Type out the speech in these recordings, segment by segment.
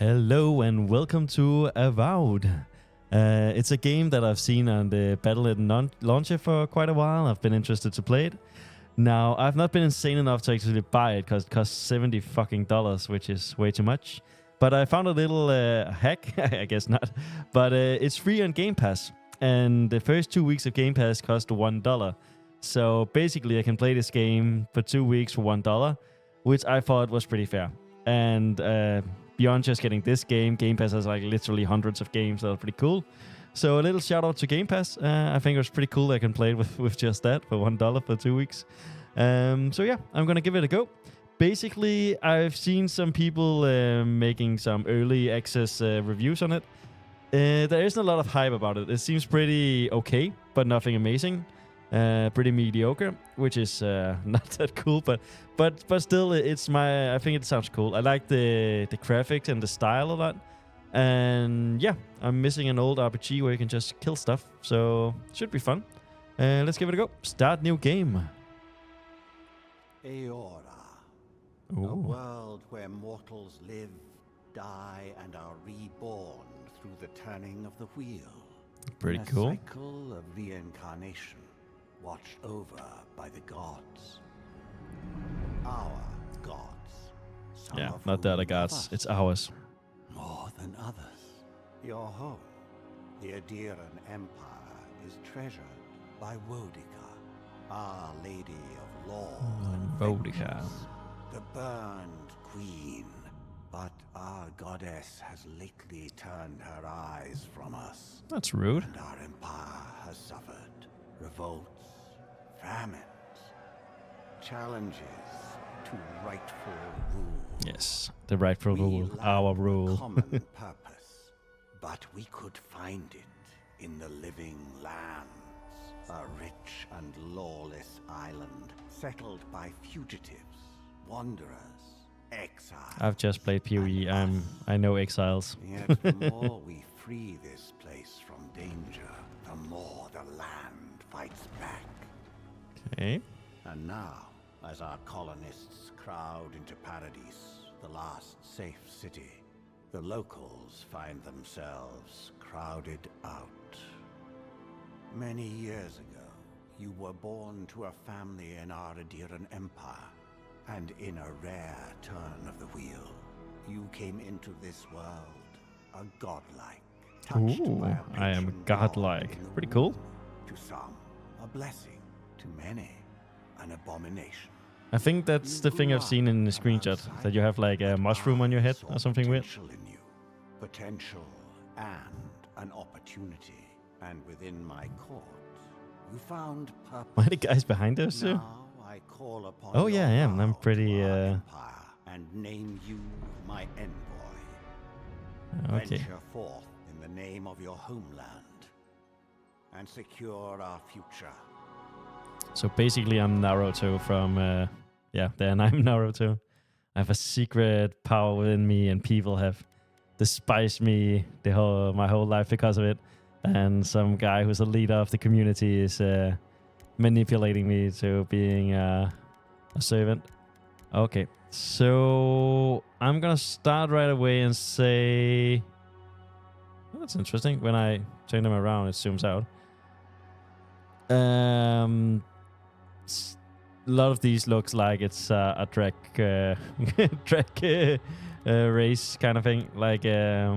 Hello and welcome to Avowed. It's a game that I've seen on the Battle.net launcher for quite a while. I've been interested to play it. Now, I've not been insane enough to actually buy it because it costs $70 fucking, which is way too much. But I found a little hack, I guess not. But it's free on Game Pass. And the first 2 weeks of Game Pass cost $1. So basically, I can play this game for 2 weeks for $1, which I thought was pretty fair. And beyond just getting this game, Game Pass has like literally hundreds of games that are pretty cool. So a little shout out to Game Pass. I think it was pretty cool that I can play it with just that for $1 for 2 weeks. So yeah, I'm going to give it a go. Basically, I've seen some people making some early access reviews on it. There isn't a lot of hype about it. It seems pretty okay, but nothing amazing. Pretty mediocre, which is not that cool, but still, I think it sounds cool. I like the graphics and the style of that. And yeah, I'm missing an old RPG where you can just kill stuff, so should be fun. Let's give it a go. Start new game. Aora, a Ooh. world where mortals live, die, and are reborn through the turning of the wheel. Pretty In a cool. cycle of reincarnation, watched over by the gods. Our gods. Some Yeah, of not the whom other love gods. us It's ours. more than others. Your home, the Adiran Empire, is treasured by Wodica, Our Lady of Law and Wodica. Vengeance, the burned queen. But our goddess has lately turned her eyes from us, That's rude. and our empire has suffered revolts, famines, challenges to rightful rule. Yes, the rightful We rule. lack Our a rule. common purpose, but we could find it in the living lands, a rich and lawless island settled by fugitives, wanderers, exiles. I've just played PoE. I know exiles. Yet the more we free this place from danger, the more the land fights back. Okay. And now, as our colonists crowd into Paradise, the last safe city, the locals find themselves crowded out. Many years ago, you were born to a family in our Adiran Empire, and in a rare turn of the wheel, you came into this world a godlike. Touched Ooh, by a I am patron godlike. god in the Pretty cool. womb. To some, a blessing. To many, an abomination. I think that's the thing I've seen in the screenshot, that you have like a mushroom on your head or something weird. Potential in you. Potential and an opportunity. And within my court, you found purpose. Why are the guys behind us? Now I call upon Oh, your yeah, I am. I'm vow pretty, to our empire and name you my envoy. Okay. Venture forth in the name of your homeland and secure our future. So basically, I'm Naruto from, then I'm Naruto. I have a secret power within me, and people have despised me my whole life because of it. And some guy who's a leader of the community is manipulating me to being a servant. Okay, so I'm gonna start right away and say, oh, that's interesting. When I turn them around, it zooms out. A lot of these looks like it's a drag race kind of thing. Like, yeah.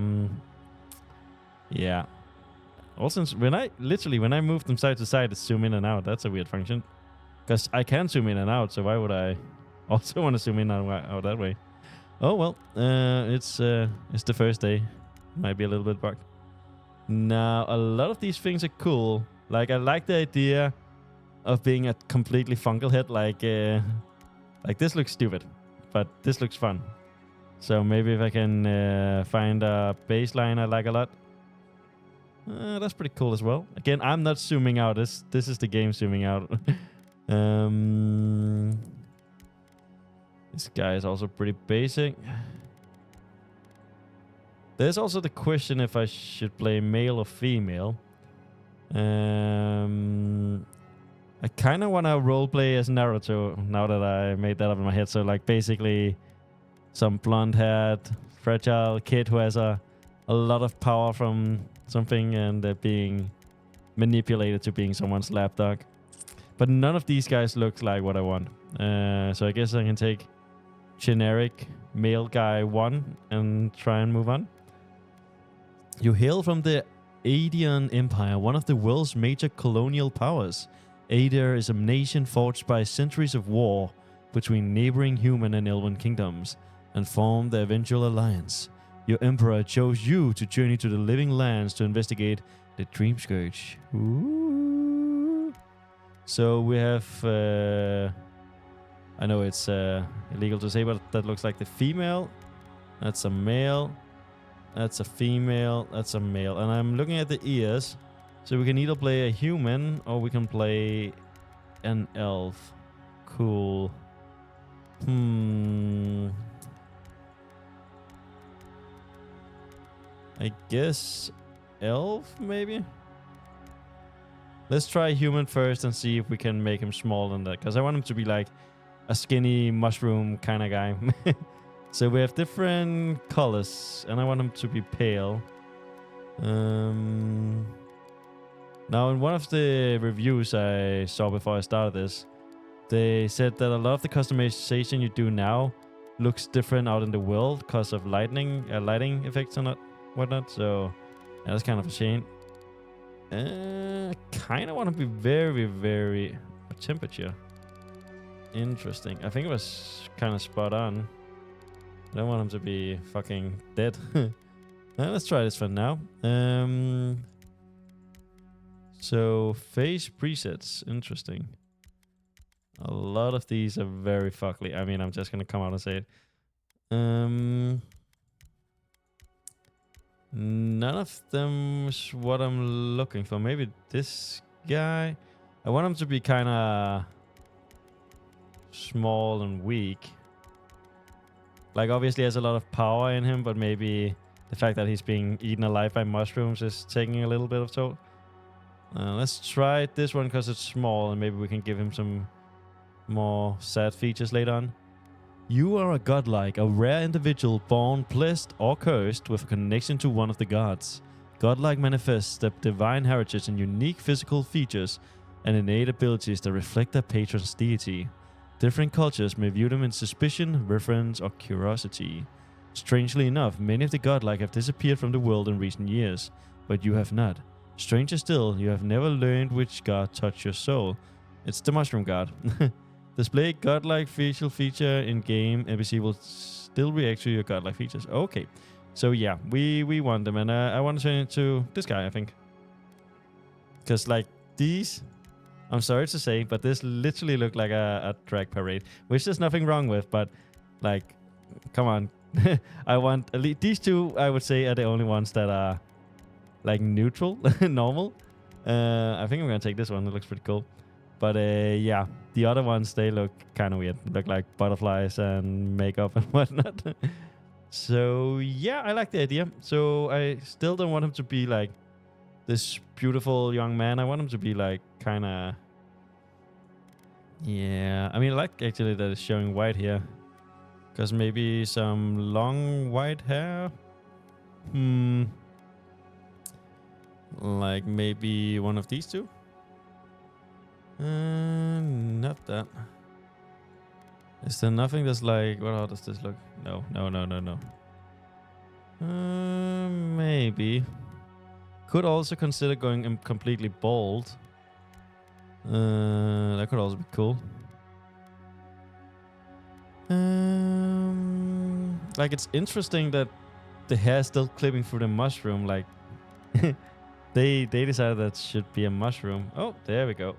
Also, when I move them side to side, it's zoom in and out. That's a weird function. Because I can zoom in and out, so why would I also want to zoom in and out that way? Oh, well, it's the first day. Might be a little bit bugged. Now, a lot of these things are cool. Like, I like the idea of being a completely fungal head. Like this looks stupid, but this looks fun. So maybe if I can find a baseline I like a lot. That's pretty cool as well. Again, I'm not zooming out. This is the game zooming out. This guy is also pretty basic. There's also the question if I should play male or female. I kind of want to roleplay as Naruto now that I made that up in my head. So like basically some blonde-haired, fragile kid who has a lot of power from something and being manipulated to being someone's lapdog. But none of these guys look like what I want. So I guess I can take generic male guy 1 and try and move on. You hail from the Adian Empire, one of the world's major colonial powers. Adir is a nation forged by centuries of war between neighboring human and elven kingdoms, and formed the eventual alliance. Your emperor chose you to journey to the living lands to investigate the Dream Scourge. Ooh. So we have... I know it's illegal to say, but that looks like the female. That's a male. That's a female. That's a male. And I'm looking at the ears. So we can either play a human or we can play an elf. Cool. I guess elf, maybe? Let's try human first and see if we can make him smaller than that. Because I want him to be like a skinny mushroom kind of guy. So we have different colors. And I want him to be pale. Now, in one of the reviews I saw before I started this, they said that a lot of the customization you do now looks different out in the world because of lighting effects and whatnot. So yeah, that's kind of a shame. Kind of want to be very, very temperature. Interesting. I think it was kind of spot on. I don't want him to be fucking dead. Let's try this for now. So face presets, interesting. A lot of these are very fuckly. I mean, I'm just gonna come out and say it. None of them is what I'm looking for. Maybe this guy. I want him to be kind of small and weak. Like, obviously, he has a lot of power in him, but maybe the fact that he's being eaten alive by mushrooms is taking a little bit of toll. Let's try this one because it's small, and maybe we can give him some more sad features later on. You are a godlike, a rare individual born blessed or cursed with a connection to one of the gods. Godlike manifests the divine heritage and unique physical features and innate abilities that reflect their patron's deity. Different cultures may view them in suspicion, reverence, or curiosity. Strangely enough, many of the godlike have disappeared from the world in recent years, but you have not. Stranger still, you have never learned which god touched your soul. It's the mushroom god. Display godlike facial feature in game. NPC will still react to your godlike features. Okay. So yeah, we want them. And I want to turn it to this guy, I think. Because like these, I'm sorry to say, but this literally looked like a drag parade. Which there's nothing wrong with, but like, come on. I want at least these two, I would say, are the only ones that are like neutral, normal. I think I'm going to take this one. It looks pretty cool. But yeah, the other ones, they look kind of weird. Look like butterflies and makeup and whatnot. So yeah, I like the idea. So I still don't want him to be like this beautiful young man. I want him to be like kind of... Yeah, I mean, I like actually that it's showing white here. Because maybe some long white hair. Like maybe one of these two. Not that. Is there nothing that's like... How does this look? No. Maybe. Could also consider going completely bald. That could also be cool. Like, it's interesting that the hair is still clipping through the mushroom. Like, they decided that should be a mushroom. Oh, there we go.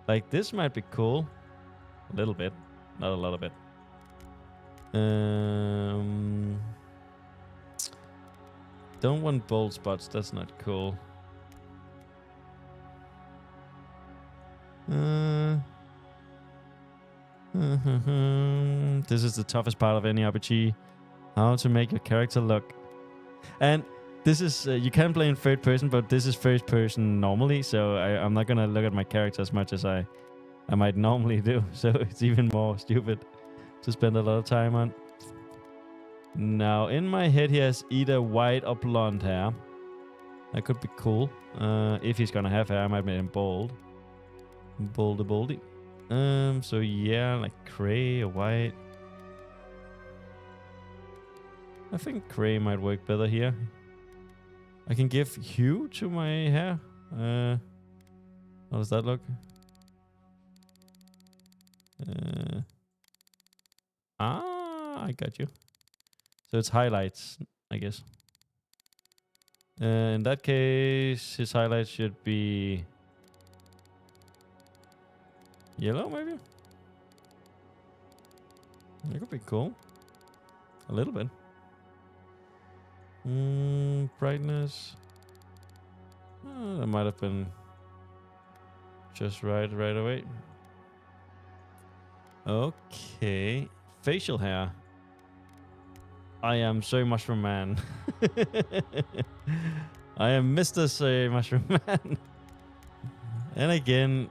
Like, this might be cool. A little bit. Not a lot of it. Don't want bold spots. That's not cool. This is the toughest part of any RPG. How to make your character look. And this is... you can play in third person, but this is first person normally. So I'm not going to look at my character as much as I might normally do. So it's even more stupid to spend a lot of time on. Now, in my head, he has either white or blonde hair. That could be cool. If he's gonna have hair, I might make him bald. Baldy. So yeah, like gray or white. I think gray might work better here. I can give hue to my hair. How does that look? I got you. So it's highlights, I guess. In that case, his highlights should be yellow, maybe? That could be cool. A little bit. Brightness. That might have been just right away. Okay. Facial hair. I am Soy Mushroom Man. I am Mr. Soy Mushroom Man. And again,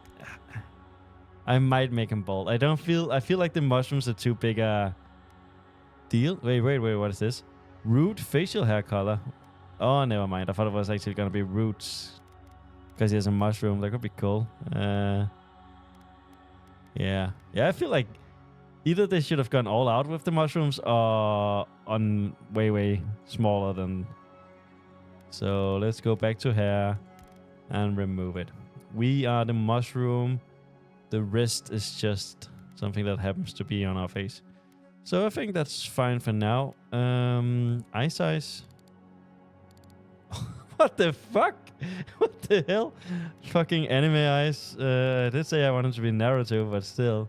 I might make him bald. I feel like the mushrooms are too big a deal. Wait, what is this? Root facial hair color. Oh, never mind. I thought it was actually gonna be roots. Because he has a mushroom. That could be cool. Yeah, I feel like either they should have gone all out with the mushrooms or on way smaller than. So let's go back to hair and remove it. We are the mushroom. The rest is just something that happens to be on our face. So I think that's fine for now. Eye size. What the fuck? What the hell? Fucking anime eyes. I did say I wanted to be narrative, but still.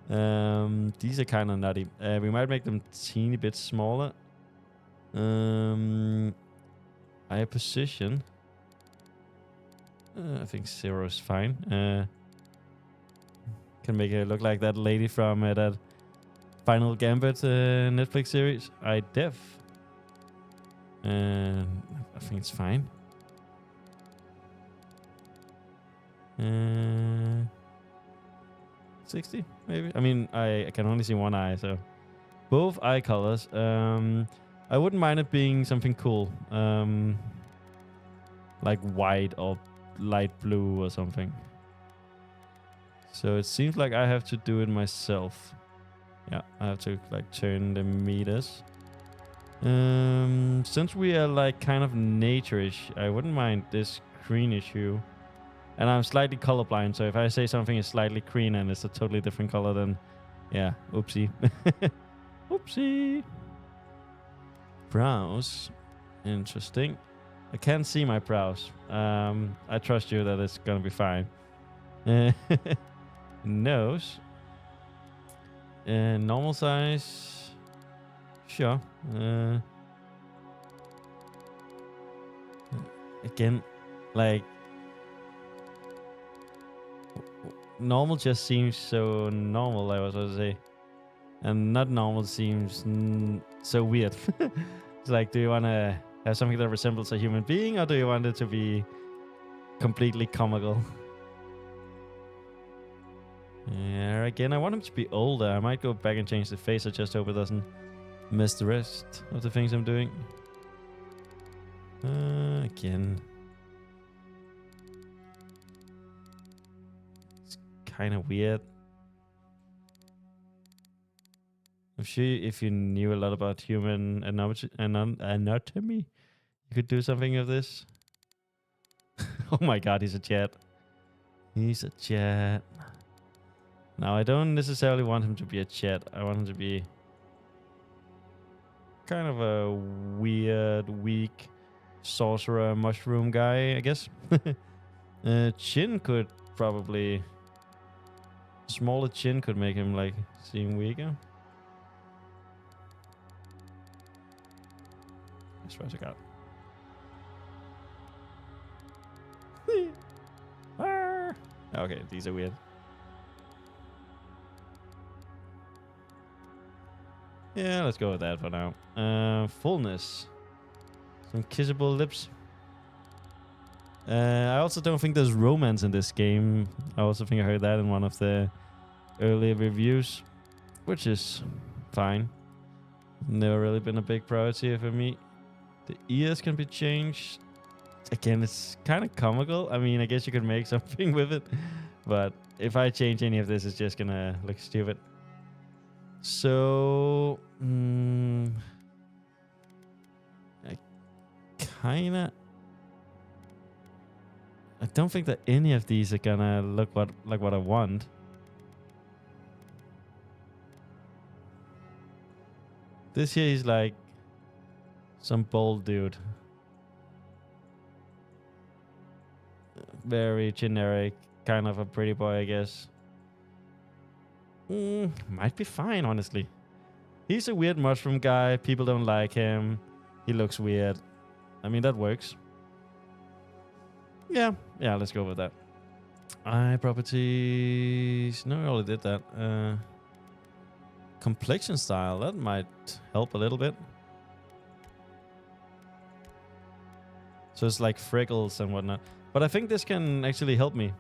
These are kind of nutty. We might make them teeny bit smaller. Eye position. I think 0 is fine. Can make it look like that lady from that Final Gambit Netflix series. Eye depth. I think it's fine. 60 maybe. I mean, I can only see one eye, so both eye colors. I wouldn't mind it being something cool, like white or light blue or something. So it seems like I have to do it myself. Yeah, I have to like turn the meters. Since we are like kind of nature-ish, I wouldn't mind this greenish hue. And I'm slightly colorblind, so if I say something is slightly green and it's a totally different color, then yeah, oopsie. Oopsie. Brows. Interesting. I can't see my brows. I trust you that it's gonna be fine. Nose. Normal size. Sure. Again, like normal just seems so normal, I was going to say. And not normal seems so weird. It's like, do you want to have something that resembles a human being, or do you want it to be completely comical? Yeah, again, I want him to be older. I might go back and change the face. I just hope it doesn't mess the rest of the things I'm doing. Again. Kind of weird. I'm sure if you knew a lot about human anatomy, you could do something of this. Oh my god, he's a jet. He's a jet. Now, I don't necessarily want him to be a jet. I want him to be kind of a weird, weak sorcerer mushroom guy, I guess. Chin could probably... Smaller chin could make him, like, seem weaker. I swear to God. Okay, these are weird. Yeah, let's go with that for now. Fullness. Some kissable lips. I also don't think there's romance in this game. I also think I heard that in one of the earlier reviews, which is fine. Never really been a big priority for me. The ears can be changed. Again, it's kind of comical. I mean, I guess you could make something with it. But if I change any of this, it's just gonna look stupid. So... I kinda... I don't think that any of these are gonna look like what I want. This here is like some bold dude. Very generic, kind of a pretty boy, I guess. Might be fine, honestly. He's a weird mushroom guy. People don't like him. He looks weird. I mean, that works. Yeah, let's go with that. Eye properties. No, I already did that. Complexion style. That might help a little bit. So it's like freckles and whatnot. But I think this can actually help me.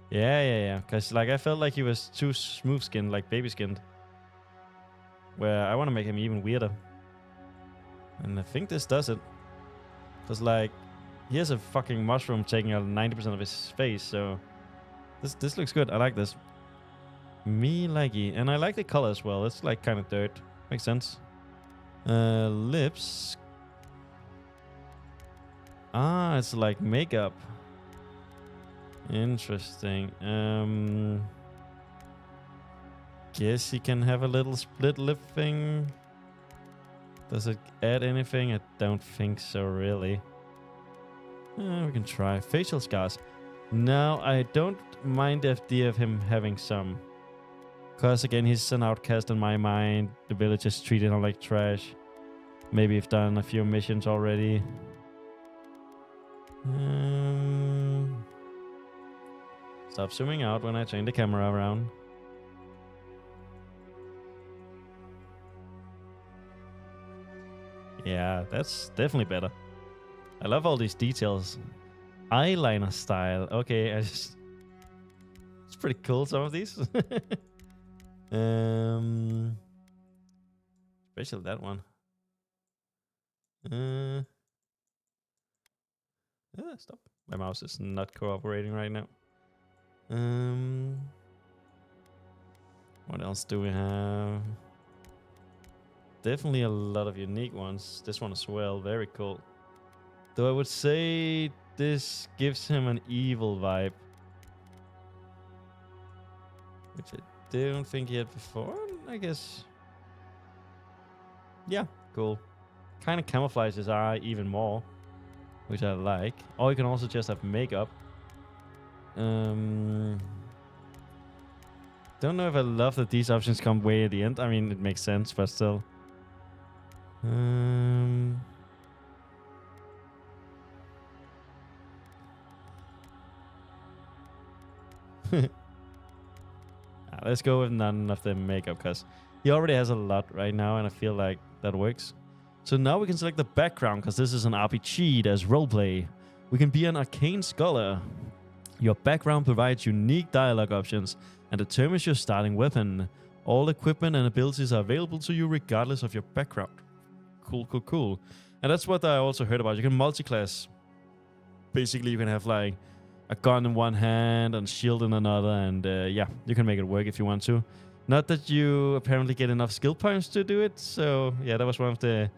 Yeah. Because like I felt like he was too smooth skinned, like baby skinned. Where I want to make him even weirder. And I think this does it. Because like, he has a fucking mushroom taking out 90% of his face, so this looks good. I like this. Me likey. And I like the color as well. It's like kind of dirt. Makes sense. Lips. Ah, it's like makeup. Interesting. Guess he can have a little split lip thing. Does it add anything? I don't think so, really. We can try. Facial scars. No, I don't mind the idea of him having some. Because, again, he's an outcast in my mind. The villagers treated him like trash. Maybe I've done a few missions already. Stop zooming out when I turn the camera around. Yeah, that's definitely better. I love all these details. Eyeliner style. Okay, it's pretty cool, some of these. Especially that one. Stop. My mouse is not cooperating right now. What else do we have? Definitely a lot of unique ones. This one as well. Very cool. Though I would say this gives him an evil vibe. Which I don't think he had before, I guess. Yeah, cool. Kind of camouflages his eye even more. Which I like. Or you can also just have makeup. Don't know if I love that these options come way at the end. I mean, it makes sense, but still. Let's go with none of the makeup, because he already has a lot right now, and I feel like that works. So now we can select the background, because this is an RPG as roleplay. We can be an arcane scholar. Your background provides unique dialogue options and determines your starting weapon. All equipment and abilities are available to you regardless of your background. Cool. And that's what I also heard about. You can multi-class. Basically, you can have like a gun in one hand and shield in another, and yeah, you can make it work if you want to. Not that you apparently get enough skill points to do it, so yeah, that was one of the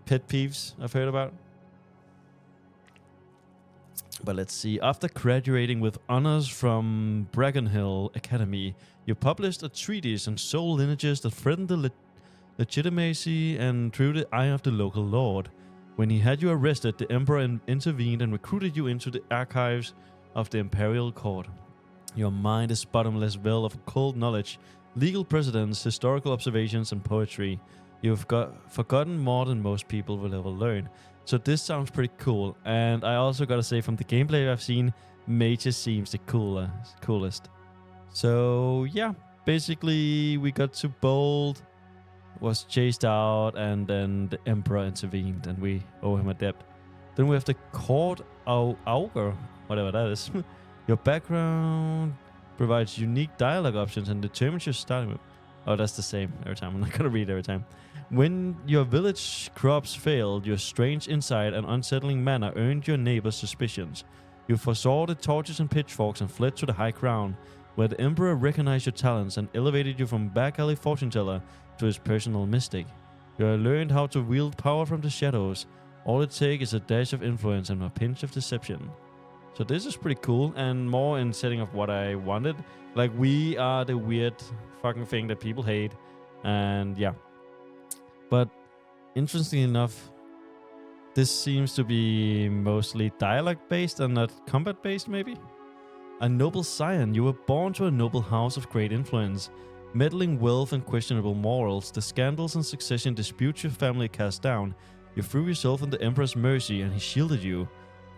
pet peeves I've heard about. But let's see. After graduating with honors from Brackenhill Academy, you published a treatise on soul lineages that threatened the legitimacy and drew the eye of the local lord. When he had you arrested, the Emperor intervened and recruited you into the archives of the Imperial Court. Your mind is bottomless well of occult knowledge, legal precedents, historical observations, and poetry. You've forgotten more than most people will ever learn. So this sounds pretty cool. And I also gotta say, from the gameplay I've seen, Mages seems the coolest. So yeah, basically we got to Bold, was chased out, and then the Emperor intervened, and we owe him a debt. Then we have the Court Augur, whatever that is. Your background provides unique dialogue options and determines your starting move. Oh, that's the same every time. I'm not gonna read every time. When your village crops failed, your strange insight and unsettling manner earned your neighbors' suspicions. You foresaw the torches and pitchforks and fled to the high crown, where the emperor recognized your talents and elevated you from back alley fortune teller to his personal mystic. You have learned how to wield power from the shadows. All it takes is a dash of influence and a pinch of deception. So this is pretty cool, and more in setting of what I wanted. Like, we are the weird fucking thing that people hate, and yeah. But interestingly enough, this seems to be mostly dialogue-based and not combat-based, maybe? A noble scion, you were born to a noble house of great influence. Meddling wealth and questionable morals, the scandals and succession disputes your family cast down. You threw yourself on the Emperor's mercy and he shielded you.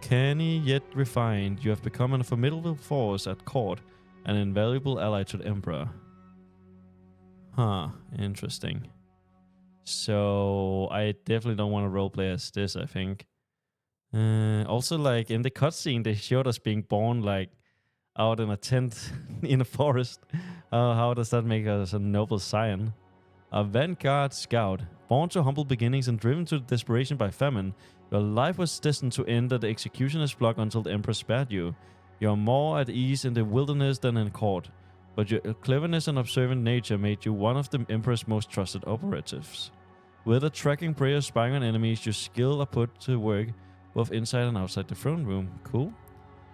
Canny yet refined, you have become a formidable force at court, an invaluable ally to the Emperor. Huh, interesting. So, I definitely don't want to roleplay as this, I think. Also, like, in the cutscene, they showed us being born, like, out in a tent in a forest. How does that make us a noble scion? A vanguard scout, born to humble beginnings and driven to desperation by famine. Your life was destined to end at the executioner's block until the Emperor spared you. You are more at ease in the wilderness than in court, but your cleverness and observant nature made you one of the Emperor's most trusted operatives. Whether tracking prey or spying on enemies, your skill are put to work both inside and outside the throne room. Cool.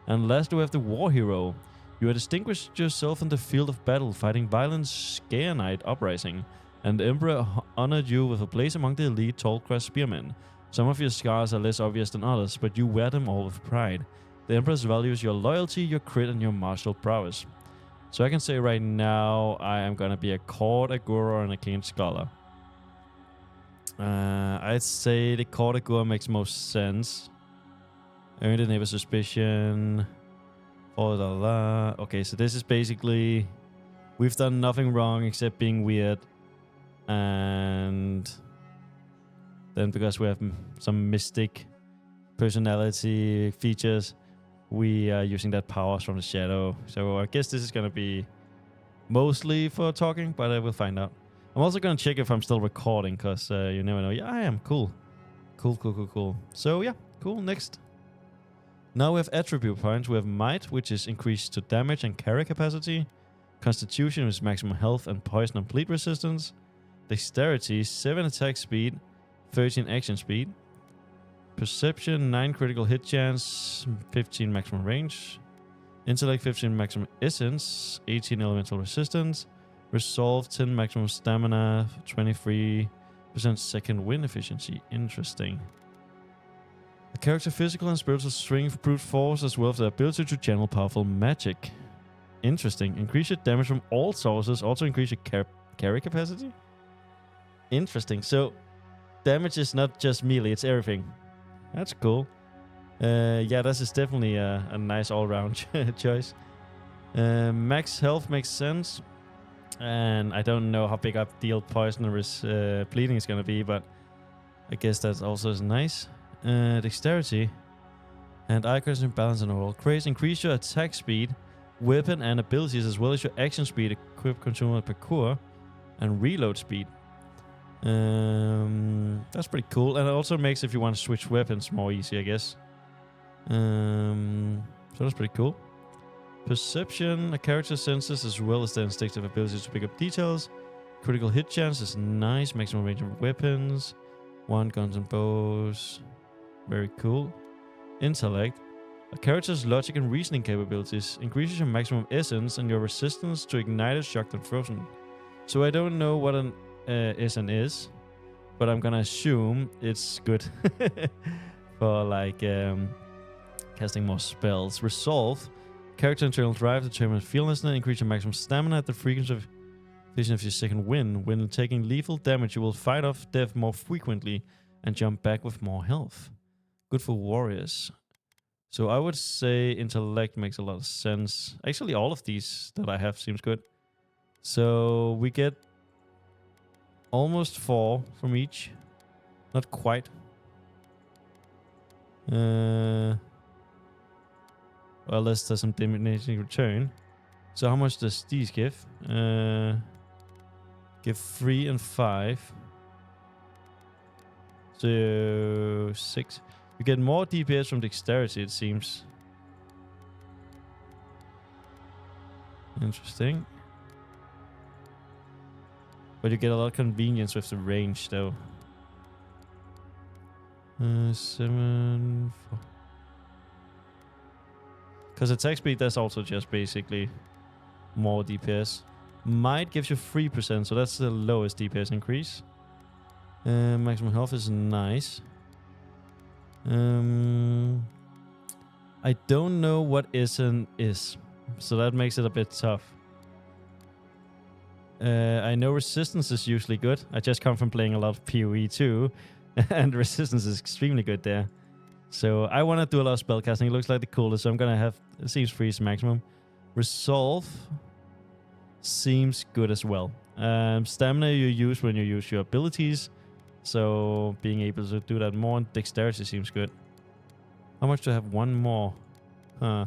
And last we have the war hero. You have distinguished yourself in the field of battle, fighting violent Scaeanite uprising, and the Emperor honored you with a place among the elite tall-cross spearmen. Some of your scars are less obvious than others, but you wear them all with pride. The Emperor values your loyalty, your crit, and your martial prowess. So I can say right now, I am gonna be a court, a guru, and a king scholar. I'd say the court, a guru makes most sense. Earn the neighbor's suspicion. Okay, so this is basically, we've done nothing wrong except being weird, and then because we have some mystic personality features, we are using that powers from the shadow. So I guess this is gonna be mostly for talking, but I will find out. I'm also gonna check if I'm still recording, because you never know. Yeah, I am. Cool. So yeah, cool. Next. Now we have attribute points. We have might, which is increased to damage and carry capacity. Constitution is maximum health and poison and bleed resistance. Dexterity, 7 attack speed, 13 action speed. Perception, 9 critical hit chance, 15 maximum range. Intellect, 15 maximum essence, 18 elemental resistance. Resolve, 10 maximum stamina, 23% second wind efficiency. Interesting. The character physical and spiritual strength, brute force, as well as the ability to channel powerful magic. Interesting. Increase your damage from all sources. Also increase your carry capacity. Interesting. So, damage is not just melee, it's everything. That's cool. Yeah, this is definitely a nice all-round choice. Max health makes sense. And I don't know how big up deal poison or bleeding is going to be, but I guess that also is nice. Dexterity and accuracy and balance and overall grace. Increase your attack speed, weapon and abilities, as well as your action speed, equip, consumable, parkour, and reload speed. That's pretty cool, and it also makes, if you want to switch weapons, more easy, I guess. So that's pretty cool. Perception, a character senses, as well as the instinctive ability to pick up details. Critical hit chance is nice. Maximum range of weapons. 1 guns and bows. Very cool. Intellect. A character's logic and reasoning capabilities increases your maximum essence and your resistance to ignited, shocked, and frozen. So I don't know what an SN is, but I'm gonna assume it's good for like casting more spells. Resolve. Character internal drive determines fearlessness. Increase your maximum stamina at the frequency of vision of your second wind. When taking lethal damage, you will fight off death more frequently and jump back with more health. Good for warriors. So I would say intellect makes a lot of sense. Actually, all of these that I have seems good. So we get almost 4 from each. Not quite. Well, unless there's some diminishing return. So how much does these give? Give 3 and 5. So 6. You get more DPS from dexterity, it seems. Interesting. But you get a lot of convenience with the range, though. 7. Because attack speed, that's also just basically more DPS. Might gives you 3%, so that's the lowest DPS increase. Maximum health is nice. I don't know what Isn't is, so that makes it a bit tough. I know resistance is usually good. I just come from playing a lot of PoE too, and resistance is extremely good there. So I want to do a lot of spellcasting. It looks like the coolest, so I'm gonna have. It seems freeze maximum. Resolve seems good as well. Stamina you use when you use your abilities, so being able to do that more. Dexterity seems good. How much do I have? One more. Huh.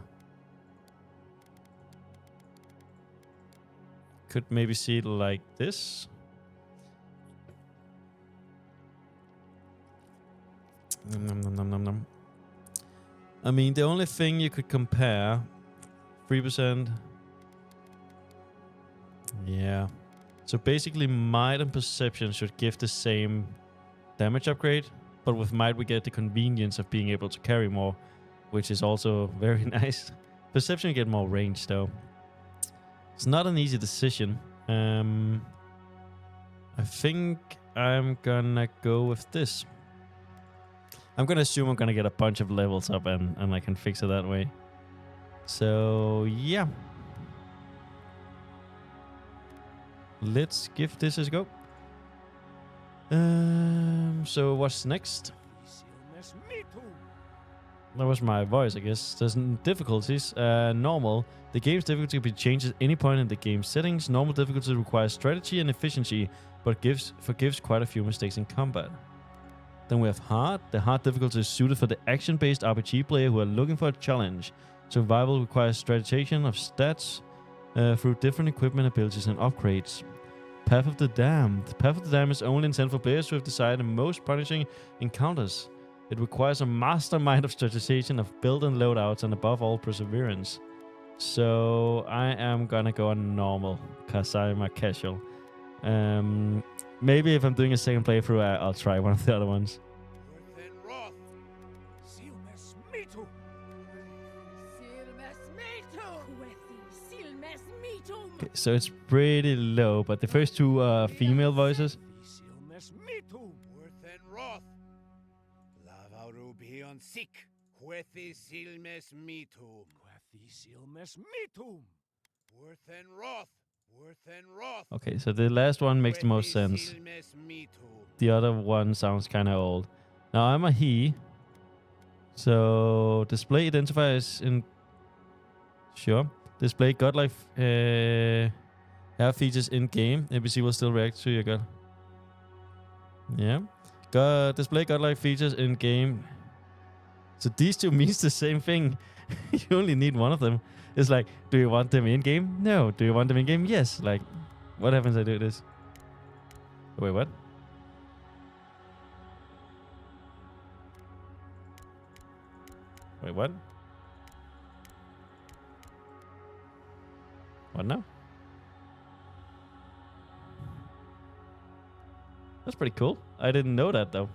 Could maybe see it like this. Nom, nom, nom, nom, nom. I mean, the only thing you could compare, 3%. Yeah. So basically, Might and Perception should give the same damage upgrade, but with Might we get the convenience of being able to carry more, which is also very nice. Perception you get more range though. It's not an easy decision. I think I'm gonna go with this. I'm gonna assume I'm gonna get a bunch of levels up and I can fix it that way. So yeah. Let's give this a go. So what's next? That was my voice, I guess. There's difficulties. Normal. The game's difficulty can be changed at any point in the game settings. Normal difficulty requires strategy and efficiency, but forgives quite a few mistakes in combat. Then we have hard. The hard difficulty is suited for the action-based RPG player who are looking for a challenge. Survival requires strategization of stats through different equipment, abilities, and upgrades. Path of the Damned. Path of the Damned is only intended for players who have decided the most punishing encounters. It requires a mastermind of strategization of build and loadouts and above all perseverance. So I am gonna go on normal because I'm a casual. Maybe if I'm doing a second playthrough, I'll try one of the other ones. Okay, so it's pretty low, but the first two are female voices. Okay, so the last one makes the most sense. The other one sounds kind of old. Now I'm a he. So display identifiers in. Sure. Display godlike have features in game. NPC will still react to your god. Yeah. Display godlike features in game. So these two means the same thing. You only need one of them. It's like, do you want them in game? No. Do you want them in game? Yes. Like, what happens if I do this? Wait, what? Wait, what? What now? That's pretty cool. I didn't know that though.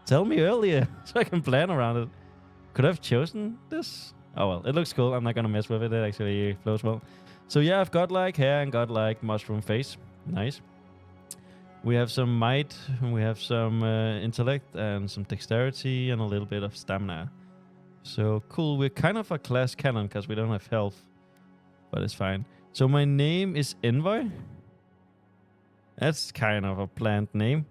Tell me earlier so I can plan around it. Could I have chosen this? Oh well, it looks cool. I'm not gonna mess with it. It actually flows well. So yeah, I've got like hair and got like mushroom face. Nice. We have some might. We have some intellect and some dexterity and a little bit of stamina. So cool. We're kind of a class canon because we don't have health, but it's fine. So my name is Envoy. That's kind of a planned name.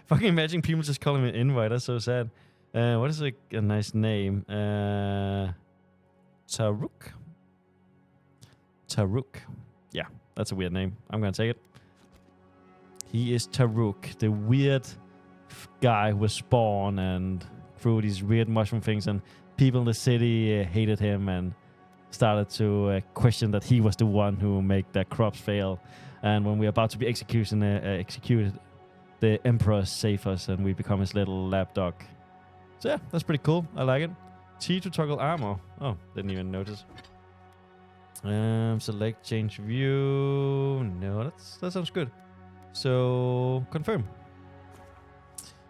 Fucking imagine people just calling me Envoy. That's so sad. What is a nice name? Taruk. Taruk. Yeah, that's a weird name. I'm gonna take it. He is Taruk, the weird guy who was spawned and through these weird mushroom things, and people in the city hated him and started to question that he was the one who made their crops fail. And when we're about to be executed, the Emperor saves us, and we become his little lapdog. So yeah, that's pretty cool. I like it. T to toggle armor. Oh, didn't even notice. Select change view. No, that sounds good. So confirm.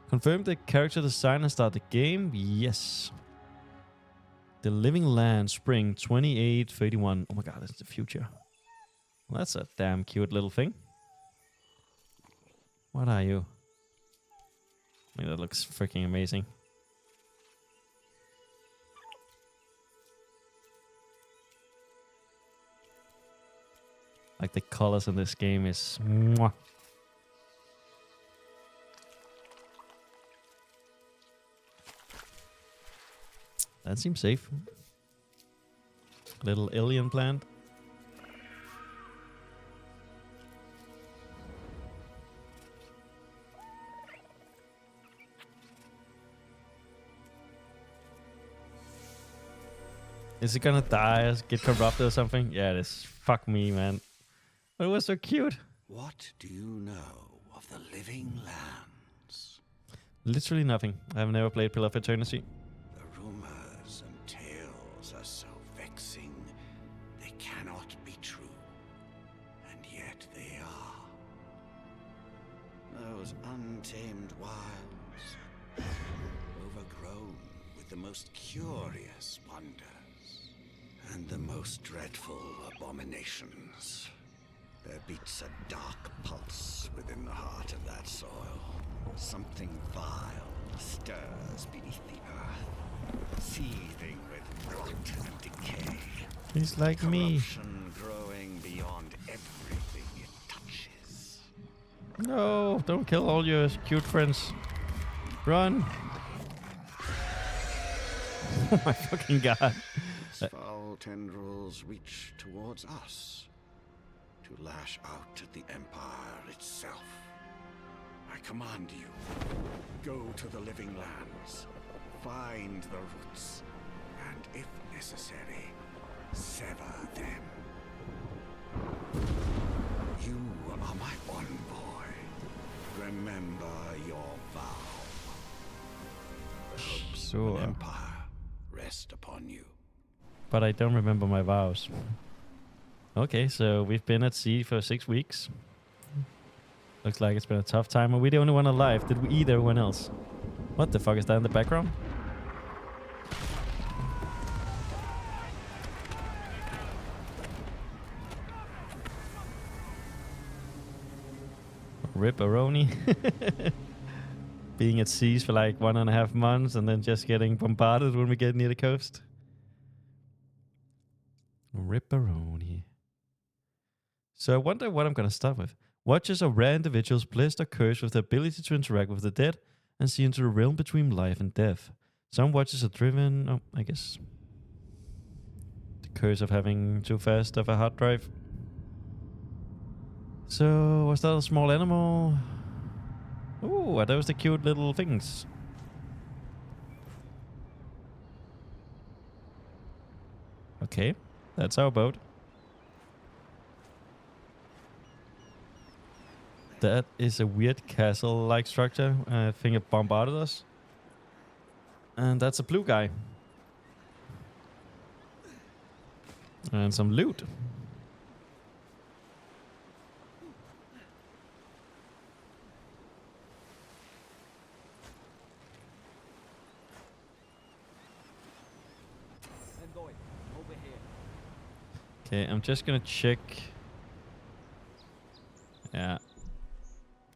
Confirm the character design and start the game. Yes. The Living Land, spring 2831. Oh my god, that's the future. Well, that's a damn cute little thing. What are you? I mean, that looks freaking amazing. Like the colors in this game is mwah. That seems safe. Little alien plant. Is it gonna die or get corrupted or something? Yeah, it is. Fuck me, man. But it was so cute. What do you know of the Living Lands? Literally nothing. I've never played Pillar of Eternity. The rumors and tales are so vexing, they cannot be true. And yet they are. Those untamed wilds, overgrown with the most curious wonders and the most dreadful abominations. There beats a dark pulse within the heart of that soil. Something vile stirs beneath the earth, seething with rot and decay. He's like me. Corruption growing beyond everything it touches. No, don't kill all your cute friends. Run. Oh my fucking god. Its foul tendrils reach towards us, to lash out at the Empire itself. I command you, go to the Living Lands, find the roots, and if necessary, sever them. You are my envoy. Remember your vow. The hopes of an empire rest upon you. But I don't remember my vows. Okay, so we've been at sea for 6 weeks. Looks like it's been a tough time. Are we the only one alive? Did we eat everyone else? What the fuck is that in the background? Ripperoni. Being at seas for like 1.5 months and then just getting bombarded when we get near the coast. Ripperoni. So I wonder what I'm going to start with. Watchers are rare individuals blessed or cursed with the ability to interact with the dead and see into the realm between life and death. Some watchers are driven... Oh, I guess... the curse of having too fast of a hard drive. So, was that a small animal? Oh, are those the cute little things? Okay, that's our boat. That is a weird castle-like structure. I think it bombarded us. And that's a blue guy. And some loot. Okay, I'm just gonna check. Yeah.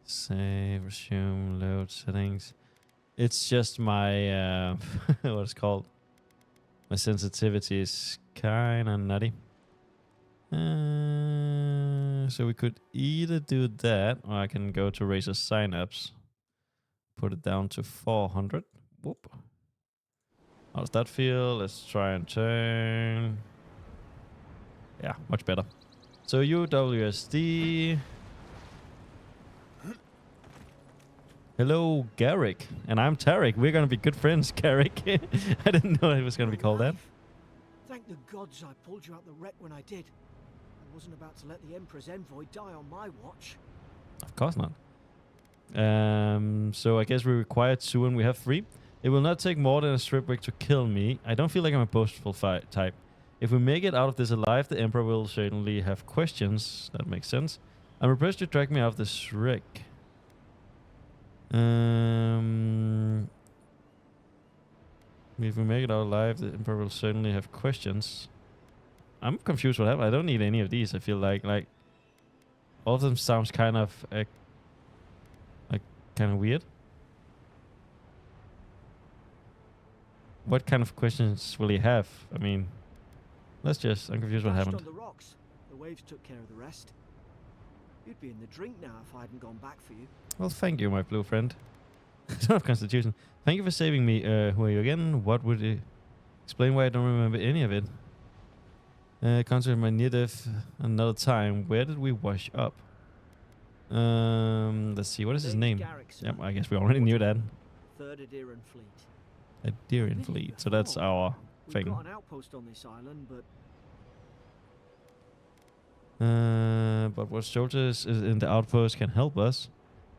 Save, resume, load settings. It's just my what it's called. My sensitivity is kinda nutty. So we could either do that, or I can go to Razer signups. Put it down to 400. Whoop. How does that feel? Let's try and turn. Yeah, much better. So UWSD. Hello, Garrick. And I'm Tarek. We're gonna be good friends, Garrick. I didn't know it was gonna be called that. Thank the gods I pulled you out the wreck when I did. I wasn't about to let the Emperor's envoy die on my watch. Of course not. So I guess we require 2 and we have 3. It will not take more than a strip break to kill me. I don't feel like I'm a boastful type. If we make it out of this alive, the Emperor will certainly have questions. That makes sense. I'm impressed you dragged me out of this wreck. If we make it out alive, the Emperor will certainly have questions. I'm confused what happened. I don't need any of these. I feel like all of them sounds kind of weird. What kind of questions will he have? I mean, I'm confused what happened. On the rocks. The waves took care of the rest. You'd be in the drink now if I hadn't gone back for you. Well, thank you, my blue friend. I don't have constitution. Thank you for saving me. Who are you again? What would you explain why I don't remember any of it? Consider my near death another time. Where did we wash up? Let's see. What is his name? Yep, I guess we already knew that. Third Adirian fleet. Adirian fleet. So that's our thing. We've got an outpost on this island, but what soldiers is in the outpost can help us.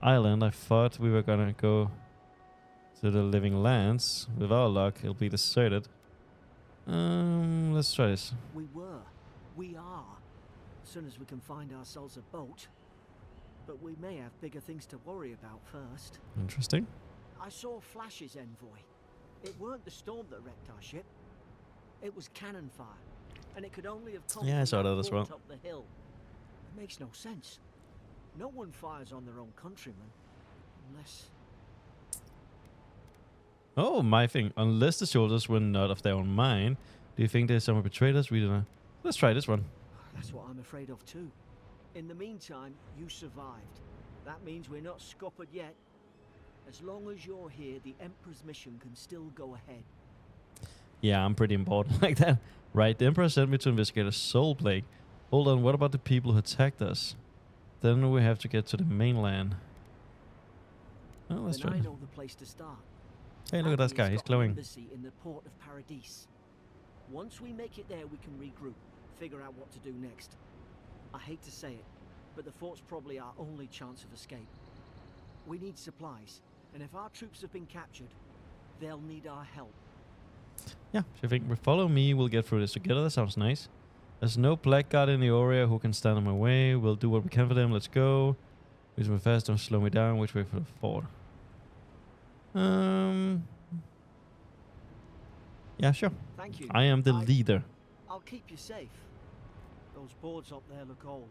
Island, I thought we were gonna go to the living lands. With our luck, it'll be deserted. Let's try this. We are. As soon as we can find ourselves a boat. But we may have bigger things to worry about first. Interesting. I saw Flash's envoy. It weren't the storm that wrecked our ship. It was cannon fire. And it could only have come Yeah, I saw that as well. up the hill. It makes no sense. No one fires on their own countrymen. Unless... Oh, my thing. Unless the soldiers were not of their own mind, do you think there's someone betrayed us? We don't know. Let's try this one. That's what I'm afraid of too. In the meantime, you survived. That means we're not scuppered yet. As long as you're here, the Emperor's mission can still go ahead. Yeah, I'm pretty important like that. Right, the Emperor sent me to investigate a soul plague. Hold on, what about the people who attacked us? Then we have to get to the mainland. Oh, let's try. I know the place to start. Hey, look at that guy. He's glowing. Embassy in the port of Paradis. Once we make it there, we can regroup, figure out what to do next. I hate to say it, but the fort's probably our only chance of escape. We need supplies, and if our troops have been captured, they'll need our help. Yeah, so if you think follow me, we'll get through this together. That sounds nice. There's no blackguard in the area who can stand in my way. We'll do what we can for them. Let's go. Use my fast, don't slow me down. Which way for the fort? Yeah, sure. Thank you. I am the leader. I'll keep you safe. Those boards up there look old.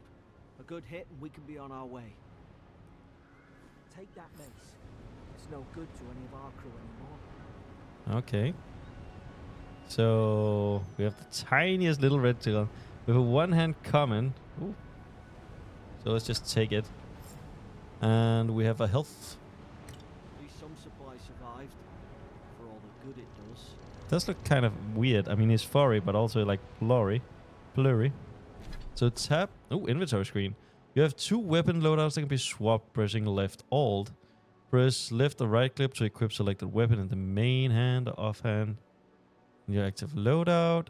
A good hit and we can be on our way. Take that mace. It's no good to any of our crew anymore. Okay. So we have the tiniest little red tickle with a one-hand common. Ooh. So let's just take it. And we have a health. At least some supplies survived. For all the good it does. Does look kind of weird. I mean, he's furry, but also like blurry. So tap. Oh, inventory screen. You have 2 weapon loadouts that can be swapped pressing left alt. Press left or right click to equip selected weapon in the main hand or offhand. Your active loadout.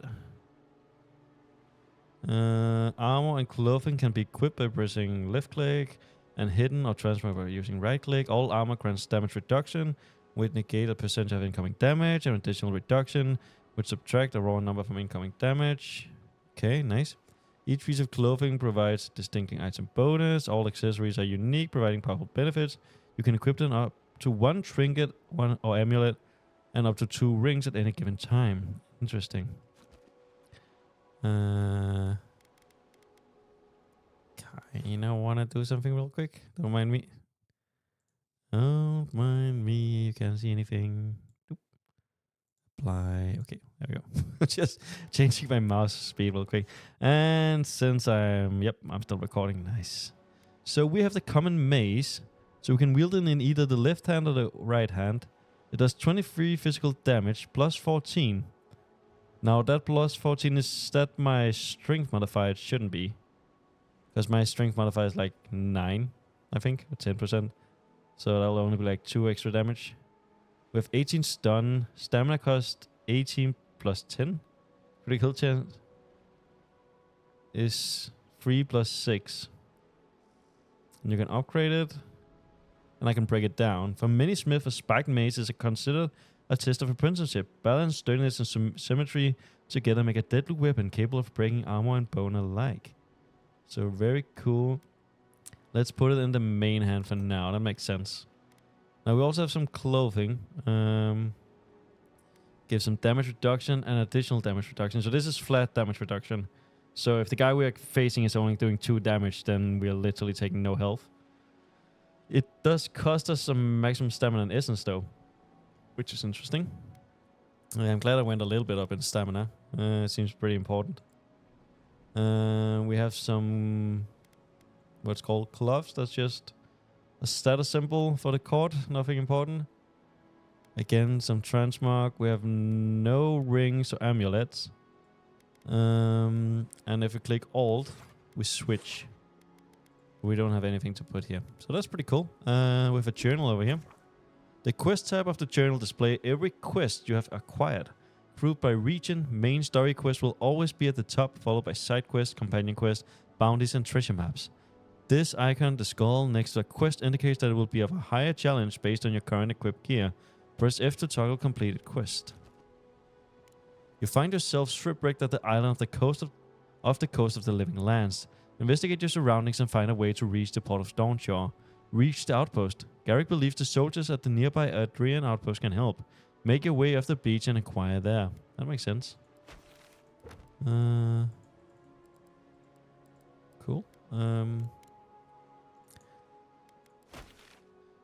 Armor and clothing can be equipped by pressing left click and hidden or transfer by using right click. All armor grants damage reduction with negate a percentage of incoming damage and additional reduction which subtract a raw number from incoming damage. Okay, nice. Each piece of clothing provides distinctive item bonus. All accessories are unique, providing powerful benefits. You can equip them up to 1 trinket, 1 or amulet, and up to 2 rings at any given time. Interesting. You know, want to do something real quick? Don't mind me. Don't mind me. You can't see anything. Doop. Apply. Okay, there we go. Just changing my mouse speed real quick. And since I'm still recording. Nice. So we have the common mace. So we can wield it in either the left hand or the right hand. It does 23 physical damage, plus 14. Now that plus 14, is that my strength modifier? It shouldn't be. Because my strength modifier is like 9, I think, or 10%. So that'll only be like 2 extra damage. We have 18 stun. Stamina cost 18 plus 10. Critical chance is 3 plus 6. And you can upgrade it. And I can break it down. For many smiths, a spiked mace is considered a test of apprenticeship. Balance, sturdiness, and symmetry together make a deadly weapon capable of breaking armor and bone alike. So very cool. Let's put it in the main hand for now. That makes sense. Now we also have some clothing. Give some damage reduction and additional damage reduction. So this is flat damage reduction. So if the guy we're facing is only doing 2 damage, then we're literally taking no health. It does cost us some maximum stamina and essence though, which is interesting. I'm glad I went a little bit up in stamina. It seems pretty important. We have some what's called gloves. That's just a status symbol for the court. Nothing important. Again, some transmark. We have no rings or amulets. And if we click Alt, we switch. We don't have anything to put here. So that's pretty cool. We have a journal over here. The quest tab of the journal display every quest you have acquired. Grouped by region, main story quest will always be at the top, followed by side quests, companion quests, bounties, and treasure maps. This icon, the skull next to a quest, indicates that it will be of a higher challenge based on your current equipped gear. Press F to toggle completed quest. You find yourself shipwrecked at the island of the coast of the living lands. Investigate your surroundings and find a way to reach the port of Dawnshore. Reach the outpost. Garrick believes the soldiers at the nearby Adrian outpost can help. Make your way off the beach and acquire there. That makes sense. Cool.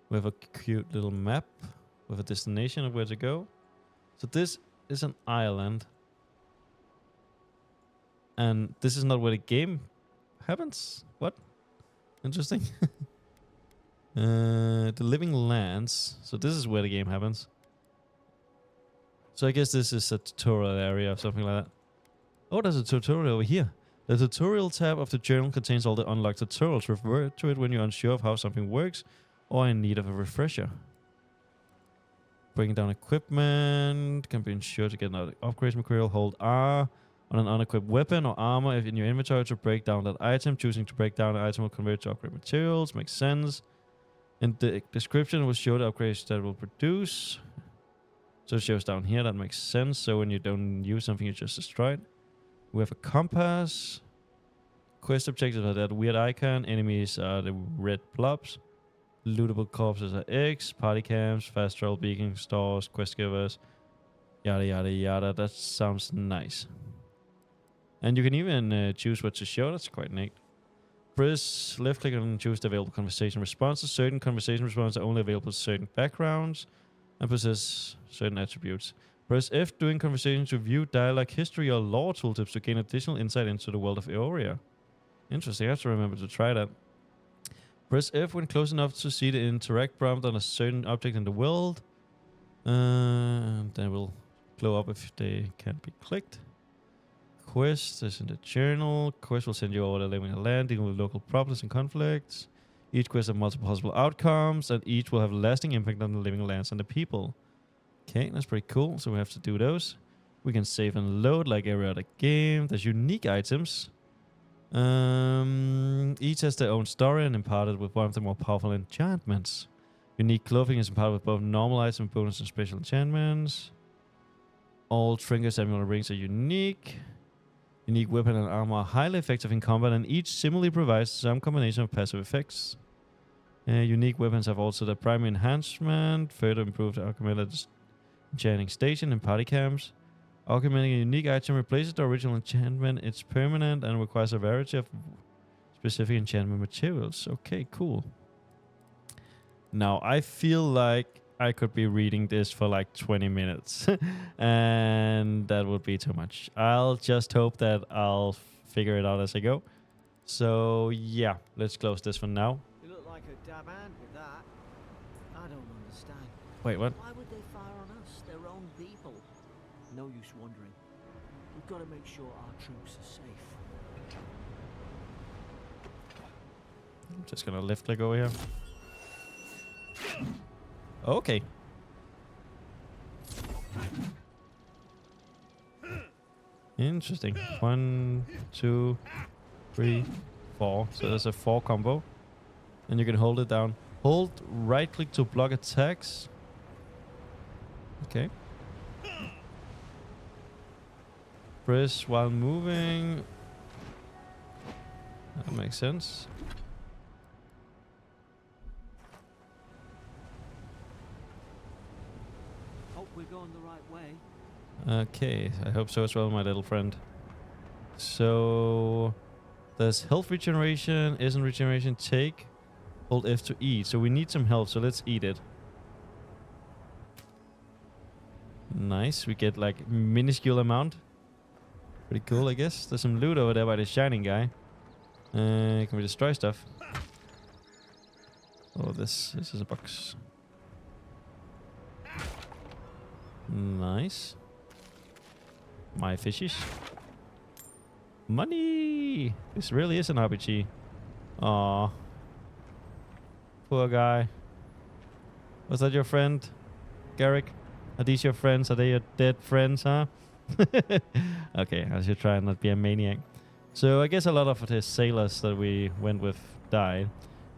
We have a cute little map with a destination of where to go. So this is an island. And this is not where the game happens. What? Interesting. The living lands. So this is where the game happens. So I guess this is a tutorial area or something like that. Oh, there's a tutorial over here. The tutorial tab of the journal contains all the unlocked tutorials. Refer to it when you're unsure of how something works or in need of a refresher. Breaking down equipment. Can be ensured to get another upgrade material. Hold R on an unequipped weapon or armor if in your inventory to break down that item. Choosing to break down the item will convert to upgrade materials. Makes sense. In the description, it will show the upgrades that it will produce. So it shows down here. That makes sense. So when you don't use something, you just destroy it. We have a compass. Quest objectives are that weird icon. Enemies are the red blobs. Lootable corpses are X. Party camps, fast travel beacon stores, quest givers. Yada yada yada. That sounds nice. And you can even choose what to show. That's quite neat. Press left click and choose the available conversation responses. Certain conversation responses are only available to certain backgrounds and possess certain attributes. Press F during conversations to view dialogue, history, or lore tooltips to gain additional insight into the world of Eoria. Interesting. I have to remember to try that. Press F when close enough to see the interact prompt on a certain object in the world. And then will glow up if they can't be clicked. Quest is in the journal. Quest will send you over the living land, dealing with local problems and conflicts. Each quest has multiple possible outcomes, and each will have a lasting impact on the living lands and the people. Okay, that's pretty cool. So we have to do those. We can save and load like every other game. There's unique items. Each has their own story and imparted with one of the more powerful enchantments. Unique clothing is imparted with both normal items, bonus, and special enchantments. All trinkets and amulet rings are unique. Unique weapon and armor are highly effective in combat, and each similarly provides some combination of passive effects. Unique weapons have also the primary enhancement, further improved augmented enchanting station and party camps. Augmenting a unique item replaces the original enchantment. It's permanent and requires a variety of specific enchantment materials. Okay, cool. Now, I feel like I could be reading this for like 20 minutes and that would be too much. I'll just hope that I'll figure it out as I go. So yeah, let's close this for now. You look like a dab hand with that. I don't understand. Wait, what? Why would they fire on us, their own people? No use wondering. We've got to make sure our troops are safe. I'm just gonna left click over here. Okay. Interesting. 1, 2, 3, 4. So there's a 4 combo. And you can hold it down. Hold right click to block attacks. Okay. Press while moving. That makes sense. Hope we're going the right way. Okay, I hope so as well, my little friend. So there's health regeneration, isn't regeneration, take, hold F to eat. So we need some health, so let's eat it. Nice, we get like minuscule amount. Pretty cool, I guess. There's some loot over there by the shining guy. Can we destroy stuff? Oh, this is a box. Nice. My fishes. Money! This really is an RPG. Aw. Poor guy. Was that your friend, Garrick? Are these your friends? Are they your dead friends, huh? Okay, I should try and not be a maniac. So I guess a lot of the sailors that we went with died.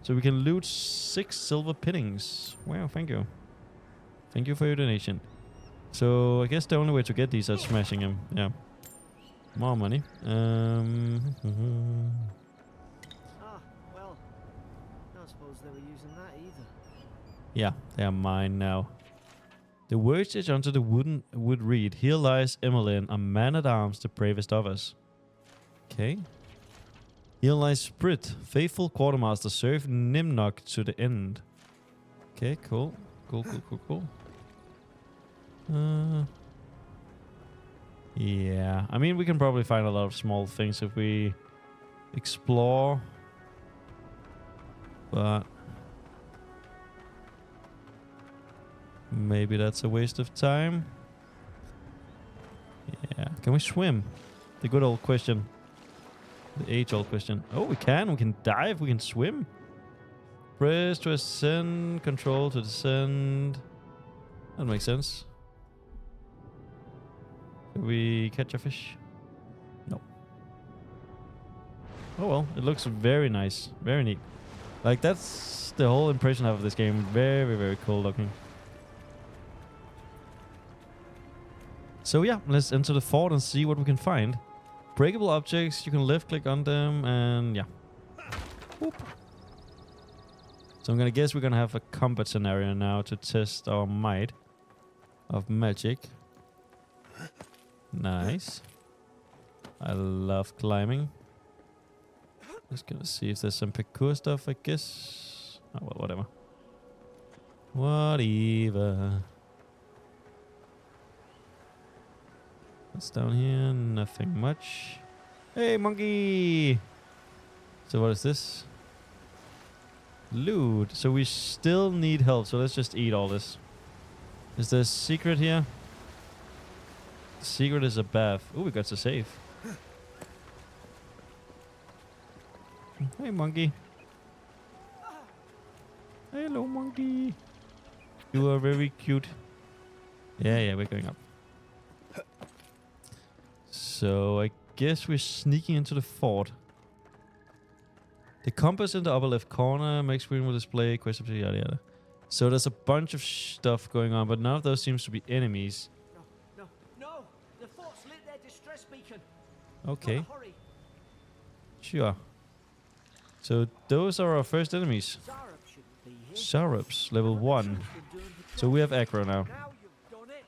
So we can loot 6 silver pinnings. Wow, thank you. Thank you for your donation. So I guess the only way to get these is smashing them. Yeah. More money. Ah, well, I suppose they were using that either. Yeah, they are mine now. The words etched onto the wood read, "Here lies Emmeline, a man-at-arms, the bravest of us." Okay. Here lies Sprit, faithful quartermaster, serve Nimnock to the end. Okay, cool. Cool. Yeah, I mean, we can probably find a lot of small things if we explore. But maybe that's a waste of time. Yeah, can we swim? The good old question. The age-old question. Oh, we can dive, we can swim. Press to ascend, control to descend. That makes sense. Can we catch a fish? No. Oh well, it looks very nice. Very neat. Like, that's the whole impression of this game. Very, very cool looking. So yeah, let's enter the fort and see what we can find. Breakable objects, you can left click on them and yeah. Whoop. So I'm gonna guess we're gonna have a combat scenario now to test our might of magic. Nice. I love climbing. Just gonna see if there's some parkour stuff, I guess. Oh well, whatever. Whatever. What's down here? Nothing much. Hey, monkey! So what is this? Loot. So we still need help, so let's just eat all this. Is there a secret here? The secret is a bath. Oh, we got to save. Hey, monkey. Hello, monkey. You are very cute. Yeah, we're going up. So I guess we're sneaking into the fort. The compass in the upper left corner, make screen will display, quest object, yada yada. So there's a bunch of stuff going on, but none of those seems to be enemies. No! The fort's lit their distress beacon. Okay, Gotta hurry. sure. So those are our first enemies. Zarup shouldn't be here. Sarups, level 1. Been doing the So we have aggro now. Now you've done it.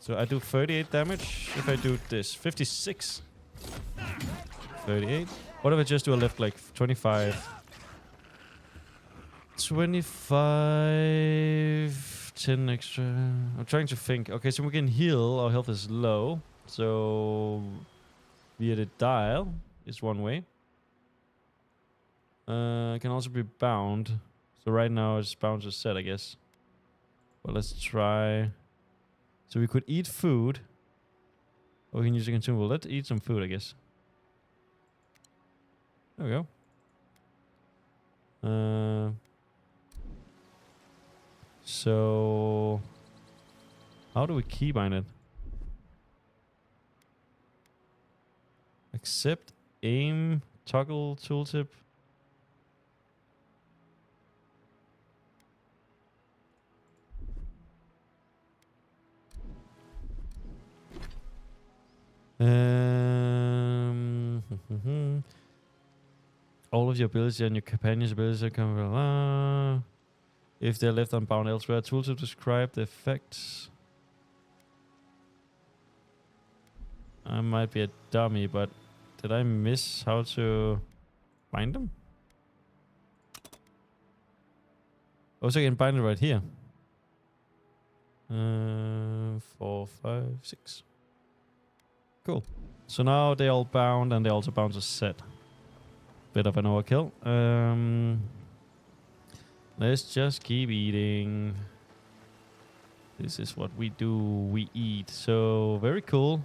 So I do 38 damage if I do this. 56. 38. What if I just do a left like 25? 25. 10 extra. I'm trying to think. Okay, so we can heal. Our health is low. So via the dial is one way. It can also be bound. So right now it's bound to set, I guess. But let's try. So we could eat food. Or we can use a consumable. Let's eat some food, I guess. There we go. So how do we keybind it? Accept, aim, toggle tooltip. All of your abilities and your companion's abilities are coming. If they're left unbound elsewhere, tooltip describe the effects. I might be a dummy, but did I miss how to bind them? Oh, so I can bind it right here. 4, 5, 6. Cool. So now they're all bound and they're also bound to set. Bit of an overkill. Let's just keep eating. This is what we do. We eat. So very cool.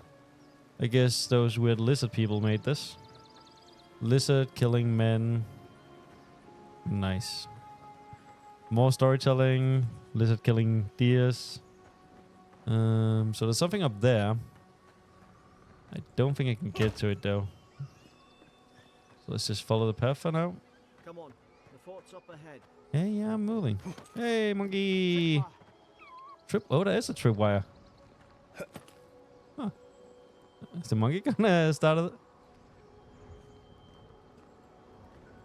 I guess those weird lizard people made this. Lizard killing men. Nice. More storytelling. Lizard killing deers. So there's something up there. I don't think I can get to it though. So let's just follow the path for now. Come on, the fort's up ahead. Yeah, I'm moving. Hey, monkey! Trip. Oh, there is a tripwire. Huh. Is the monkey gonna start it?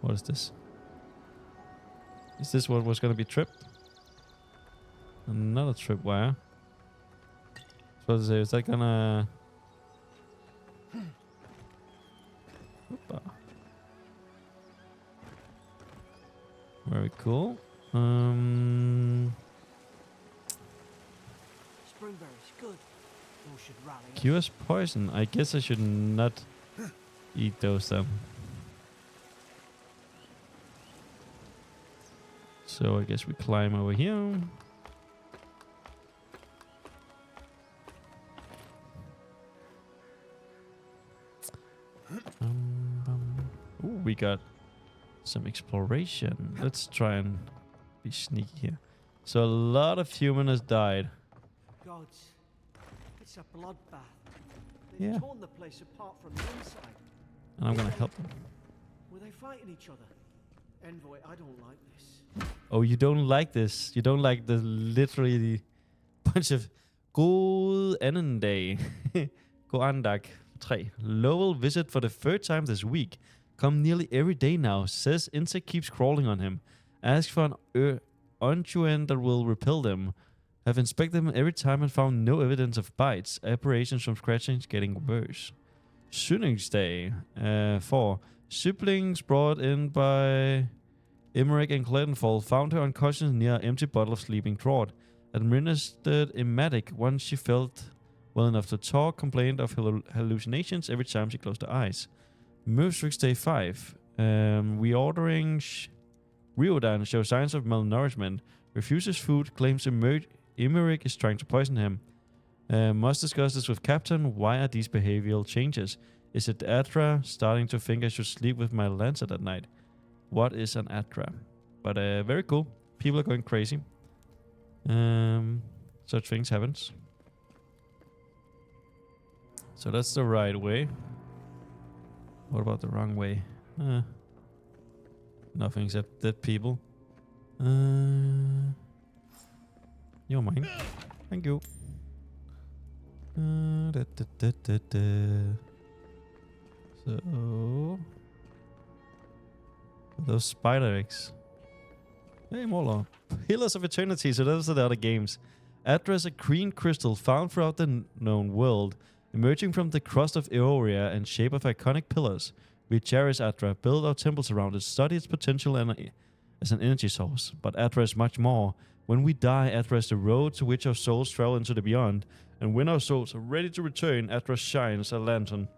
What is this? Is this what was gonna be tripped? Another tripwire. Supposed to say, is that gonna? Oopa. Very cool. Springberries, good. Those should rally. Cures poison. I guess I should not eat those then. So I guess we climb over here. Ooh, we got some exploration. Let's try and be sneaky here. So a lot of human has died. Gods, it's a bloodbath. They've Yeah. torn the place apart from the inside. And I'm gonna help them. Were they fighting each other? Envoy, I don't like this. Oh, you don't like this. You don't like the literally bunch of God anden dag. God anden dag 3. Lowell visit for the third time this week. Come nearly every day now. Says insect keeps crawling on him. Ask for an unguent that will repel them. Have inspected them every time and found no evidence of bites. Apparitions from scratchings getting worse. Sunningsday 4. Siblings brought in by Emmerich and Claytonfall found her unconscious near an empty bottle of sleeping draught. Administered emetic once she felt well enough to talk. Complained of hallucinations every time she closed her eyes. Merstrix Day 5. Reordering Riordan shows signs of malnourishment. Refuses food. Claims Emmerich is trying to poison him. Must discuss this with Captain. Why are these behavioral changes? Is it Adra starting to think I should sleep with my lancet at night? What is an Adra? But very cool. People are going crazy. Such things happens. So that's the right way. What about the wrong way? Nothing except dead people. You're mine. Thank you. So those spider eggs. Hey, more Pillars of Eternity. So those are the other games. Address a green crystal found throughout the known world, emerging from the crust of Eoria in shape of iconic pillars. We cherish Adra, build our temples around it, study its potential as an energy source. But Adra is much more. When we die, Adra is the road to which our souls travel into the beyond. And when our souls are ready to return, Adra shines a lantern,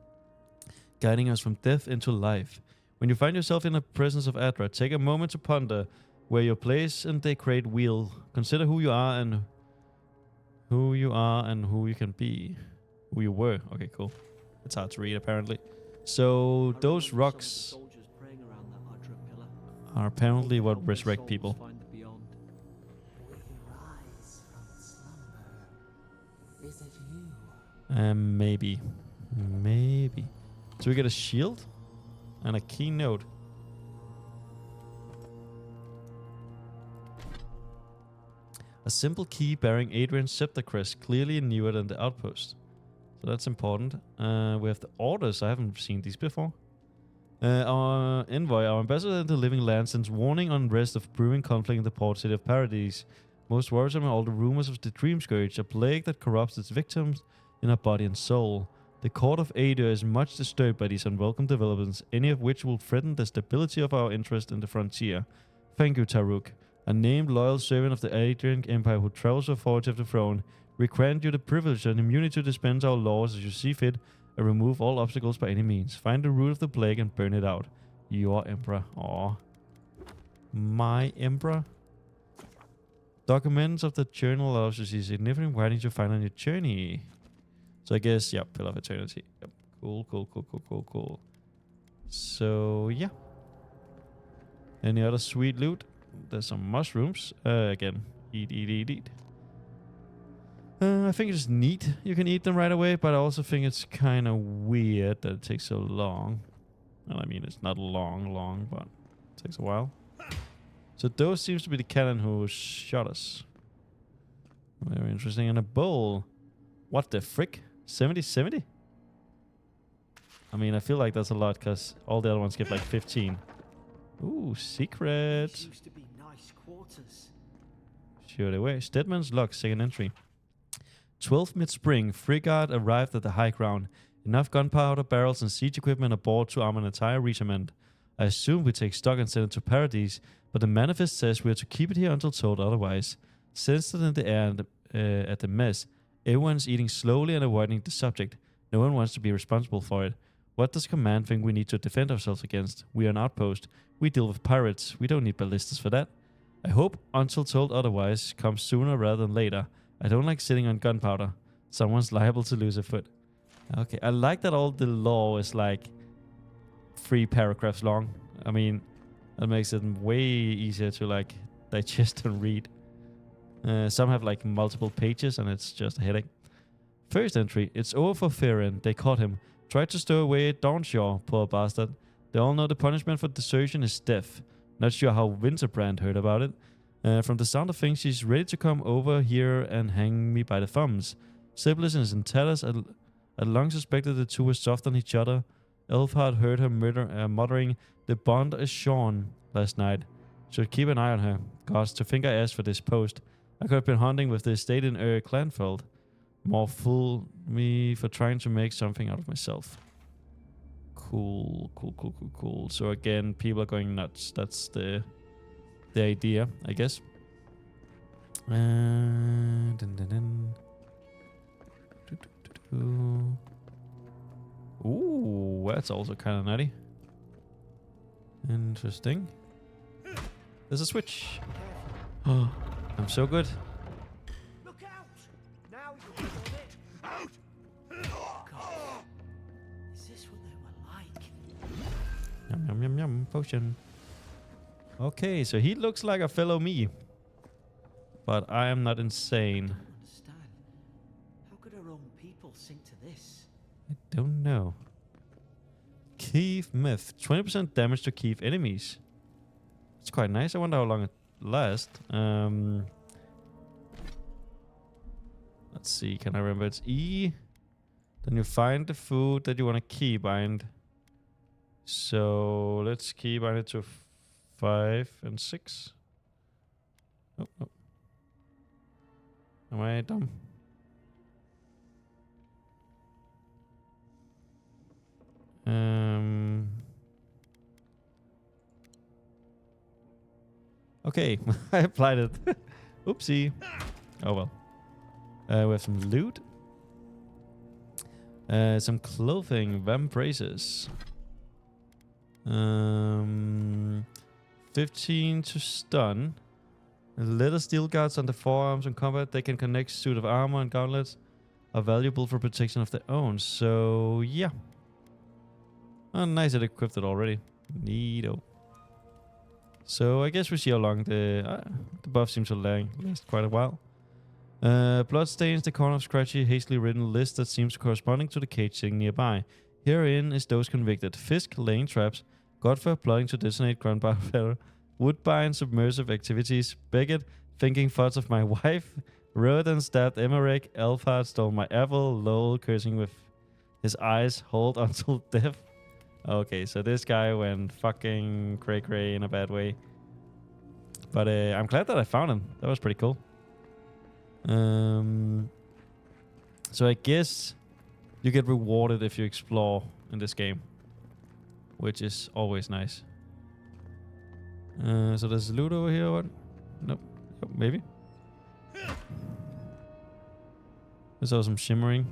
guiding us from death into life. When you find yourself in the presence of Adra, take a moment to ponder where your place in the great wheel. Consider who you are and who you can be. Who you were. Okay, cool. It's hard to read, apparently. So those rocks. Soldiers praying around that Adra pillar. are apparently Hope what help their resurrect souls people. find the beyond. We rise from slumber. Is it you? Maybe. Maybe. So we get a shield and a keynote. A simple key bearing Adrian's scepter crest, clearly newer than the outpost. So that's important. We have the orders. I haven't seen these before. Our envoy, our ambassador to living land, sends warning on unrest of brewing conflict in the port city of Paradise. Most worrisome are all the rumors of the Dream Scourge, a plague that corrupts its victims in her body and soul. The court of Adur is much disturbed by these unwelcome developments, any of which will threaten the stability of our interest in the frontier. Thank you, Taruk, a named loyal servant of the Adrian Empire who travels with authority of the throne. We grant you the privilege and immunity to dispense our laws as you see fit, and remove all obstacles by any means. Find the root of the plague and burn it out. Your Emperor. Aw. My Emperor? Documents of the journal allows you to see significant writings you find on your journey. So I guess, yeah, Pillar of Eternity. Yep. Cool. So, yeah. Any other sweet loot? There's some mushrooms. Again, eat. I think it's neat. You can eat them right away, but I also think it's kind of weird that it takes so long. Well, I mean, it's not long, but it takes a while. So those seems to be the cannon who shot us. Very interesting. And a bowl. What the frick? 70? I mean, I feel like that's a lot because all the other ones give like 15. Ooh, secret. These used to be nice quarters. Shoot away. Stedman's Lock, second entry. 12th mid-spring, Frigate arrived at the high ground. Enough gunpowder, barrels, and siege equipment aboard to arm an entire regiment. I assume we take stock and send it to Paradise, but the manifest says we are to keep it here until told otherwise. Sensed it in the air at the mess. Everyone's eating slowly and avoiding the subject. No one wants to be responsible for it. What does command think we need to defend ourselves against? We are an outpost. We deal with pirates. We don't need ballistas for that. I hope until told otherwise comes sooner rather than later. I don't like sitting on gunpowder. Someone's liable to lose a foot. Okay, I like that all the law is like 3 paragraphs long. I mean, that makes it way easier to like digest and read. Some have like multiple pages and it's just a headache. First entry, it's over for Farron. They caught him. Tried to stow away at Dawnshaw, poor bastard. They all know the punishment for desertion is death. Not sure how Winterbrand heard about it. From the sound of things, she's ready to come over here and hang me by the thumbs. Syphilis and Talis had long suspected the two were soft on each other. Elfhard heard her muttering, "The bond is shorn," last night. Should keep an eye on her. Gods, to think I asked for this post. I could have been hunting with the estate in Clanfeld. More fool me for trying to make something out of myself. Cool. So again, people are going nuts. That's the idea, I guess. Ooh, that's also kind of nutty. Interesting. There's a switch. Oh, I'm so good. Look out! Now you're on it. Out! God. Is this what they were like? Yum. Potion. Okay, so he looks like a fellow me. But I am not insane. I don't understand. How could our own people sink to this? I don't know. Keith Myth. 20% damage to Keith enemies. It's quite nice. I wonder how long it lasts. Let's see. Can I remember? It's E. Then you find the food that you want to keybind. So let's keybind it to 5 and 6. Oh. Am I dumb? Okay, I applied it. Oopsie. Oh well. We have some loot. Some clothing, vamp braces. 15 to stun. Leather steel guards on the forearms in combat. They can connect suit of armor and gauntlets. Are valuable for protection of their own. So yeah. Oh, nice, it equipped it already. Neato. So I guess we see how long the buff seems to last quite a while. Blood stains the corner of scratchy, hastily written list that seems corresponding to the cage sitting nearby. Herein is those convicted. Fisk laying traps, Godfer plotting to detonate gunpowder, Woodbine submersive activities, Beckett thinking thoughts of my wife, Rodan stabbed Emmerich, Elfhard stole my apple, Lowell cursing with his eyes hold until death. Okay, so this guy went fucking cray-cray in a bad way. But I'm glad that I found him. That was pretty cool. So I guess you get rewarded if you explore in this game, which is always nice. So there's loot over here. What? Nope. Oh, maybe. There's also some shimmering.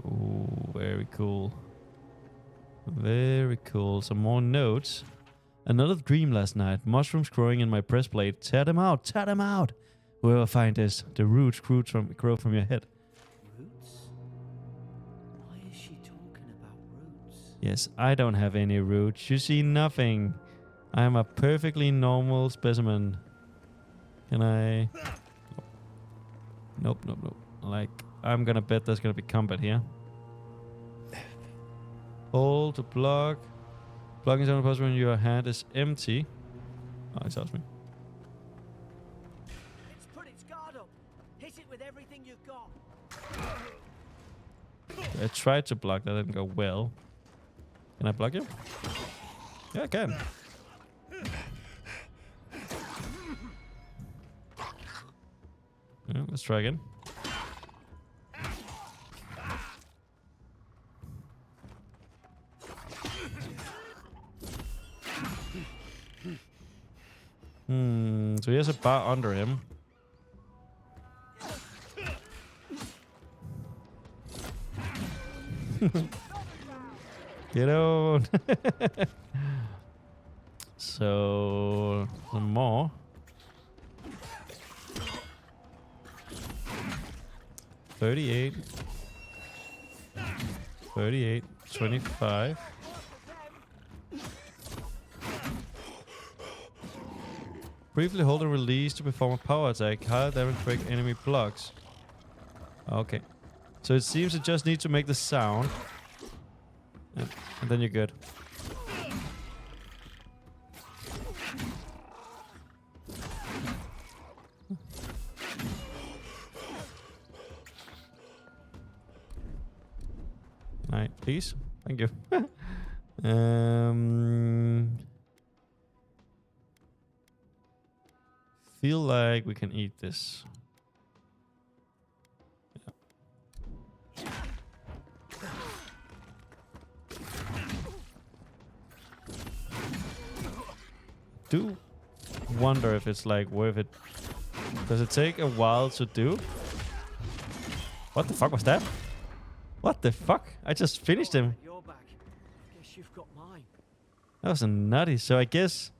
Ooh, very cool. Very cool. Some more notes. Another dream last night. Mushrooms growing in my breastplate. Tear them out. Tear them out. Whoever find this, the roots grow from your head. Roots? Why is she talking about roots? Yes, I don't have any roots. You see nothing. I am a perfectly normal specimen. Can I? Nope. Like, I'm gonna bet there's gonna be combat here. Hold to block. Blocking is only possible when your hand is empty. Oh, it tells me. It's put its guard up. Hit it with everything you've got. I tried to block, that didn't go well. Can I block you? Yeah, I can. Yeah, let's try again. So he has a bar under him. Get on. So some more. 38. 38. 25. Briefly hold and release to perform a power attack. Higher damage break enemy blocks. Okay. So it seems it just needs to make the sound. And then you're good. Alright, please. Thank you. Feel like we can eat this. Yeah. Do wonder if it's like worth it. Does it take a while to do? What the fuck was that? What the fuck? I just finished him. You're back. Guess you've got mine. That was a nutty. So I guess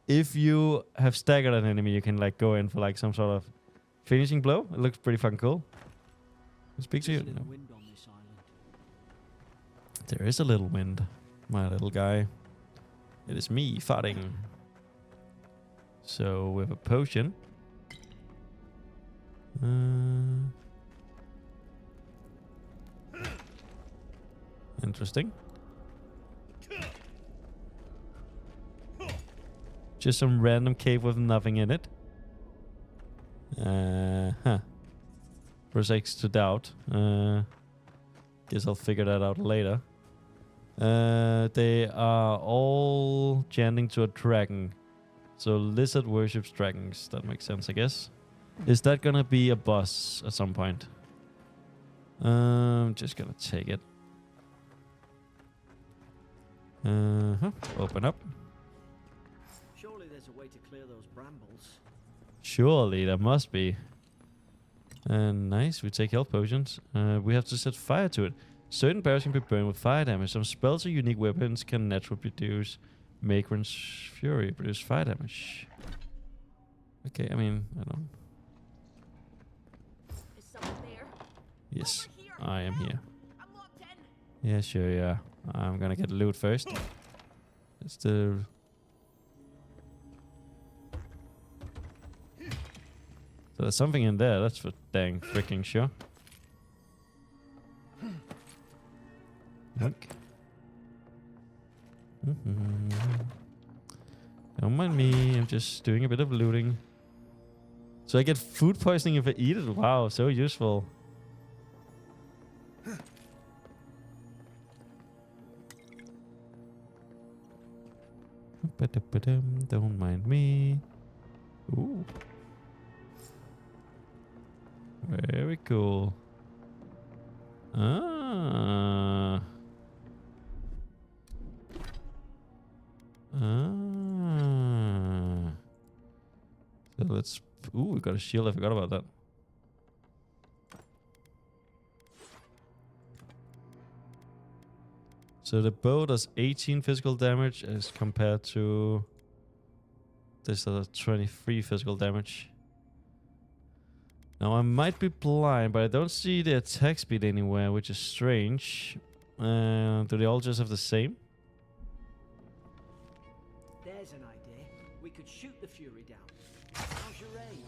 if you have staggered an enemy, you can like go in for like some sort of finishing blow. It looks pretty fucking cool. Speak to you. There's a little wind on this island. There is a little wind, my little guy. It is me farting. So with a potion. Interesting. Just some random cave with nothing in it. Prosects to doubt. Guess I'll figure that out later. They are all chanting to a dragon. So lizard worships dragons. That makes sense, I guess. Is that gonna be a boss at some point? Just gonna take it. Open up. Surely there's a way to clear those brambles. Surely there must be. Nice. We take health potions. We have to set fire to it. Certain barrels can be burned with fire damage. Some spells or unique weapons can naturally produce Makrant's Fury, produce fire damage. Okay, I mean, I don't. Is someone there? Yes, Over here. I am here. I'm locked in. Yeah, sure, yeah. I'm gonna get loot first. It's the So there's something in there, that's for dang freaking sure. Look. Don't mind me, I'm just doing a bit of looting. So I get food poisoning if I eat it? Wow, so useful. Don't mind me. Ooh. Very cool. Ah. Ah. So let's... Ooh, we got a shield. I forgot about that. So the bow does 18 physical damage as compared to this does 23 physical damage. Now I might be blind, but I don't see the attack speed anywhere, which is strange. Do they all just have the same? There's an idea. We could shoot the Fury down. How's your aim?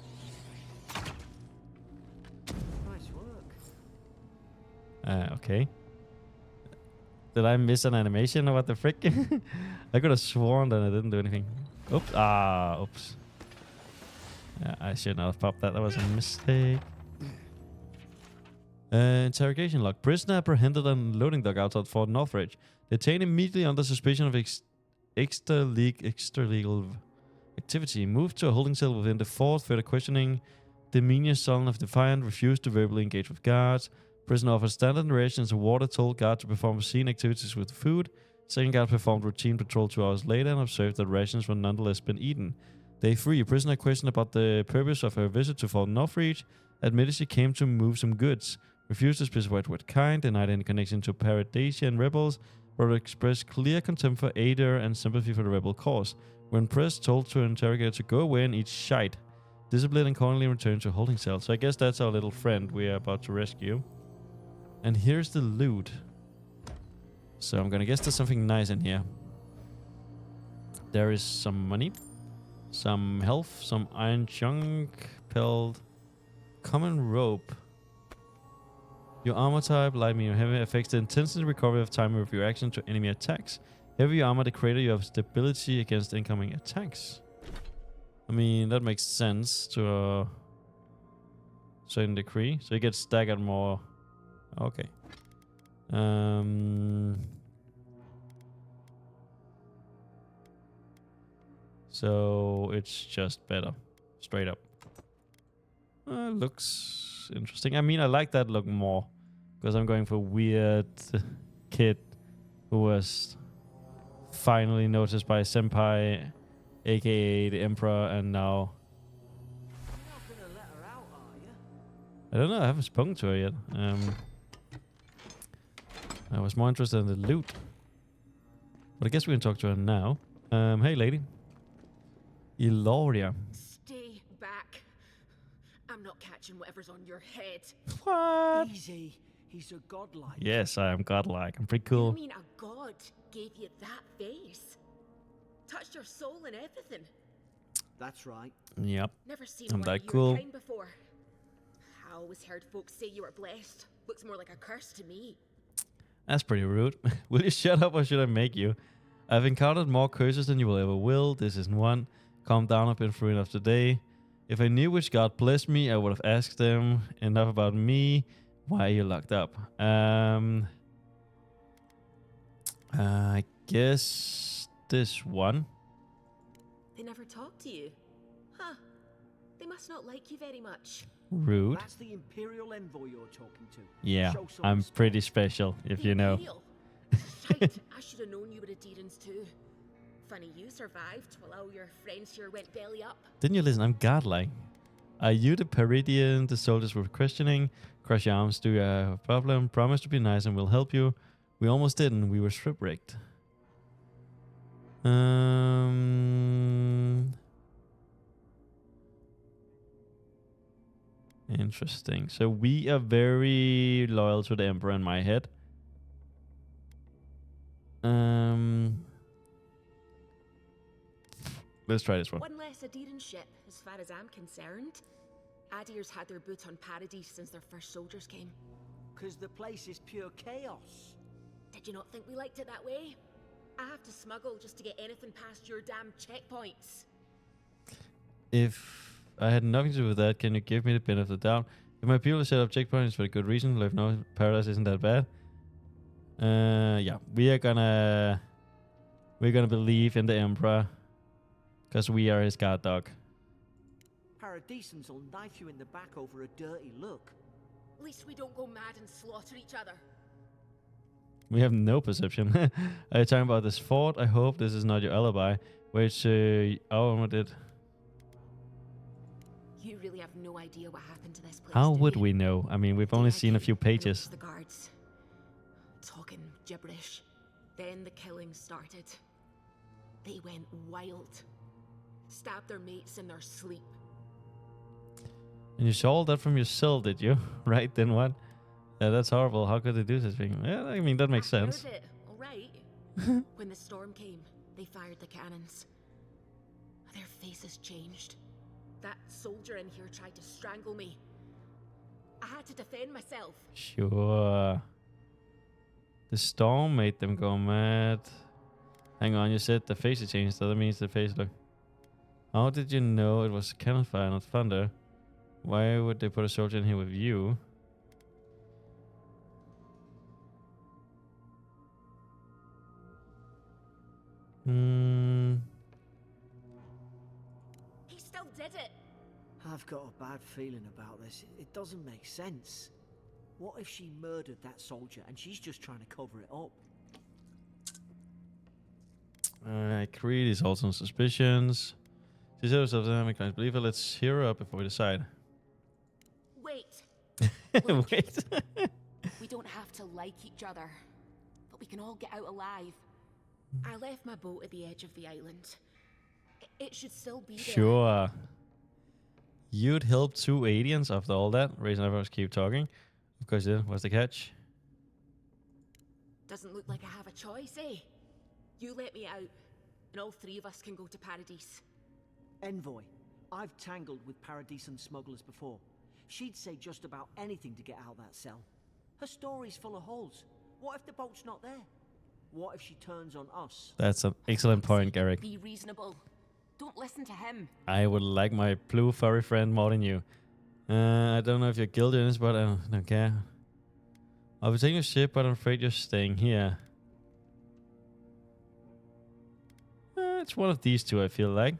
Nice work. Okay. Did I miss an animation or what the frick? I could have sworn that I didn't do anything. Oops. Ah, oops. Yeah, I should not have popped that. That was a mistake. Interrogation log. Prisoner apprehended on loading dock outside Fort Northridge. Detained immediately under suspicion of extralegal activity. Moved to a holding cell within the fort. Further questioning. Demeanor sullen of defiant. Refused to verbally engage with guards. Prisoner offered standard rations and water. Told guard to perform routine activities with food. Second guard performed routine patrol 2 hours later and observed that rations were nonetheless been eaten. Day 3. Prisoner questioned about the purpose of her visit to Fort Northridge. Admitted she came to move some goods. Refused to specify what kind. Denied any connection to Paradisian rebels. But expressed clear contempt for Ader and sympathy for the rebel cause. When pressed, told to interrogator to go away and eat shite. Disciplined and accordingly returned to holding cell. So I guess that's our little friend we are about to rescue. And here's the loot. So I'm gonna guess there's something nice in here. There is some money. Some health. Some iron chunk. Pelt. Common rope. Your armor type, light, medium, heavy, affects the intensity recovery of time of your action to enemy attacks. Heavy armor, the creator, you have stability against incoming attacks. I mean, that makes sense to a certain degree. So you get staggered more. Okay. So it's just better. Straight up. Looks interesting. I mean, I like that look more. Because I'm going for weird kid who was finally noticed by Senpai, aka the Emperor, and now... You're not gonna let her out, are you? I don't know, I haven't spoken to her yet. I was more interested in the loot. But I guess we can talk to her now. Hey lady. Eloria. Stay back. I'm not catching whatever's on your head. What? Easy. He's a godlike. Yes, I am godlike. I'm pretty You cool. mean a god gave you that face? Touched your soul and everything? That's right. Yep. Never seen I'm one that of your cool. kind before. I always heard folks say you were blessed. Looks more like a curse to me. That's pretty rude. Will you shut up or should I make you? I've encountered more curses than you will ever will. This isn't one. Calm down, I've been through enough today. If I knew which god blessed me, I would have asked them. Enough about me. Why are you locked up? I guess this one. They never talk to you. Huh. They must not like you very much. Rude. That's the Imperial envoy you're talking to. Yeah, Show some I'm respect. pretty special, if you know. Imperial. Shite, I should have known you were a Deedens too. Funny you survived while all your friends here went belly up. Didn't you listen? I'm godlike. Are you the Peridian? The soldiers were questioning. Crush your arms. Do you have a problem? Promise to be nice and we'll help you. We almost didn't. We were shipwrecked. Interesting. So we are very loyal to the Emperor in my head. Let's try this one. One less Aderan ship, as far as I'm concerned. Adir's had their boot on Paradise since their first soldiers came. 'Cause the place is pure chaos. Did you not think we liked it that way? I have to smuggle just to get anything past your damn checkpoints. If I had nothing to do with that, can you give me the benefit of the doubt? If my people set up checkpoints for a good reason, like no, Paradise isn't that bad. Yeah, we're gonna believe in the Emperor, cause we are his guard dog. Paradisans will knife you in the back over a dirty look. At least we don't go mad and slaughter each other. We have no perception. Are you talking about this fort? I hope this is not your alibi, which our did. You really have no idea what happened to this place. How do would you? we know? I mean, we've only seen a few pages. The guards talking gibberish. Then the killing started. They went wild. Stabbed their mates in their sleep. And you saw all that from yourself, did you? Right, then what? Yeah, that's horrible. How could they do such a thing? Yeah, I mean, that makes I heard sense. it, all right. When the storm came, they fired the cannons. Their faces changed. That soldier in here tried to strangle me. I had to defend myself. Sure. The storm made them go mad. Hang on, you said the faces changed, so that means the face look. How did you know it was cannon fire, not thunder? Why would they put a soldier in here with you? He still did it. I've got a bad feeling about this. It doesn't make sense. What if she murdered that soldier and she's just trying to cover it up? Creed is also on suspicions. She said herself that I believe her. Let's hear her up before we decide. Wait. Look. Wait. We don't have to like each other, but we can all get out alive. I left my boat at the edge of the island. It should still be there. Sure. You'd help two aliens after all that. Reason I always keep talking. Of course, yeah. What's the catch? Doesn't look like I have a choice, eh? You let me out, and all three of us can go to Paradise. Envoy, I've tangled with Paradisan smugglers before. She'd say just about anything to get out of that cell. Her story's full of holes. What if the boat's not there? What if she turns on us? That's an excellent point, Garrick. Be reasonable. Don't listen to him. I would like my blue furry friend more than you. I don't know if you're guilty in this, but I don't care. I'll be taking your ship, but I'm afraid you're staying here. It's one of these two, I feel like.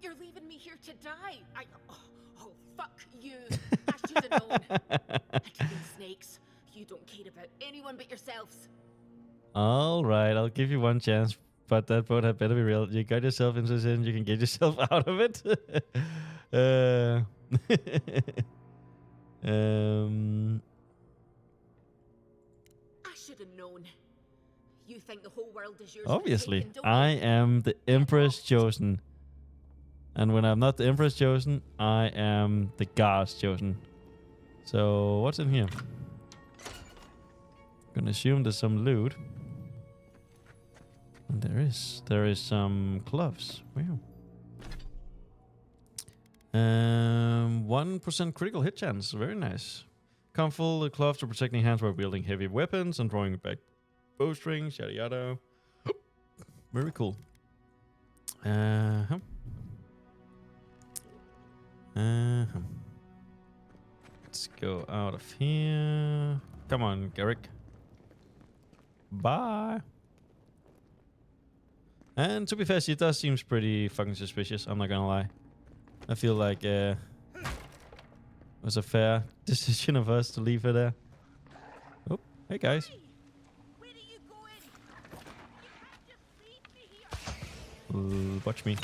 You're leaving me here to die. Oh, fuck you. I should have known. Attacking snakes. You don't care about anyone but yourselves. All right, I'll give you one chance, but that boat had better be real. You got yourself into this, and you can get yourself out of it. I should have known. You think the whole world is yours? Obviously, Taken, don't I you? am the Empress Chosen. And when I'm not the Empress Chosen, I am the Guards Chosen. So, what's in here? Gonna assume there's some loot. And there is some gloves. Wow. 1% critical hit chance. Very nice. Come full the gloves to protecting hands while wielding heavy weapons and drawing back bowstrings, yada yada. Very cool. Let's go out of here. Come on, Garrick. Bye. And to be fair, she does seems pretty fucking suspicious. I'm not gonna lie. I feel like it was a fair decision of us to leave her there. Oh, hey guys. Where are you going? You can't just leave me here. Watch me.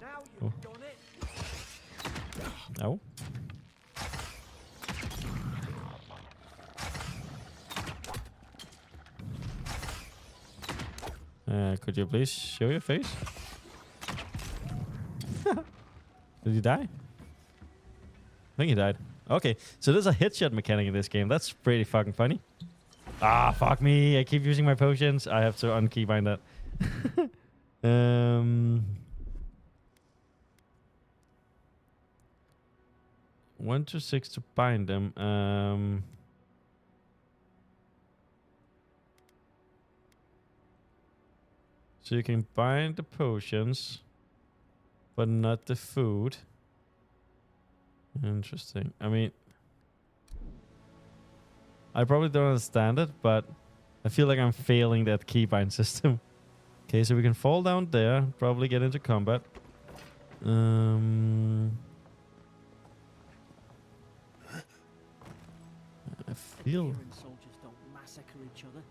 Now you've done it. Oh. Could you please show your face? Did he die? I think he died. Okay, so there's a headshot mechanic in this game. That's pretty fucking funny. Ah, fuck me. I keep using my potions. I have to unkeybind that. 1 to 6 to bind them. So you can bind the potions, but not the food. Interesting. I mean, I probably don't understand it, but I feel like I'm failing that keybind system. Okay, so we can fall down there, probably get into combat. I feel... Adherent soldiers don't massacre each other.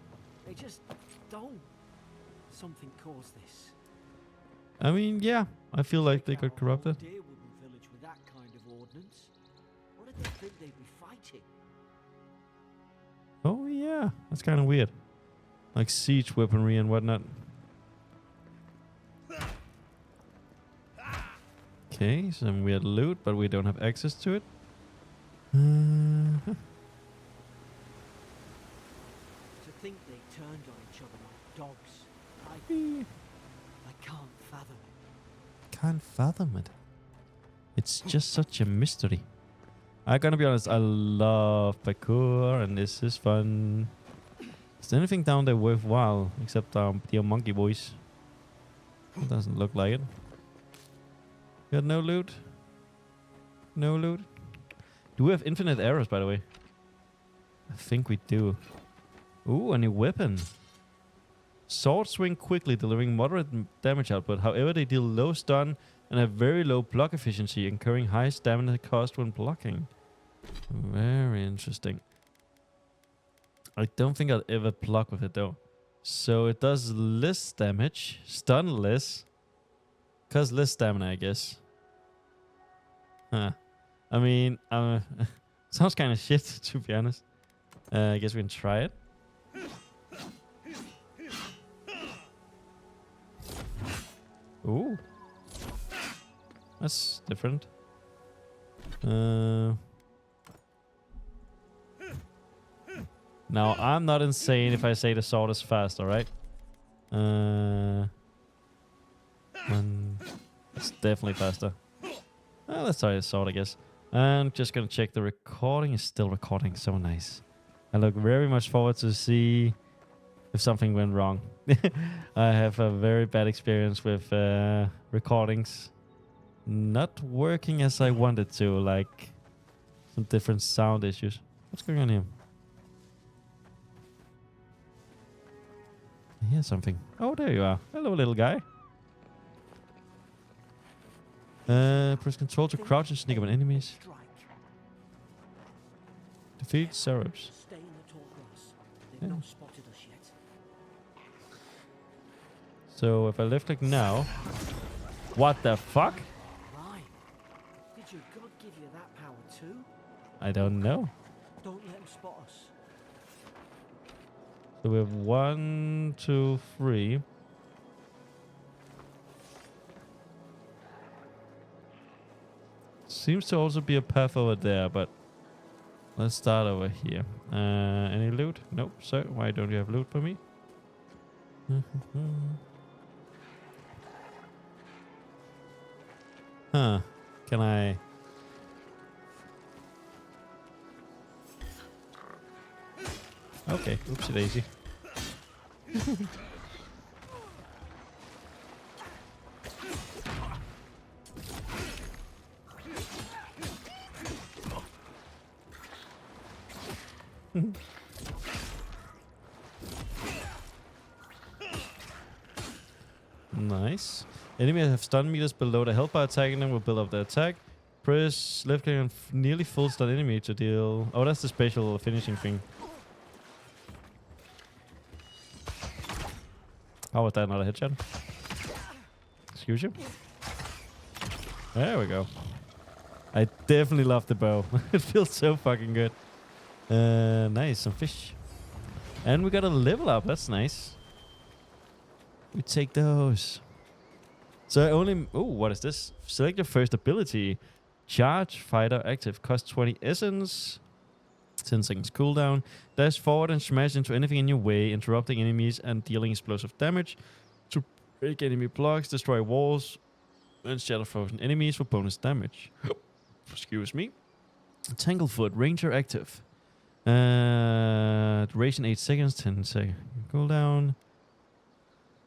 They just don't. Something caused this. I mean, yeah, I feel like they got corrupted. Deerwoodin village with that kind of ordnance. What did they think they'd be fighting? Oh yeah, that's kind of weird. Like siege weaponry and whatnot. Okay, some weird loot, but we don't have access to it. To think they turned on each other like dogs. I can't fathom it. Can't fathom it. It's just such a mystery. I gotta be honest, I love parkour and this is fun. Is there anything down there worthwhile except the monkey boys? It doesn't look like it. Got no loot? No loot? Do we have infinite arrows, by the way? I think we do. Ooh, a new weapon. Swords swing quickly, delivering moderate damage output. However, they deal low stun and have very low block efficiency, incurring high stamina cost when blocking. Very interesting. I don't think I'll ever block with it though. So it does less damage, stun less, cause less stamina, I guess. Huh. I mean, sounds kind of shit to be honest. I guess we can try it. Ooh. That's different. Now, I'm not insane if I say the sword is fast, alright? It's definitely faster. Let's try the sword, I guess. And just gonna check the recording is still recording, so nice. I look very much forward to see if something went wrong. I have a very bad experience with recordings not working as I wanted to, like some different sound issues. What's going on here? I hear something. Oh, there you are. Hello, little guy. Press control to crouch and sneak up on enemies. Defeat Sarabs. Stay in the tall grass. They've not spotted us yet. So if I left click now, what the fuck? Right. Did your god give you that power too? I don't know. Don't let them spot us. So we have 1, 2, 3. Seems to also be a path over there, but let's start over here. Any loot? Nope. So why don't you have loot for me? Huh. Can I... Okay. Oopsie daisy. Nice. Enemies have stun meters below the health bar. Attacking them will build up the attack. Press left click on nearly full stun enemy to deal... Oh, that's the special finishing thing. How was that not a headshot? Excuse you? There we go. I definitely love the bow. It feels so fucking good. Nice, some fish. And we got a level up. That's nice. We take those. So I only... Oh, what is this? Select your first ability. Charge fighter active. Cost 20 essence. 10 seconds cooldown. Dash forward and smash into anything in your way, interrupting enemies and dealing explosive damage. To break enemy blocks, destroy walls, and shatter frozen enemies for bonus damage. Excuse me. Tanglefoot, Ranger active. Duration 8 seconds, 10 seconds cooldown.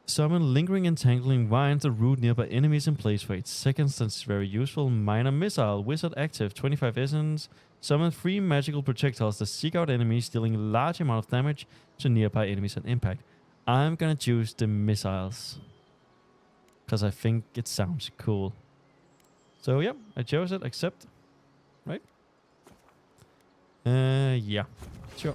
Summon lingering entangling vines that root nearby enemies in place for 8 seconds. That's very useful. Minor missile, wizard active, 25 essence. Summon 3 magical projectiles that seek out enemies, dealing a large amount of damage to nearby enemies on impact. I'm gonna choose the missiles, because I think it sounds cool. So yeah, I chose it. Accept. Right? Yeah. Sure.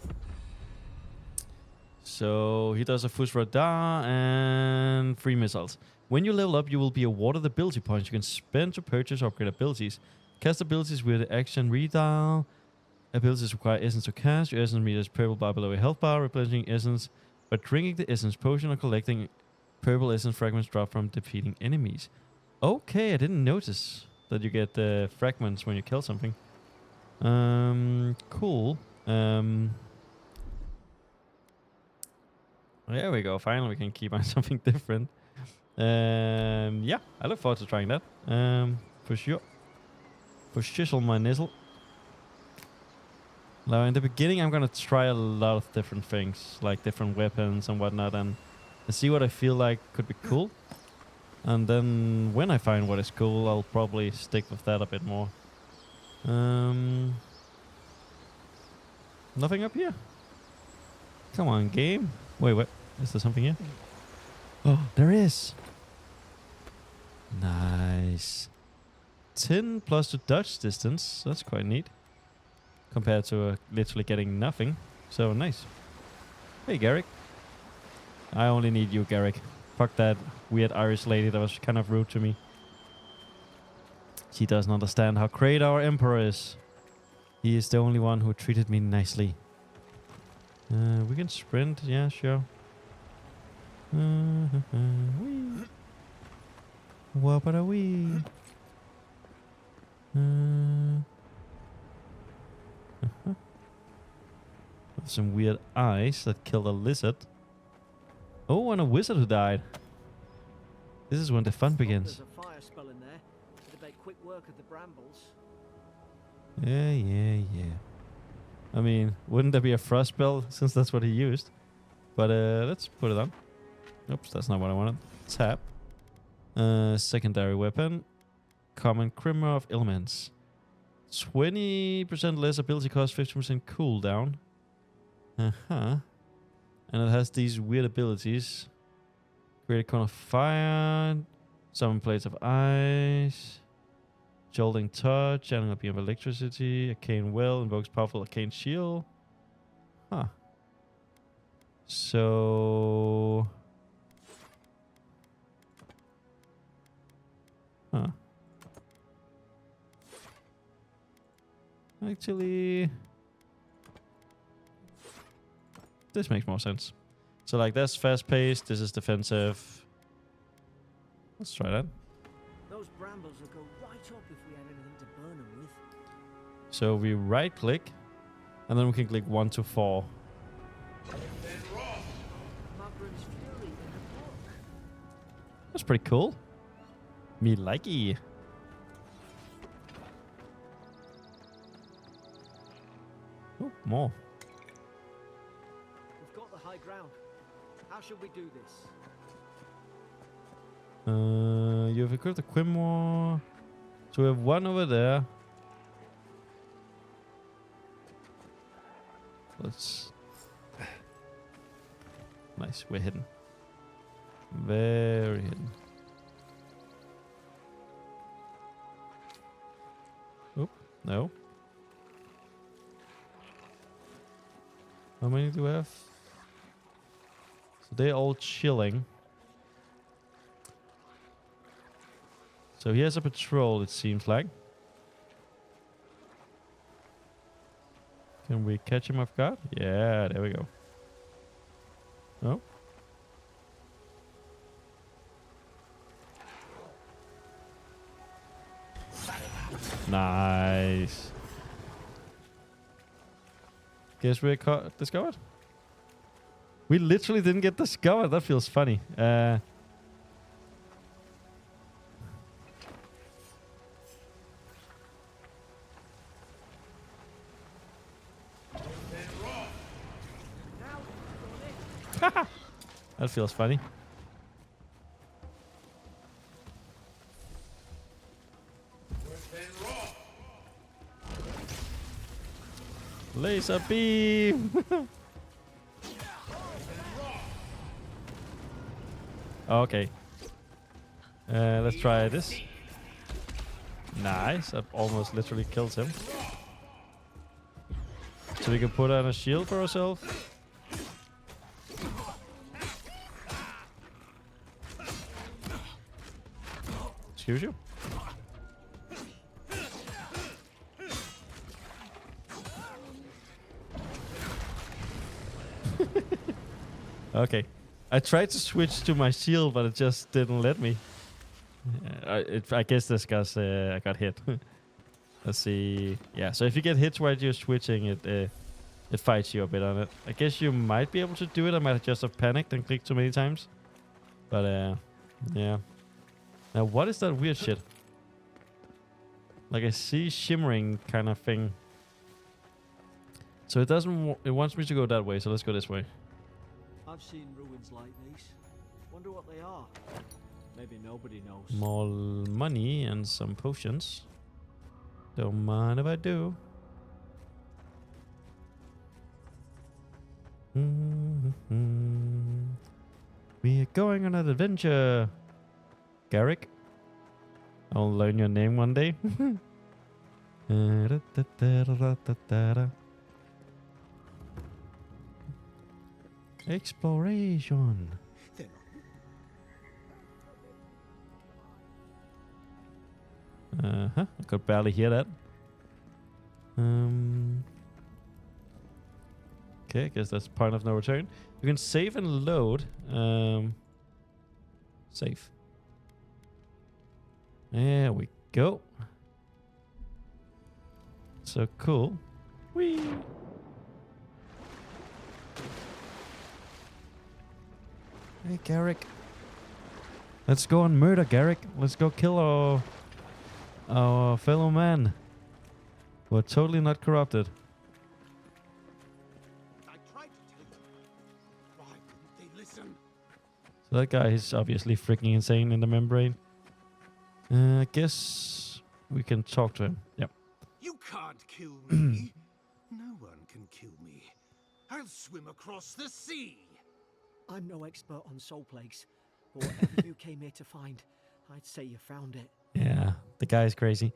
So he does a Fus Radar and 3 missiles. When you level up, you will be awarded ability points you can spend to purchase or upgrade abilities. Cast abilities with action redial. Abilities require essence to cast. Your essence meter is purple bar below your health bar, replenishing essence by drinking the essence potion or collecting purple essence fragments dropped from defeating enemies. Okay, I didn't notice that you get the fragments when you kill something. Cool. There we go. Finally, we can keep on something different. Yeah, I look forward to trying that. For sure. For shizzle my nizzle. Now, in the beginning, I'm gonna try a lot of different things, like different weapons and whatnot, and see what I feel like could be cool. And then when I find what is cool, I'll probably stick with that a bit more. Nothing up here. Come on, game. Wait, what? Is there something here? Oh, there is. Nice. 10 plus to dodge distance. That's quite neat. Compared to literally getting nothing. So nice. Hey, Garrick. I only need you, Garrick. Fuck that weird Irish lady that was kind of rude to me. She doesn't understand how great our emperor is. He is the only one who treated me nicely. We can sprint. Yeah, sure. Wee. What are we? Some weird eyes that killed a lizard. Oh, and a wizard who died. This is when the fun begins. There's a fire spell in there. It'd make quick work of the brambles. Yeah. I mean, wouldn't there be a frost spell since that's what he used? But let's put it on. Oops, that's not what I wanted. Tap. Secondary weapon. Common Grimmer of Elements. 20% less ability cost, 50% cooldown. And it has these weird abilities. Create a cone of fire. Summon plates of ice. Jolting touch. Channeling a beam of electricity. Arcane well. Invokes powerful arcane shield. Huh. So... Huh. Actually... This makes more sense. So like that's fast paced, this is defensive. Let's try that. Those brambles will go right up if we had anything to burn them with. So we right click and then we can click 1 to 4. Magram's Fury in a book. That's pretty cool. Me likey. Oh, more. We've got the high ground. How should we do this? You have equipped the Quimor. So we have one over there. Let's... Nice, we're hidden. Very hidden. Oop, no. How many do we have? So they're all chilling. So he has a patrol, it seems like. Can we catch him off guard? Yeah, there we go. Oh. Nice. Guess we're discovered? We literally didn't get discovered. That feels funny. That feels funny. Laser beam! Okay. Let's try this. Nice. That almost literally kills him. So we can put on a shield for ourselves. Excuse you? Okay. I tried to switch to my shield, but it just didn't let me. I guess this because I got hit. Let's see. Yeah, so if you get hit while you're switching, it fights you a bit on it. I guess you might be able to do it. I might just have panicked and clicked too many times. But yeah. Now, what is that weird shit? Like I see shimmering kind of thing. So it doesn't. It wants me to go that way. So let's go this way. I've seen ruins like these. Wonder what they are. Maybe nobody knows. More money and some potions. Don't mind if I do. We are going on an adventure, Garrick. I'll learn your name one day. Exploration. I could barely hear that. Okay, I guess that's point of no return. You can save and load. Save. There we go. So cool. Whee! Hey, Garrick. Let's go and murder Garrick. Let's go kill our fellow man. We're totally not corrupted. I tried to tell you. Why didn't they listen? So that guy is obviously freaking insane in the membrane. I guess we can talk to him. Yep. You can't kill me. No one can kill me. I'll swim across the sea. I'm no expert on soul plagues, but whatever you came here to find, I'd say you found it. Yeah, the guy is crazy.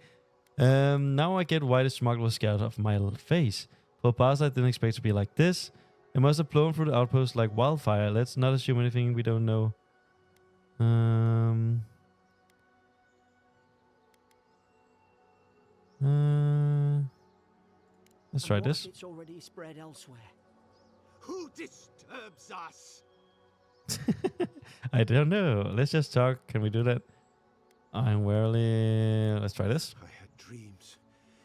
Now I get why the smuggler scared of my face. For a past I didn't expect to be like this. It must have blown through the outpost like wildfire. Let's not assume anything we don't know. Let's try And what this. if it's already spread elsewhere. Who disturbs us? I don't know. Let's just talk. Can we do that? I'm warily. Let's try this. I had dreams.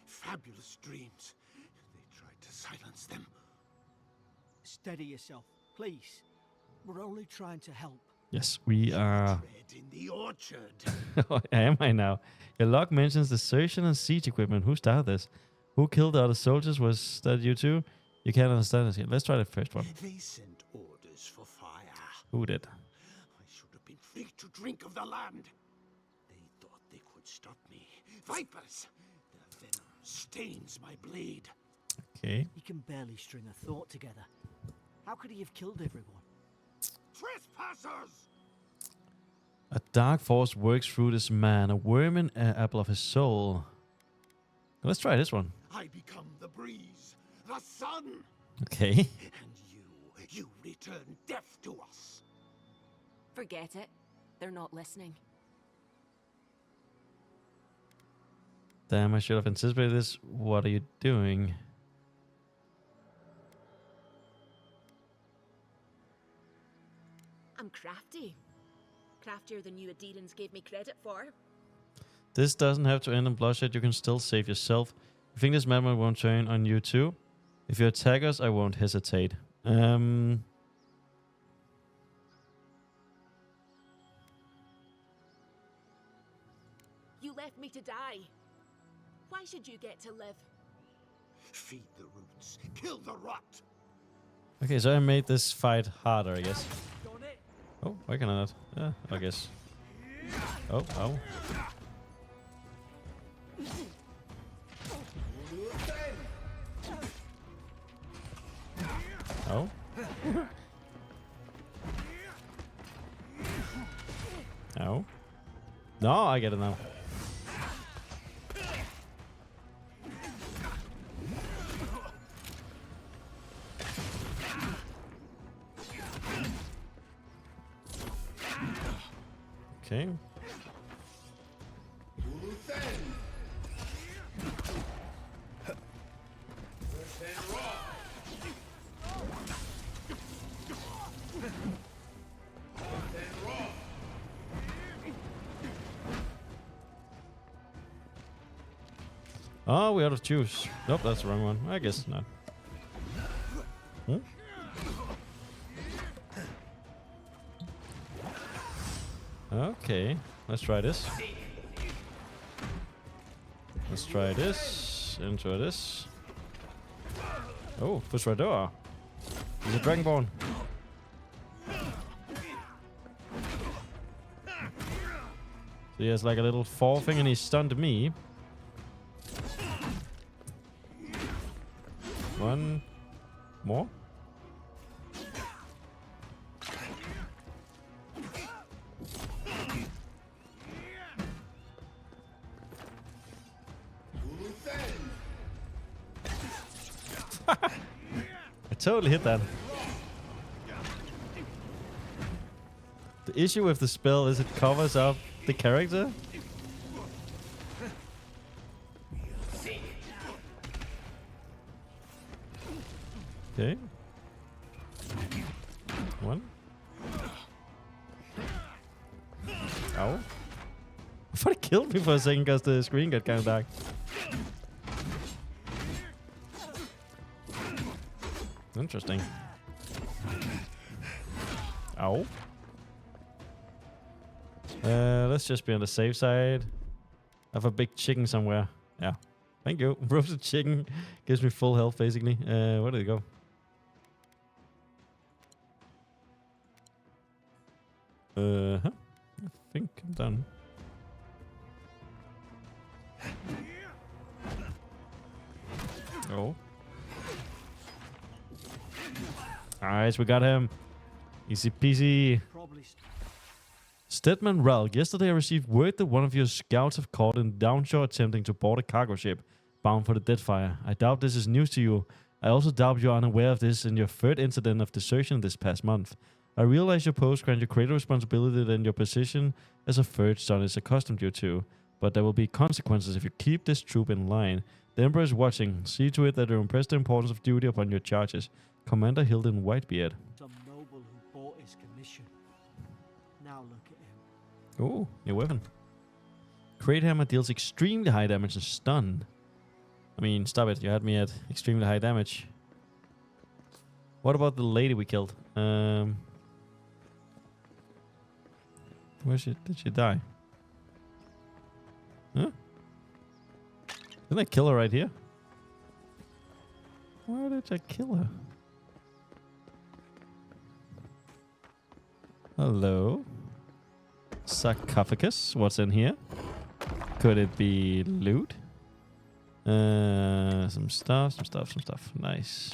Fabulous dreams. They tried to silence them. Steady yourself, please. We're only trying to help. Yes, we are. Tread in the orchard. Am I now? Your log mentions desertion and siege equipment. Who started this? Who killed the other soldiers? Was that you too? You can't understand it. Let's try the first one. They sent orders for fire. Who did? I should have been free to drink of the land. They thought they could stop me. Vipers! Their venom stains my blade. Okay. He can barely string a thought together. How could he have killed everyone? Trespassers! A dark force works through this man, a worm and apple of his soul. Let's try this one. I become the breeze, the sun, Okay. and you return death to us. Forget it. They're not listening. Damn, I should have anticipated this. What are you doing? I'm crafty. Craftier than you Adirans gave me credit for. This doesn't have to end in bloodshed. You can still save yourself. I think this madman won't turn on you too. If you attack us, I won't hesitate. You left me to die. Why should you get to live? Feed the roots, kill the rot. Okay, so I made this fight harder, I guess. Oh, why can I not? Yeah, I guess. Oh, ow. Oh. Ow. No, I get it now. Okay. Oh, we out of juice. Nope, that's the wrong one. I guess not. Hmm? Okay, let's try this. Let's try this. Enjoy this. Oh, push right door. He's a Dragonborn. So he has like a little fall thing and he stunned me. One more. I totally hit that. The issue with the spell is it covers up the character. Okay. One. Ow. I thought it killed me for a second because the screen got kind of dark. Interesting. Ow. Let's just be on the safe side. I have a big chicken somewhere. Yeah. Thank you. Roasted chicken gives me full health, basically. Where did it go? I think I'm done. Oh. Alright, we got him. Easy peasy. Stedman Ralk, yesterday I received word that one of your scouts have caught in downshore attempting to board a cargo ship bound for the Deadfire. I doubt this is news to you. I also doubt you are unaware of this in your third incident of desertion this past month. I realize your post grants you greater responsibility than your position as a third son is accustomed you to, but there will be consequences if you keep this troop in line. The Emperor is watching. See to it that you impress the importance of duty upon your charges. Commander Hilden Whitebeard. Some noble who bought his commission. Now look at him. Oh, new weapon. Great Hammer deals extremely high damage and stun. I mean, stop it. You had me at extremely high damage. What about the lady we killed? Where did she die? Huh? Didn't I kill her right here? Why did I kill her? Hello? Sarcophagus. What's in here? Could it be loot? Some stuff. Nice.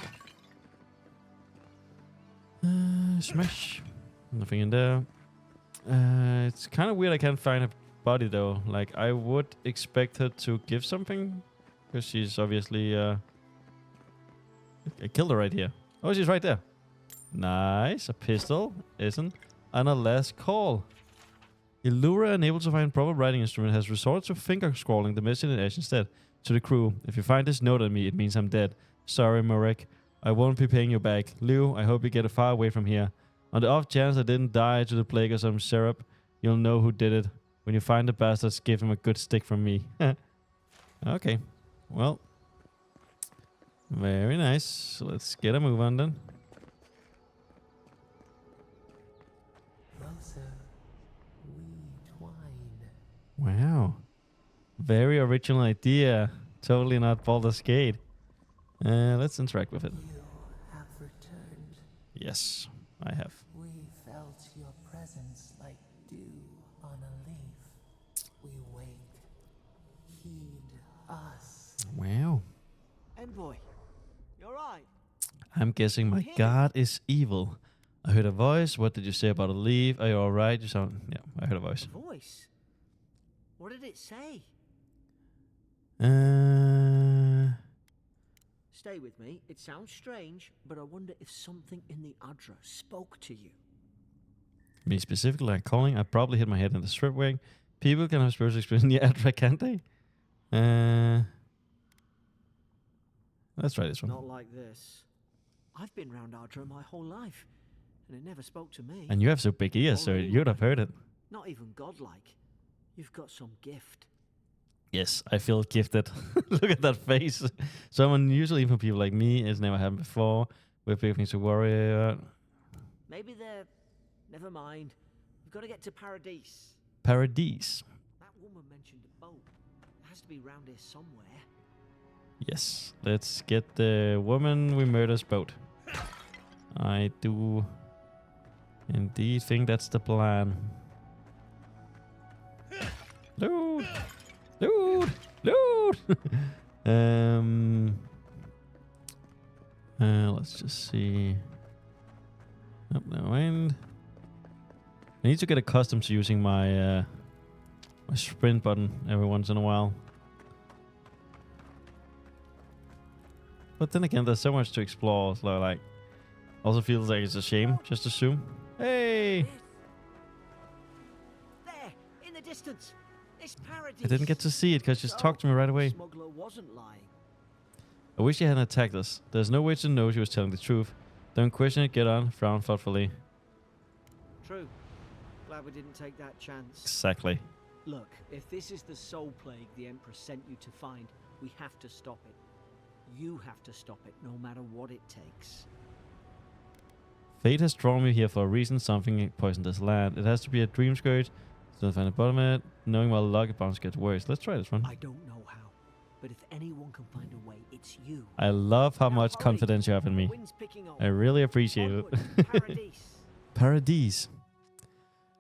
Smash. Nothing in there. It's kind of weird I can't find her body though. Like, I would expect her to give something. Because she's obviously... I killed her right here. Oh, she's right there. Nice. A pistol. Isn't. And a last call. Illura, unable to find proper writing instrument, has resorted to finger scrawling the message in Ash instead. To the crew, if you find this note on me, it means I'm dead. Sorry, Marek. I won't be paying you back. Liu, I hope you get far away from here. On the off chance I didn't die to the plague or some syrup, you'll know who did it. When you find the bastards, give him a good stick from me. Okay. Well. Very nice. So let's get a move on then. Closer, we twine. Wow. Very original idea. Totally not Baldur's Gate. Let's interact with it. You have returned. Yes, I have. We felt your presence like dew on a leaf. We wake. Heed us. Wow. Envoy, you're right. I'm guessing my god is evil. I heard a voice. What did you say about a leaf? Are you alright? You sound... Yeah, I heard a voice. Voice. What did it say? Stay with me. It sounds strange, but I wonder if something in the Adra spoke to you. Me specifically, like calling. I probably hit my head in the strip wing. People can have spiritual experience in the Adra, can't they? Let's try this one. Not like this. I've been round Adra my whole life, and it never spoke to me. And you have so big ears, so you'd have heard it. Not even godlike. You've got some gift. Yes, I feel gifted. Look at that face. So unusual even for people like me. It's never happened before. We're big things to worry about. Maybe they're... Never mind. We've got to get to Paradise. Paradise. That woman mentioned a boat. It has to be round here somewhere. Yes, let's get the woman we murder's boat. I do indeed think that's the plan. Loot! Loot! Loot! Let's just see. Oh, never mind. I need to get accustomed to using my my sprint button every once in a while. But then again, there's so much to explore. So like, also feels like it's a shame just to zoom. Hey! There, in the distance. It's Paradise. I didn't get to see it because you just talked to me right away. Smuggler wasn't lying. I wish she hadn't attacked us. There's no way to know she was telling the truth. Don't question it, get on, frown thoughtfully. True. Glad we didn't take that chance. Exactly. Look, if this is the soul plague the Empress sent you to find, we have to stop it. You have to stop it, no matter what it takes. Fate has drawn me here for a reason. Something poisoned this land. It has to be a dream scourge. Still find the bottom of it. Knowing my luck, it bounce gets worse. Let's try this one. I don't know how, but if anyone can find a way, it's you. I love how Now much hurry. confidence you have in me. The wind's picking up. I really appreciate it. Onward, Paradise. Paradise.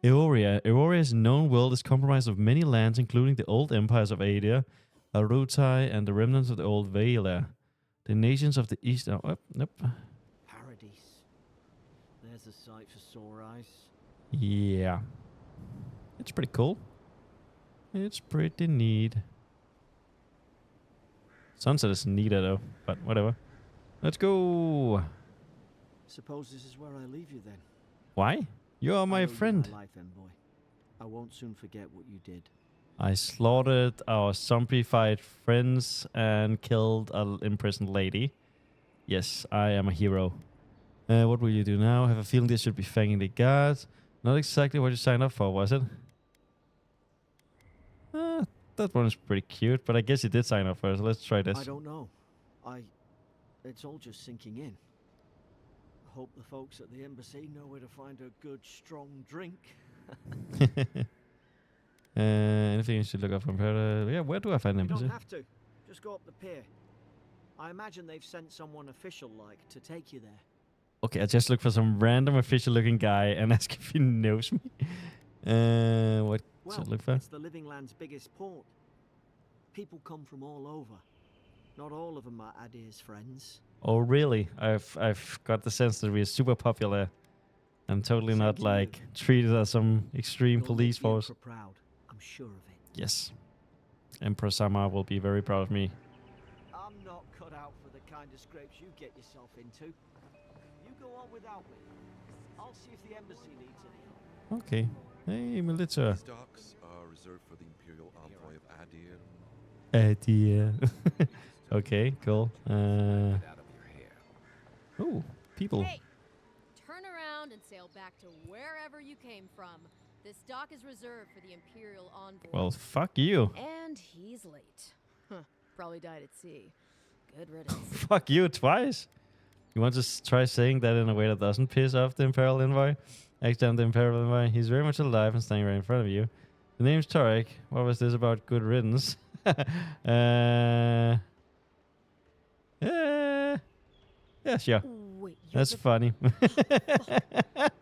Eoria. Eoria's known world is comprised of many lands, including the old empires of Adia, Arutai, and the remnants of the old Vaela. The nations of the east... Oh, nope. Paradise. There's a sight for sore eyes. Yeah. It's pretty cool. It's pretty neat. Sunset is neater though, but whatever. Let's go. Suppose this is where I leave you then. Why? You are I my owe you friend. life, Envoy. I won't soon forget what you did. I slaughtered our zombified friends and killed an imprisoned lady. Yes, I am a hero. What will you do now? I have a feeling this should be thanking the gods. Not exactly what you signed up for, was it? That one is pretty cute, but I guess you did sign up for it, so let's try this. I don't know. It's all just sinking in. I hope the folks at the embassy know where to find a good, strong drink. Anything you should look up from her? Yeah, where do I find You embassy? don't have to. Just go up the pier. I imagine they've sent someone official-like to take you there. Okay, I just look for some random official-looking guy and ask if he knows me. What Well, should I look for? it's the Living Land's biggest port. People come from all over. Not all of them are Adir's friends. Oh, really? I've got the sense that we're super popular. I'm totally Same not to you. like treated as some extreme You'll police make the force. Emperor proud. I'm sure of it. Yes. Emperor Sama will be very proud of me. I'm not cut out for the kind of scrapes you get yourself into. You go on without me. I'll see if the embassy needs any help. Okay. Hey, Militia. These docks are reserved for the Imperial Envoy of Adir. Okay, cool. Oh, people. Hey, turn around and sail back to wherever you came from. This dock is reserved for the Imperial envoy. Well, fuck you. And he's late. Probably died at sea. Good riddance. Fuck you twice. You want to try saying that in a way that doesn't piss off the Imperial Envoy? Actually, I'm the Imperial Envoy. He's very much alive and standing right in front of you. The name's Tarek. What was this about good riddance? Yeah, sure. Wait, you're That's the funny.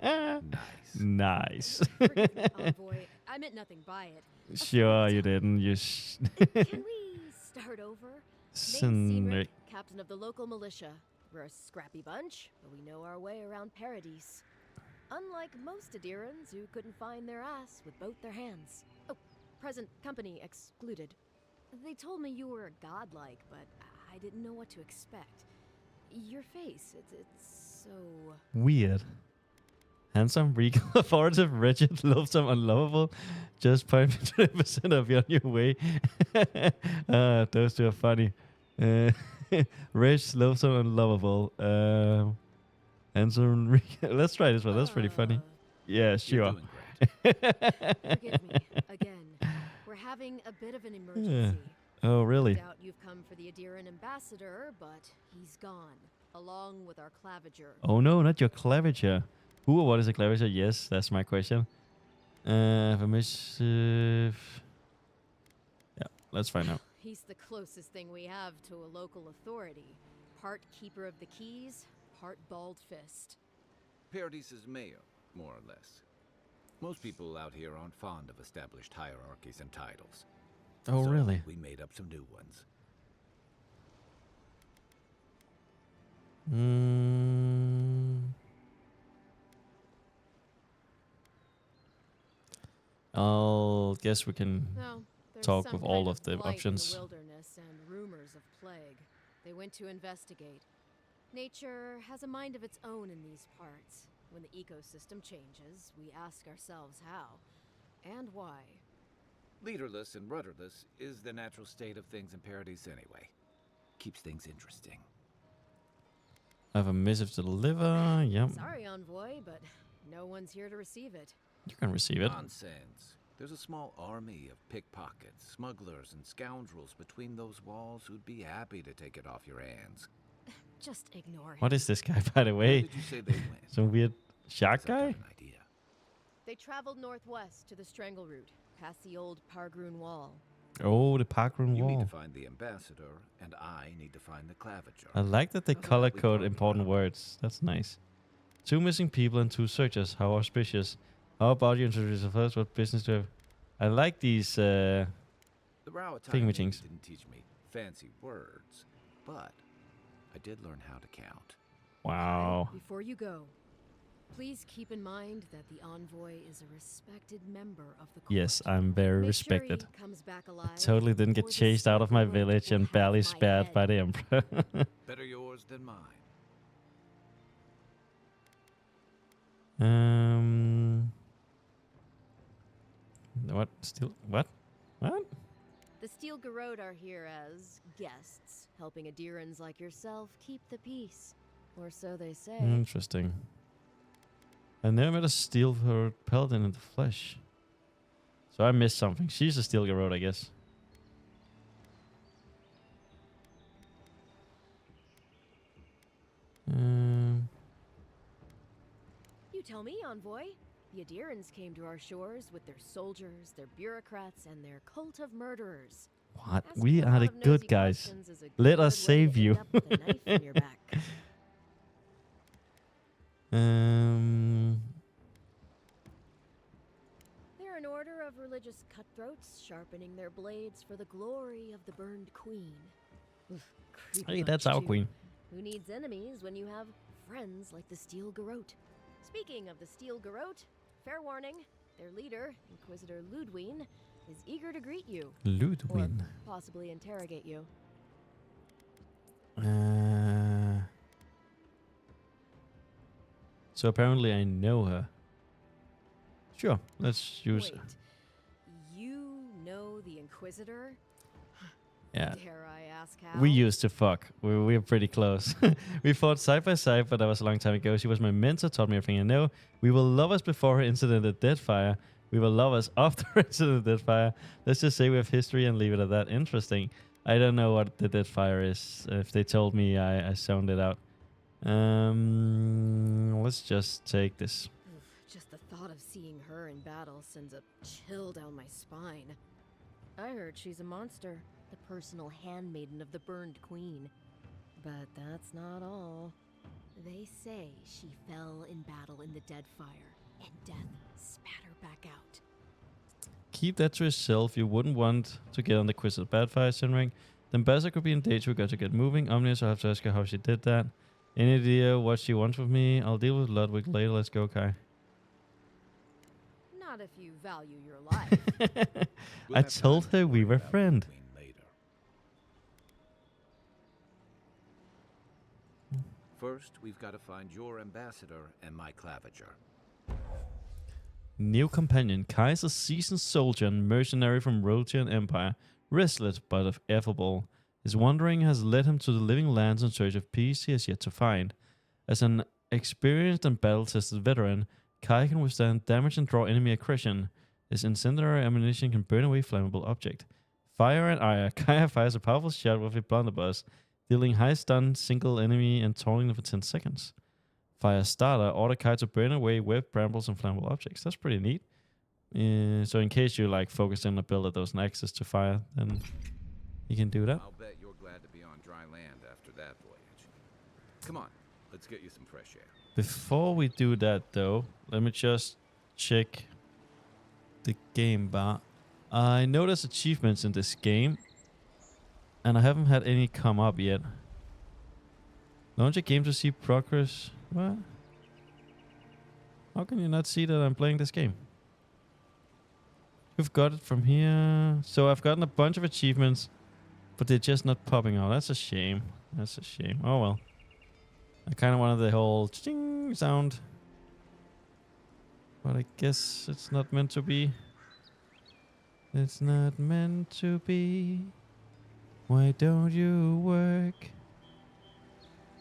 Nice. Nice. Forgive me, envoy. I meant nothing by it. Sure, you didn't. You Can we start over? Name Cedric, captain of the local militia. We're a scrappy bunch, but we know our way around Paradise. Unlike most Adirans who couldn't find their ass with both their hands. Oh, present company excluded. They told me you were godlike, but I didn't know what to expect. Your face, it's so... Weird. Handsome, regal, authoritative, rigid, loathsome, unlovable. Just 0.3% of you on your way. Those two are funny. Rich, loathsome, unlovable. Handsome, regal. Let's try this one. That's pretty funny. Yeah, You're sure. doing great. Forgive me, again. We're having a bit of an emergency. Oh, really? Doubt you've come for the Adiran ambassador, but he's gone, along with our claviger. Oh no, not your claviger. Who or what is a claviger? Yes, that's my question. Permissive. Yeah, let's find out. He's the closest thing we have to a local authority. Part keeper of the keys, part bald fist. Paradise's mayor, more or less. Most people out here aren't fond of established hierarchies and titles. Oh, So really? we made up some new ones. I'll guess we can. No, there's Talk some with all kind of the blight in options. The wilderness and rumors of plague. They went to investigate. Nature has a mind of its own in these parts. When the ecosystem changes, we ask ourselves how and why. Leaderless and rudderless is the natural state of things in Paradise anyway. Keeps things interesting. I have a missive to deliver. Yep. Sorry, envoy, but no one's here to receive it. You can receive it. Nonsense. There's a small army of pickpockets, smugglers, and scoundrels between those walls who'd be happy to take it off your hands. Just ignore him. What is this guy, by the Where way? did you say they went? Some weird shark I've got guy? an idea. They traveled northwest to the Strangle Route, past the old Pargroon Wall. Oh, the parkrun You need wall. to find the ambassador, and I need to find the claviger. I like that they How's color about we code talk important about words. That's nice. 2 missing people and 2 searchers. How auspicious. How about you introduce yourself first? What business do you have? I like these. The Rao Thingamajiggies. didn't teach me fancy words, but I did learn how to count. Wow. Before you go, please keep in mind that the envoy is a respected member of the court. Yes, I'm very Make respected. Sure he comes back I alive totally didn't get before the chased out of my Strangle Route village will and have barely my spared head. by the emperor. Better yours than mine. What? Still? What? What? The Steel Garrote are here as guests, helping Adirans like yourself keep the peace. Or so they say. Interesting. I never met a steel her paladin in the flesh. So I missed something. She's a steel garrote, I guess. You tell me, envoy. The Adirans came to our shores with their soldiers, their bureaucrats, and their cult of murderers. What? Asking We a are lot the of good nosy guys. questions is a Let good us way to save end you. up with a knife in your back. They're an order of religious cutthroats, sharpening their blades for the glory of the burned queen. Oof, creepy Hey, that's bunch, our too. queen. Who needs enemies when you have friends like the Steel Garrote? Speaking of the Steel Garrote, fair warning, their leader, Inquisitor Ludwine, is eager to greet you. Or Ludwin. possibly interrogate you. So apparently I know her. Sure, let's use. Wait, you know the Inquisitor? Yeah. Dare I ask how? We used to fuck. We were pretty close. We fought side by side, but that was a long time ago. She was my mentor, taught me everything I know. We were lovers before her incident at Deadfire. We were lovers after Resident Deadfire. Let's just say we have history and leave it at that. Interesting. I don't know what the Deadfire is. If they told me, I sounded out. Let's just take this. Just the thought of seeing her in battle sends a chill down my spine. I heard she's a monster, the personal handmaiden of the burned queen. But that's not all. They say she fell in battle in the Deadfire, and death spat her back out. Keep that to yourself. You wouldn't want to get on the quiz of Badfire, Sinring. The ambassador could be in danger. We got to get moving. Omnius, I'll have to ask her how she did that. Any idea what she wants with me? I'll deal with Ludwig later. Let's go, Kai. Not if you value your life. I told her we were friends. First, we've got to find your ambassador and my claviger. New companion, Kai's a seasoned soldier and mercenary from Rhotian Empire, restless but affable. His wandering has led him to the living lands in search of peace he has yet to find. As an experienced and battle-tested veteran, Kai can withstand damage and draw enemy aggression. His incendiary ammunition can burn away flammable object. Fire and ire, Kai fires a powerful shot with a blunderbuss, dealing high stun single enemy and taunting them for 10 seconds. Fire starter, order Kai to burn away web, brambles, and flammable objects. That's pretty neat. So in case you like focus on a build that doesn't access to fire, then you can do that. I'll bet you're glad to be on dry land after that voyage. Come on, let's get you some fresh air. Before we do that though, let me just check the game bar. I know there's achievements in this game, and I haven't had any come up yet. Launch a game to see progress. What? How can you not see that I'm playing this game? We've got it from here. So I've gotten a bunch of achievements, but they're just not popping out. That's a shame. That's a shame. Oh well. I kind of wanted the whole ching sound, but I guess it's not meant to be. It's not meant to be. Why don't you work?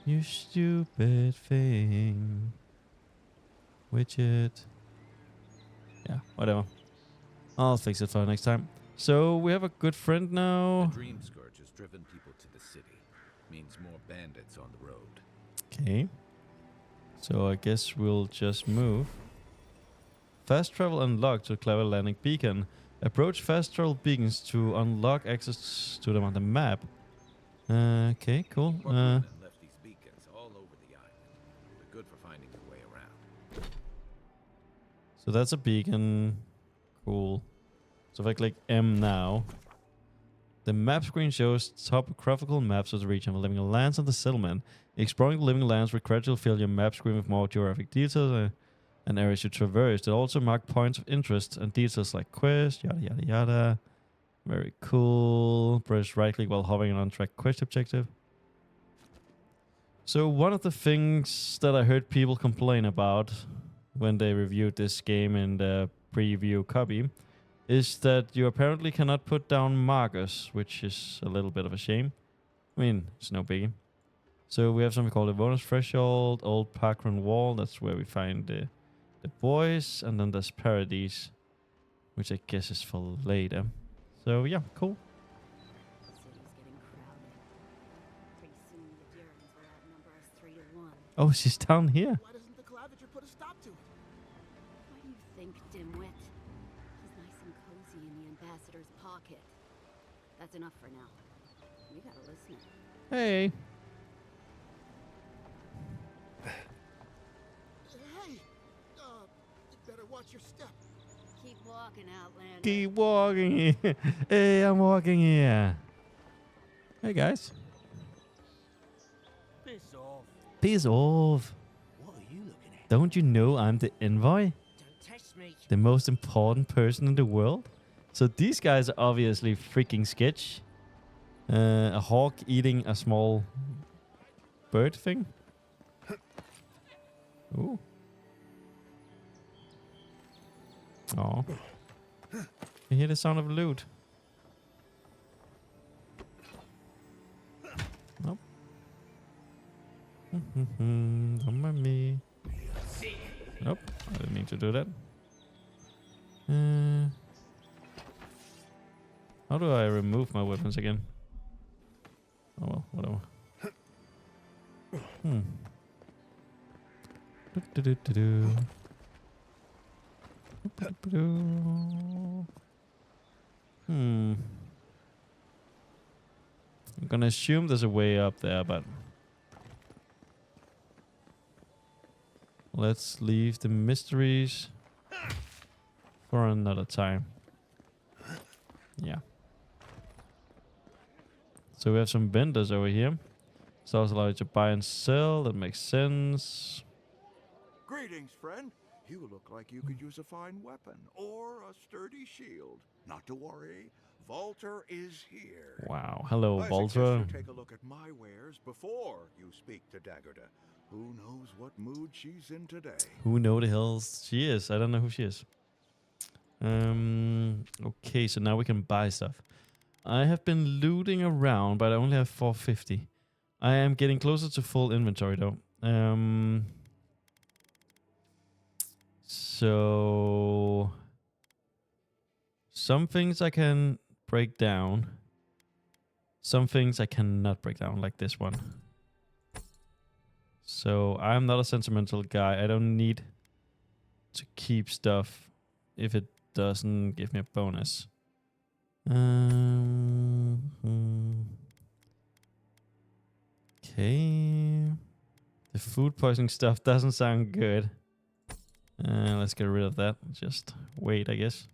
You stupid thing. Widget. Yeah, whatever. I'll fix it for next time. So we have a good friend now. The Dream Scourge has driven people to the city. Means more bandits on the road. Okay. So I guess we'll just move. Fast travel unlocked to Clever Landing Beacon. Approach fast travel beacons to unlock access to them on the map. Okay, cool. Left these beacons all over the island. They're good for finding your way around. So that's a beacon. Cool. So if I click M now, the map screen shows topographical maps of the region of the living lands and the settlement. Exploring the living lands will gradually fill your map screen with more geographic details and areas you traverse. They also mark points of interest and details like quests, yada yada yada. Very cool. Press right click while hovering on track quest objective. So one of the things that I heard people complain about when they reviewed this game in the preview copy is that you apparently cannot put down markers, which is a little bit of a shame. I mean, it's no biggie. So we have something called a bonus threshold, old parkrun wall. That's where we find the boys, and then there's Paradise, which I guess is for later. So yeah, cool. The city's getting crowded. Pretty soon the Durans will outnumber us 3-1. Oh, she's down here. Why doesn't the Claviger put a stop to it? What do you think, dimwit? He's nice and cozy in the ambassador's pocket. That's enough for now. We gotta listen. Hey. Hey! You better watch your step. Keep walking, Outlander. Keep walking here. Hey, I'm walking here. Hey, guys. Piss off. Piss off. What are you looking at? Don't you know I'm the envoy? Don't test me. The most important person in the world? So these guys are obviously freaking sketch. A hawk eating a small bird thing. Ooh. Oh. You hear the sound of loot. Nope. Don't mind me. Nope. I didn't mean to do that. How do I remove my weapons again? Oh well, whatever. Do-do-do-do-do. Do-do-do-do. I'm gonna assume there's a way up there, but let's leave the mysteries for another time. Yeah. So we have some vendors over here. So it's allowed to buy and sell. That makes sense. Greetings, friend. You look like you could use a fine weapon or a sturdy shield. Not to worry, Volter is here. Wow. Hello, I Volter. suggest you take a look at my wares before you speak to Daggerda. Who knows what mood she's in today? Who know the hells she is? I don't know who she is. Okay, so now we can buy stuff. I have been looting around, but I only have 450. I am getting closer to full inventory though. So some things I can break down. Some things I cannot break down, like this one. So I'm not a sentimental guy. I don't need to keep stuff if it doesn't give me a bonus. Okay. The food poisoning stuff doesn't sound good. Let's get rid of that. Just wait, I guess.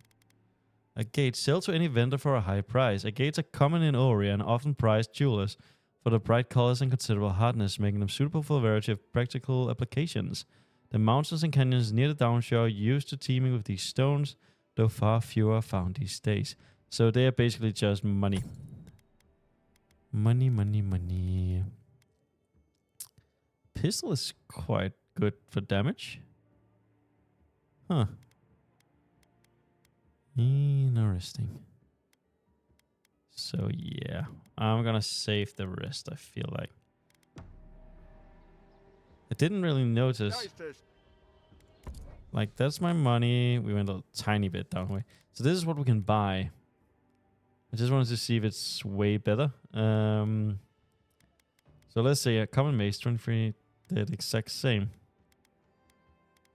A gate. Sell to any vendor for a high price. Agates are common in Ori and often prized jewelers for their bright colors and considerable hardness, making them suitable for a variety of practical applications. The mountains and canyons near the downshore are used to teeming with these stones, though far fewer are found these days. So they are basically just money. Money, money, money. Pistol is quite good for damage. Huh. Interesting. So yeah, I'm gonna save the rest, I feel like. I didn't really notice. Like, that's my money. We went a tiny bit down way. So this is what we can buy. I just wanted to see if it's way better. So let's say a common mace, 23, the exact same.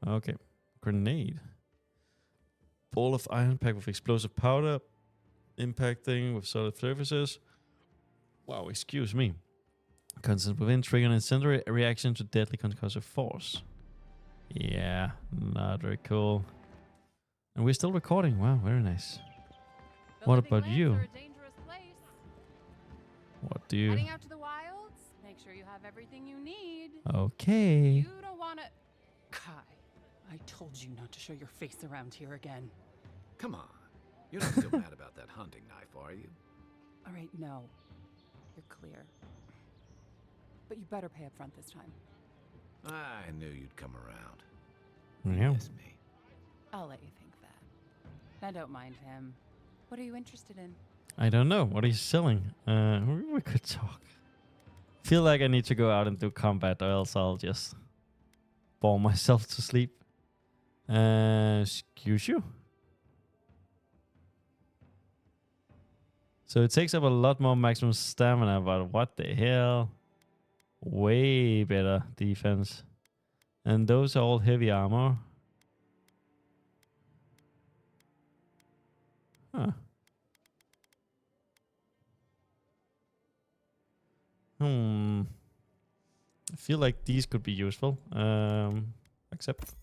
Okay. Grenade. Ball of iron packed with explosive powder. Impacting with solid surfaces. Wow, excuse me. Constant within, trigger an incendiary reaction to deadly concussive force. Yeah, not very cool. And we're still recording. Wow, very nice. What about you? What do you... Heading out to the wilds? Make sure you have everything you need. Okay. You don't want to... Kai, I told you not to show your face around here again. Come on. You're not still mad about that hunting knife, are you? All right, no. You're clear. But you better pay up front this time. I knew you'd come around. Yeah. Miss me. I'll let you think that. I don't mind him. What are you interested in? I don't know. What are you selling? We could talk. Feel like I need to go out and do combat, or else I'll just bore myself to sleep. Excuse you. So it takes up a lot more maximum stamina, but what the hell? Way better defense. And those are all heavy armor. Huh. I feel like these could be useful. Accept.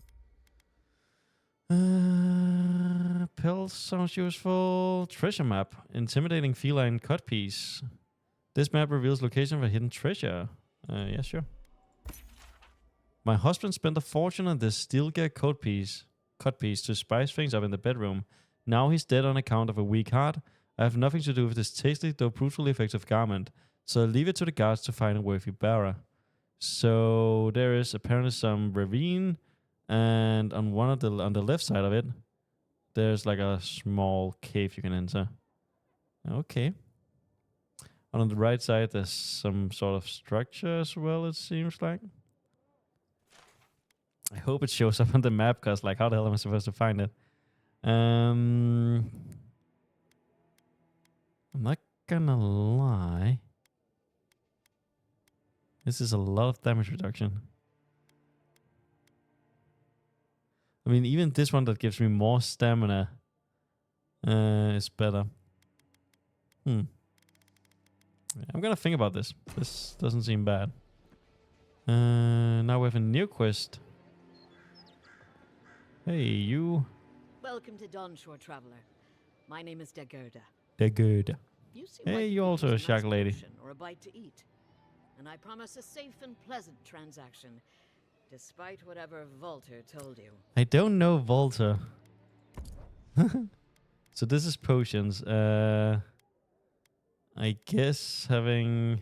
Pills sounds useful. Treasure map. Intimidating feline cut piece. This map reveals location for hidden treasure. Yeah, sure. My husband spent a fortune on this steel gear cut piece to spice things up in the bedroom. Now he's dead on account of a weak heart. I have nothing to do with this tasty though brutally effective garment, so I'll leave it to the guards to find a worthy bearer. So there is apparently some ravine, and on on the left side of it, there's like a small cave you can enter. Okay. On the right side, there's some sort of structure as well, it seems like. I hope it shows up on the map, because like, how the hell am I supposed to find it? I'm not gonna lie. This is a lot of damage reduction. I mean, even this one that gives me more stamina is better. Yeah, I'm gonna think about this. This doesn't seem bad. Now we have a new quest. Hey, you. Welcome to Dawnshore, Traveler. My name is Dagerda. Dagerda. You seem Hey, like you you could also a use shark nice lady. potion or a bite to eat. And I promise a safe and pleasant transaction, despite whatever Volter told you. I don't know Volta. So this is potions. I guess having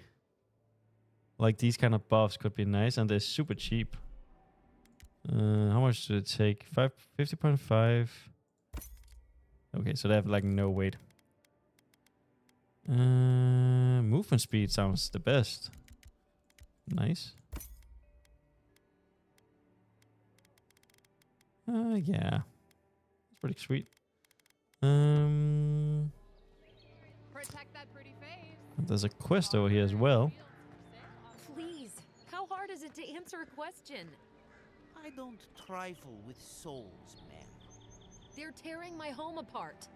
like these kind of buffs could be nice, and they're super cheap. How much did it take? 50.5. Okay, so they have like no weight. Movement speed sounds the best. Nice. Yeah. It's pretty sweet. Protect that pretty face. There's a quest over here as well. Please, how hard is it to answer a question? I don't trifle with souls, man. They're tearing my home apart.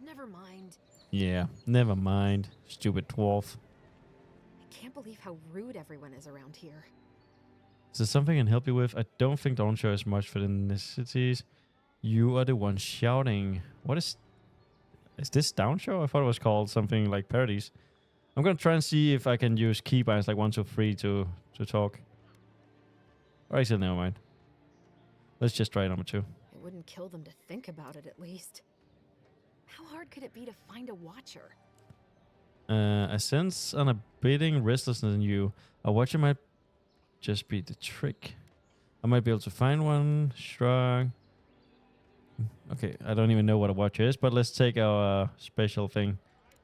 Never mind. Yeah, never mind. Stupid dwarf. I can't believe how rude everyone is around here. Is there something I can help you with? I don't think Dawnshore is much for the necessities. You are the one shouting. What is this Dawnshore? I thought it was called something like Paradise. I'm gonna try and see if I can use keybinds like 1, 2, 3 to talk. Or actually, never mind. Let's just try number 2. It wouldn't kill them to think about it, at least. How hard could it be to find a watcher? I sense an abating restlessness in you. A watcher might just be the trick. I might be able to find one. Shrug. Okay, I don't even know what a watcher is, but let's take our special thing.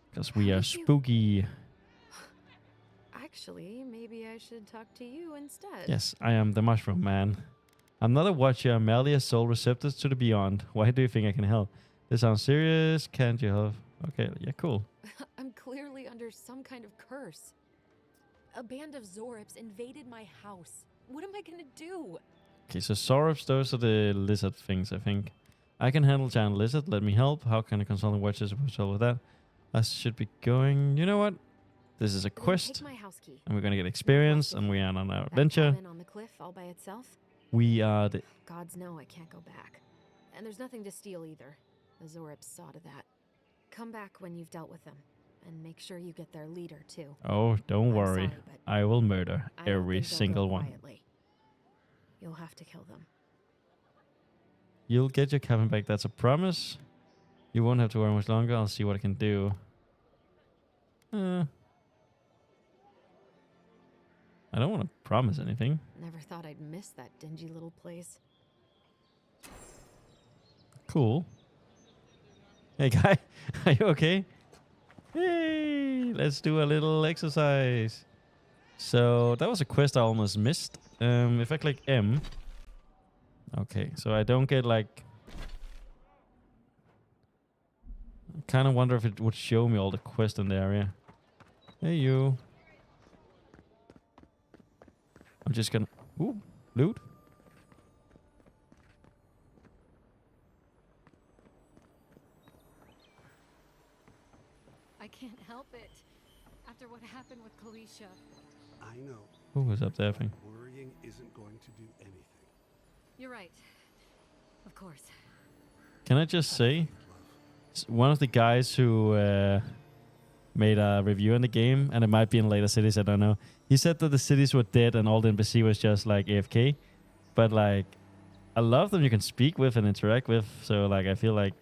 Because we are spooky. Actually, maybe I should talk to you instead. Yes, I am the mushroom man. I'm not a watcher, I'm merely a soul receptor to the beyond. Why do you think I can help? This sounds serious. Can't you help? Okay, yeah, cool. I'm clearly under some kind of curse. A band of Zorips invaded my house. What am I gonna do? Okay, so Zorops, those are the lizard things, I think. I can handle giant lizard. Let me help. How can a consultant watch this with that? I should be going. You know what? This is a quest. Take my house key. And we're gonna get experience, and we are on our adventure. Cabin on the cliff all by itself? We are the... Gods know I can't go back. And there's nothing to steal either. The Zorips saw to that. Come back when you've dealt with them. And make sure you get their leader, too. Oh, don't worry. Sorry, I will murder I don't every think they'll single go one. quietly. You'll have to kill them. You'll get your cabin back. That's a promise. You won't have to worry much longer. I'll see what I can do. I don't want to promise anything. Never thought I'd miss that dingy little place. Cool. Hey, guy. Are you okay? Hey, let's do a little exercise. So that was a quest I almost missed. If I click M. Okay, so I don't get like... I kind of wonder if it would show me all the quests in the area. Hey, you. I'm just gonna... Ooh, loot. I can't help it. After what happened with Kalisha. I know. Who was up there? Thing? Worrying isn't going to do anything. You're right. Of course. Can I just say, one of the guys who made a review in the game, and it might be in later cities, I don't know. He said that the cities were dead and all the NPC was just like AFK. But like, a lot of them you can speak with and interact with. So like, I feel like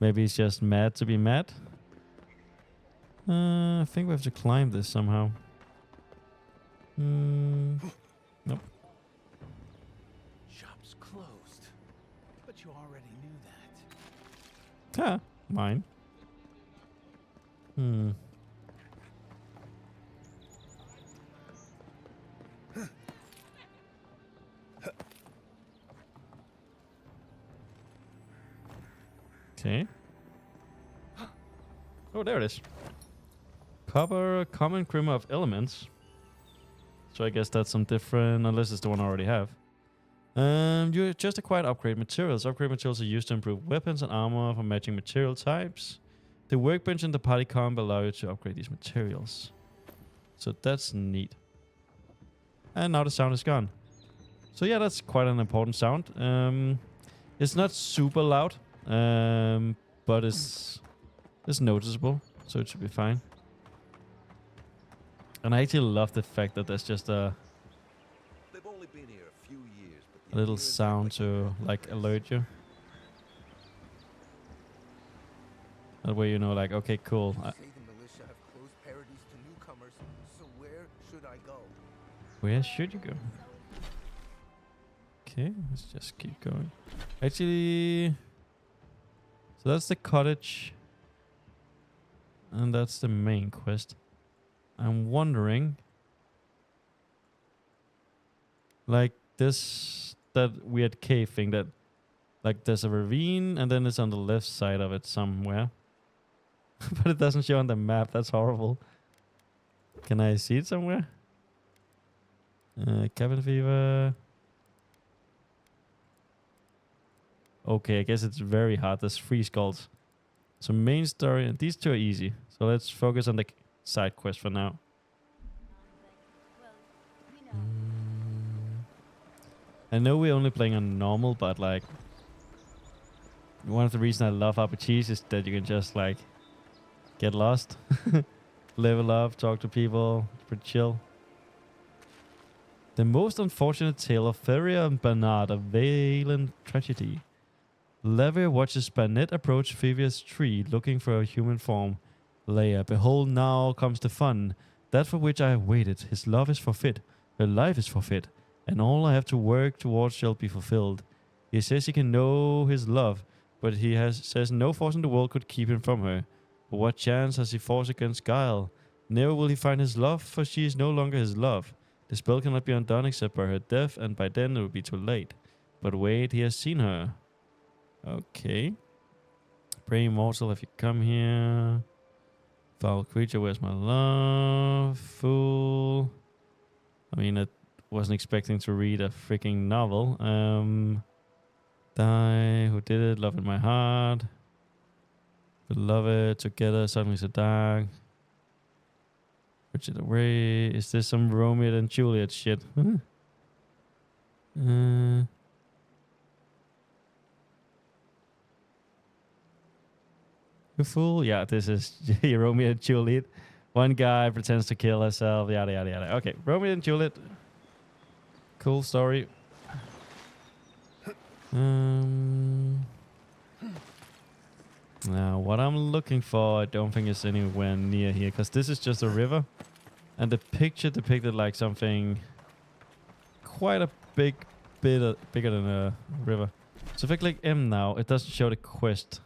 maybe he's just mad to be mad. I think we have to climb this somehow. Nope. Shop's closed. But you already knew that. Ah, mine. Okay. Oh, there it is. Copper, common grimmer of elements. So I guess that's some different, unless it's the one I already have. You just acquired upgrade materials. Upgrade materials are used to improve weapons and armor for matching material types. The workbench and the party comp allow you to upgrade these materials. So that's neat. And now the sound is gone. So yeah, that's quite an important sound. It's not super loud, but it's noticeable, so it should be fine. And I actually love the fact that there's just a little sound to like alert you. That way you know, like, okay, cool. Say the militia have closed Paradise to newcomers, so where should I go? Where should you go? Okay, let's just keep going. Actually, so that's the cottage. And that's the main quest. I'm wondering, like that weird cave thing that, like, there's a ravine and then it's on the left side of it somewhere. But it doesn't show on the map. That's horrible. Can I see it somewhere? Cabin fever. Okay, I guess it's very hard. There's 3 skulls. So main story, these 2 are easy. So let's focus on the side quest for now. I know we're only playing on normal, but like, one of the reasons I love RPGs is that you can just like get lost, level up, talk to people, it's pretty chill. The most unfortunate tale of Feria and Bernard, a valiant tragedy. Lever watches Barnett approach Fevia's tree, looking for a human form. Leia, behold, now comes the fun, that for which I have waited. His love is forfeit, her life is forfeit, and all I have to work towards shall be fulfilled. He says he can know his love, but he says no force in the world could keep him from her. But what chance has he force against guile? Never will he find his love, for she is no longer his love. The spell cannot be undone except by her death, and by then it will be too late. But wait, he has seen her. Okay. Pray immortal, if you come here. Foul creature, where's my love? Fool. I mean, I wasn't expecting to read a freaking novel. Die, who did it? Love in my heart. Beloved, together, suddenly so dark. Richard away. Is this some Romeo and Juliet shit? You fool? Yeah, this is Romeo and Juliet. One guy pretends to kill herself. Yada yada yada. Okay, Romeo and Juliet. Cool story. Now, what I'm looking for, I don't think is anywhere near here, because this is just a river, and the picture depicted like something quite a big bit bigger than a river. So if I click M now, it doesn't show the quest.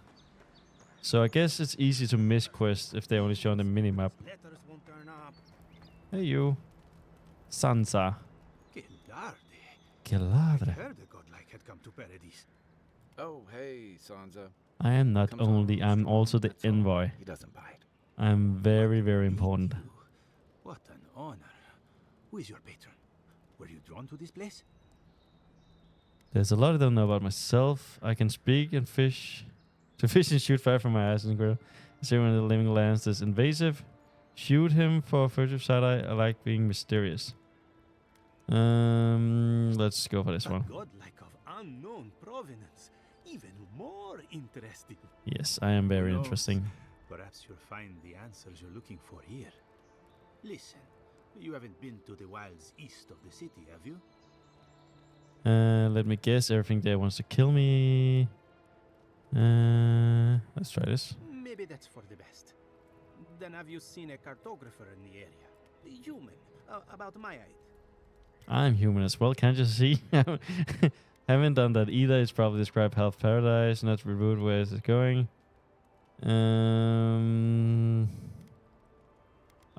So I guess it's easy to miss quests if they only show on the minimap. Hey you. Sansa. I heard a godlike had come to Paradise. Oh, hey, Sansa. I am not only, I'm also the envoy. He doesn't bite. I'm very, very important. What an honor. Who is your patron? Were you drawn to this place? There's a lot I don't know about myself. I can speak and fish. To fish and shoot fire from my ass and grill. Is everyone in the living lands is invasive? Shoot him for furtive side eye. I like being mysterious. Let's go for this one. Godlike of unknown provenance. Even more interesting. Yes, I am very interesting. Perhaps you'll find the answers you're looking for here. Listen, you haven't been to the wilds east of the city, have you? Let me guess. Everything there wants to kill me. Let's try this. Maybe that's for the best. Then have you seen a cartographer in the area? Human, about my height. I'm human as well, can't you see? Haven't done that either. It's probably describe Health Paradise, not to be rude. Where is it going? I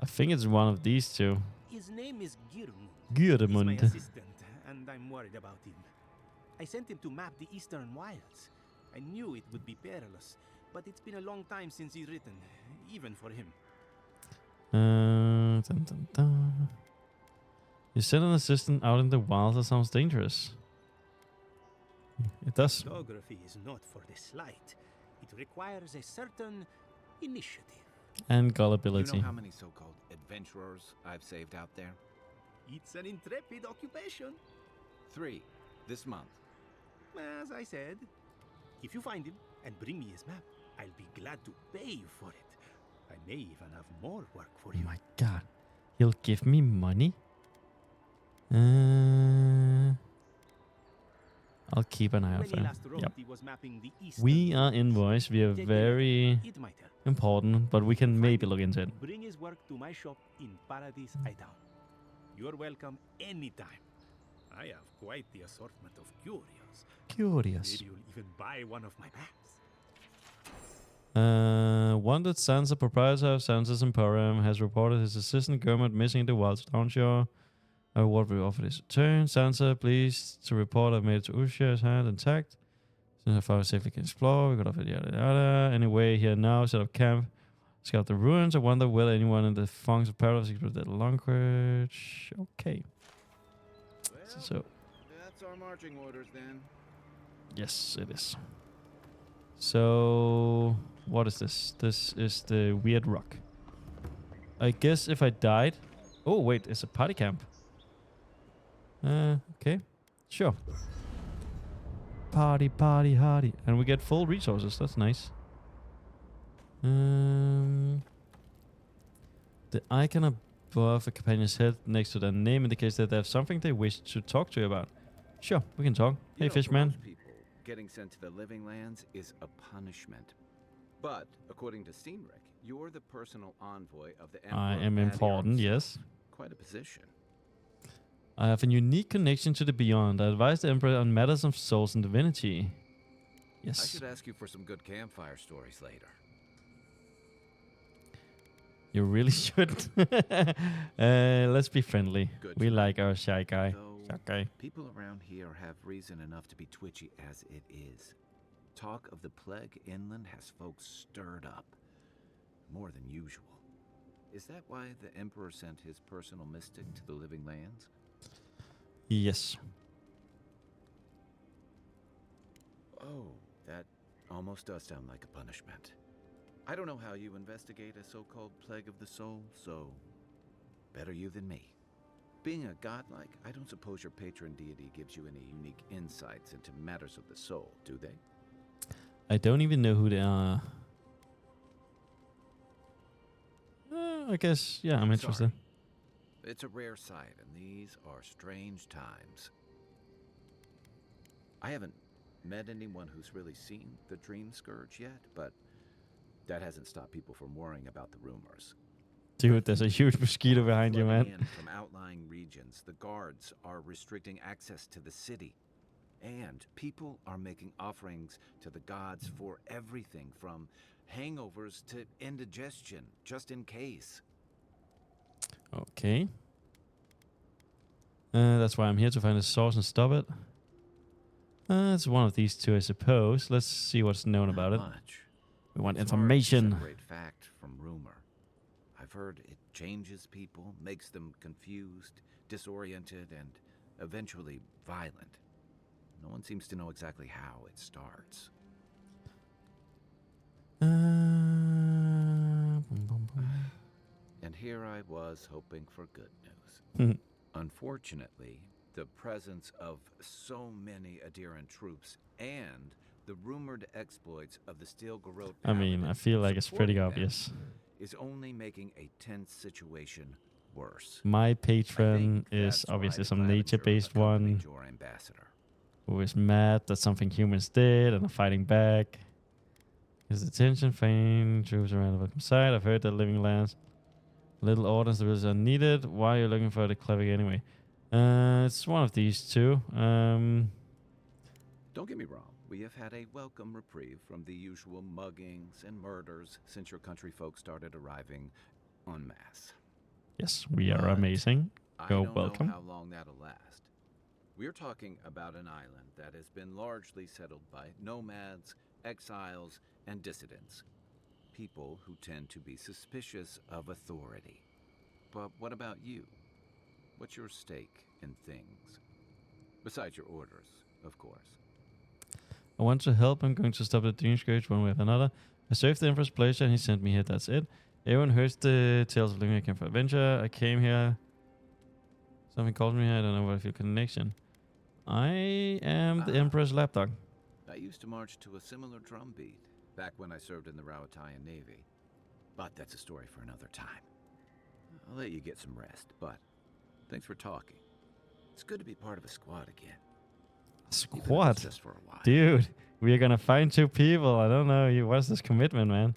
think it's one of these two. His name is Girmund. Girmund. He's my assistant, and I'm worried about him. I sent him to map the eastern wilds. I knew it would be perilous, but it's been a long time since he's written, even for him. Dun, dun, dun. You send an assistant out in the wild. That sounds dangerous. It does. Geography is not for the slight. It requires a certain initiative. And gullibility. You know how many so-called adventurers I've saved out there? It's an intrepid occupation. 3 this month. As I said, if you find him and bring me his map, I'll be glad to pay you for it. I may even have more work for Oh you. my god. He'll give me money? I'll keep an eye out for him. Yep. We are invoiced. We are very important, but we can maybe look into it. Bring his work to my shop in Paradise Island. You're welcome anytime. I have quite the assortment of curios. Curious. Maybe you'll even buy one of my maps. Wanted Sansa, proprietor of Sansa's Emporium, has reported his assistant Germot missing in the wilds of Downshore. What will offer his return? Sansa, please to report I've made it to Ushia's hand intact. Since I found safely can explore, we got off it, yada yada. Anyway, here now, set up camp. Scout the ruins. I wonder will anyone in the Fongs of Paradise explore that Longridge? Okay. Well, So that's our marching orders then. yes, it is. So what is this? This is the weird rock. I guess if I died. Oh wait, it's a party camp. Okay, sure. Party, party, hardy, and we get full resources. That's nice. The icon above a companion's head next to their name indicates that they have something they wish to talk to you about. Sure, we can talk. Hey, fishman. For most people, getting sent to the living lands is a punishment. But according to Steenrick, you're the personal envoy of the Emperor. I am important, yes. Quite a position. I have a unique connection to the beyond. I advise the Emperor on matters of souls and divinity. Yes. I should ask you for some good campfire stories later. You really should. Let's be friendly. Good We like our shy guy. Shy guy. People around here have reason enough to be twitchy as it is. Talk of the plague inland has folks stirred up. More than usual. Is that why the Emperor sent his personal mystic to the living lands? Yes. Oh, that almost does sound like a punishment. I don't know how you investigate a so-called plague of the soul, so better you than me. Being a godlike, I don't suppose your patron deity gives you any unique insights into matters of the soul, do they? I don't even know who they are. I guess, yeah, I'm interested. Sorry. It's a rare sight, and these are strange times. I haven't met anyone who's really seen the Dream Scourge yet, but that hasn't stopped people from worrying about the rumors. Dude, there's a huge mosquito behind you, man. From outlying regions, the guards are restricting access to the city. And people are making offerings to the gods for everything from hangovers to indigestion, just in case. Okay. That's why I'm here, to find the source and stop it. It's one of these two, I suppose. Let's see what's known about it. We want information. Separate fact from rumor. I've heard it changes people, makes them confused, disoriented, and eventually violent. No one seems to know exactly how it starts. And here I was hoping for good news. Unfortunately, the presence of so many Adiran troops and the rumored exploits of the Steel Garrote I mean, I feel like it's pretty obvious. Is only making a tense situation worse. My patron is obviously some nature-based one who is mad that something humans did and are fighting back. His attention, faint troops around the welcome side. I've heard that living lands, little orders are needed. Why are you looking for the clever anyway? It's one of these two. Don't get me wrong. We have had a welcome reprieve from the usual muggings and murders since your country folk started arriving en masse. Yes, we are amazing. Go I don't welcome. know how long that'll last. We're talking about an island that has been largely settled by nomads exiles, and dissidents. People who tend to be suspicious of authority. But what about you? What's your stake in things? Besides your orders, of course. I want to help. I'm going to stop the Dream Scourge one way or another. I served the Emperor's pleasure and he sent me here. That's it. Everyone hears the tales of living. I came for adventure. I came here. Something called me here. I don't know what I feel connection. I am the Emperor's lapdog. I used to march to a similar drumbeat back when I served in the Rowatayan Navy. But that's a story for another time. I'll let you get some rest, but thanks for talking. It's good to be part of a squad again. Squad? Just for a while. Dude, we're gonna find 2 people. I don't know. What's this commitment, man?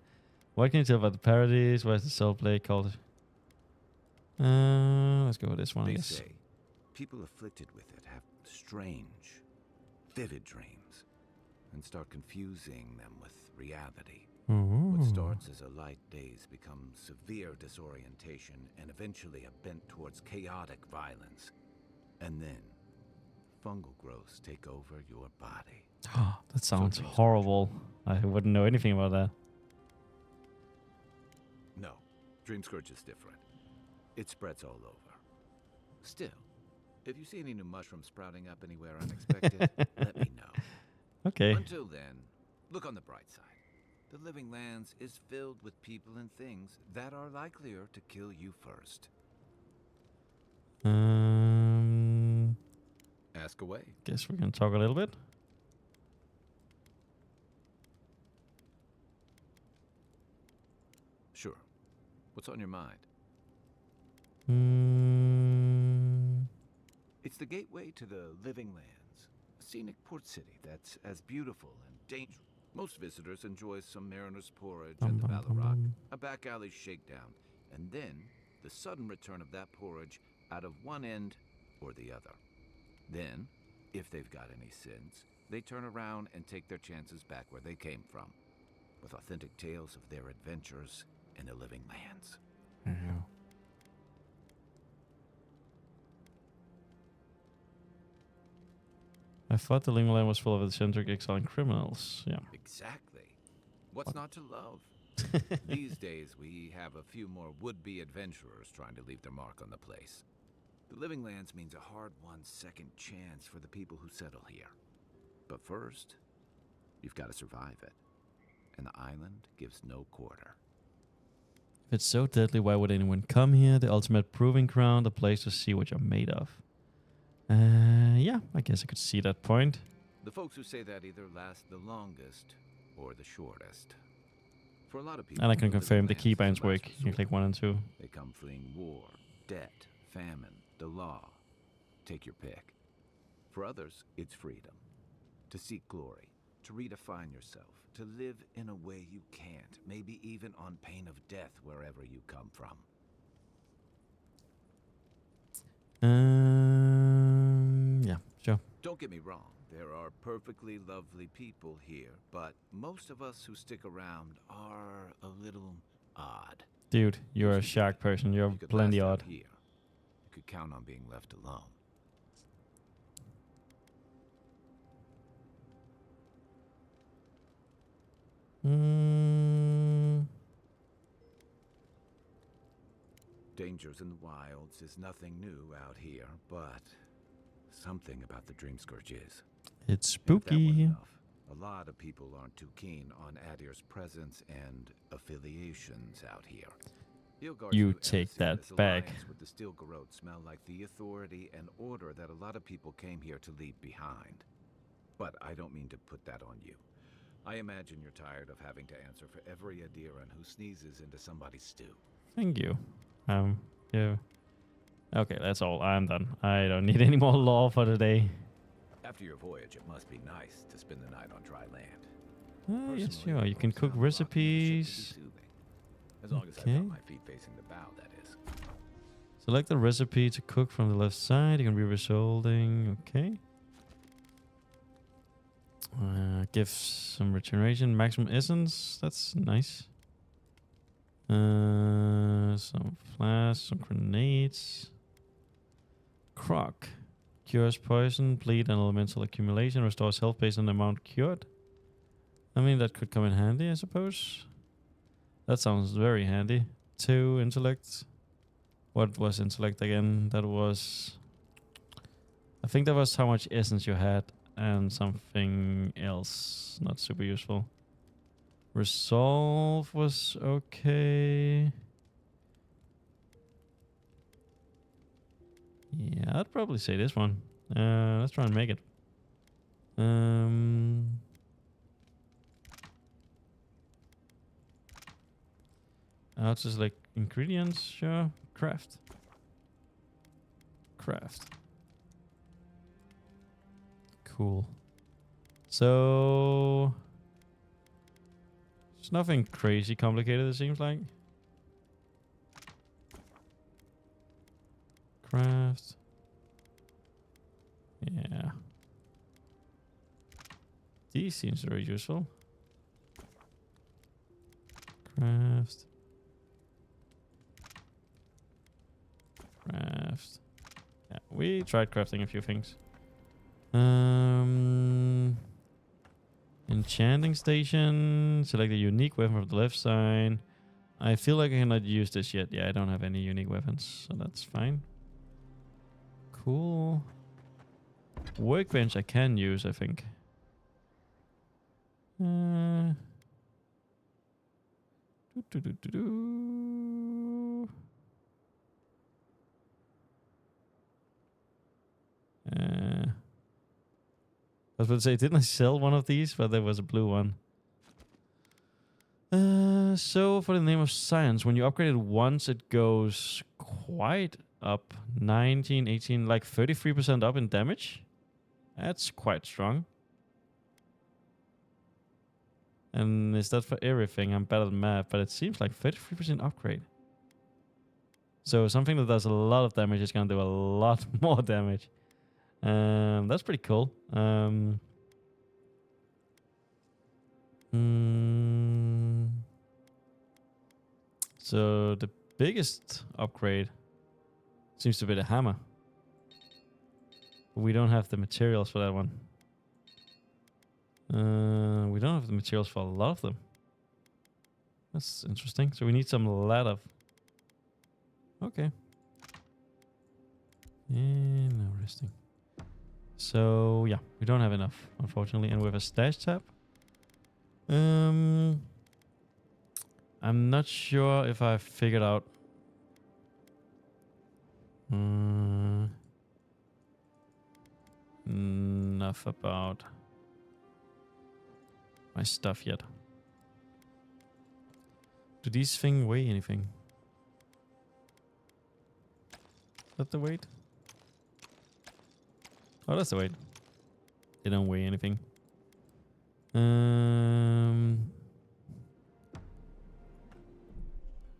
What can you tell about the Paradise? Where's the Soul Blade called? Let's go with this one, I They guess. say people afflicted with it have strange, vivid dreams and start confusing them with reality. What starts as a light daze becomes severe disorientation and eventually a bent towards chaotic violence. And then fungal growths take over your body. Oh, that sounds horrible. I wouldn't know anything about that. No, Dream Scourge is different. It spreads all over. Still, if you see any new mushrooms sprouting up anywhere unexpected, let me know. Okay. Until then, look on the bright side. The Living Lands is filled with people and things that are likelier to kill you first. Ask away. Guess we can talk a little bit. Sure. What's on your mind? It's the gateway to the Living Lands, a scenic port city that's as beautiful and dangerous. Most visitors enjoy some mariner's porridge and the Ballarok, a back alley shakedown, and then the sudden return of that porridge out of one end or the other. Then, if they've got any sins, they turn around and take their chances back where they came from, with authentic tales of their adventures in the Living Lands. I thought the Living Land was full of eccentric exiling criminals. Yeah. Exactly. What's not to love? These days, we have a few more would-be adventurers trying to leave their mark on the place. The Living Lands means a hard-won second chance for the people who settle here. But first, you've got to survive it. And the island gives no quarter. If it's so deadly, why would anyone come here? The ultimate proving ground, a place to see what you're made of. Yeah, I guess I could see that point. The folks who say that either last the longest or the shortest. For a lot of people, And I can the confirm the Living Lands keybinds is work. last You can click 1 and 2. They come fleeing war, debt, famine, the law. Take your pick. For others, it's freedom. To seek glory, to redefine yourself, to live in a way you can't, maybe even on pain of death wherever you come from. Yeah, sure. Don't get me wrong, there are perfectly lovely people here, but most of us who stick around are a little odd. Dude, you're a shark person. You're You could plenty last odd. out here. You could count on being left alone. Dangers in the wilds is nothing new out here, but something about the Dream Scourge is. It's And if that weren't spooky. enough, a lot of people aren't too keen on Adir's presence and affiliations out here. Ilgar's You new take embassy that back. alliance with the Steel Garrote smell like the authority and order that a lot of people came here to leave behind. But I don't mean to put that on you. I imagine you're tired of having to answer for every Adiran who sneezes into somebody's stew. Thank you. Yeah. Okay, that's all. I'm done. I don't need any more law for today. After your voyage, it must be nice to spend the night on dry land. Yes, Personally, sure. You can cook sound rocking the ship would be recipes. soothing. As long as I've Okay. got my feet facing the bow, that is. Select the recipe to cook from the left side. You can be resolving. Okay. Give some regeneration. Maximum essence. That's nice. Some flasks, some grenades. Croc. Cures poison, bleed, and elemental accumulation. Restores health based on the amount cured. I mean, that could come in handy, I suppose. That sounds very handy. 2 intellect. What was intellect again? That was... I think that was how much essence you had and something else. Not super useful. Resolve was okay. Yeah, I'd probably say this one. Let's try and make it. I'll just like ingredients, sure. Craft. Cool. So it's nothing crazy complicated, it seems like. Craft. Yeah. These seems very useful. Craft. Yeah, we tried crafting a few things. Enchanting station. Select a unique weapon from the left side. I feel like I cannot use this yet. Yeah, I don't have any unique weapons, so that's fine. Cool. Workbench I can use, I think. I was about to say, didn't I sell one of these? But there was a blue one. So for the name of science, when you upgrade it once, it goes quite up. 19, 18, like 33% up in damage. That's quite strong. And is that for everything? I'm bad at math, but it seems like 33% upgrade. So something that does a lot of damage is going to do a lot more damage. That's pretty cool. So the biggest upgrade seems to be the hammer. But we don't have the materials for that one. We don't have the materials for a lot of them. That's interesting. So we need some ladder. Okay. And now resting. So yeah, we don't have enough, unfortunately. And we have a stash tab. I'm not sure if I figured out enough about my stuff yet. Do these things weigh anything? Is that the weight? Oh, that's the weight. They don't weigh anything.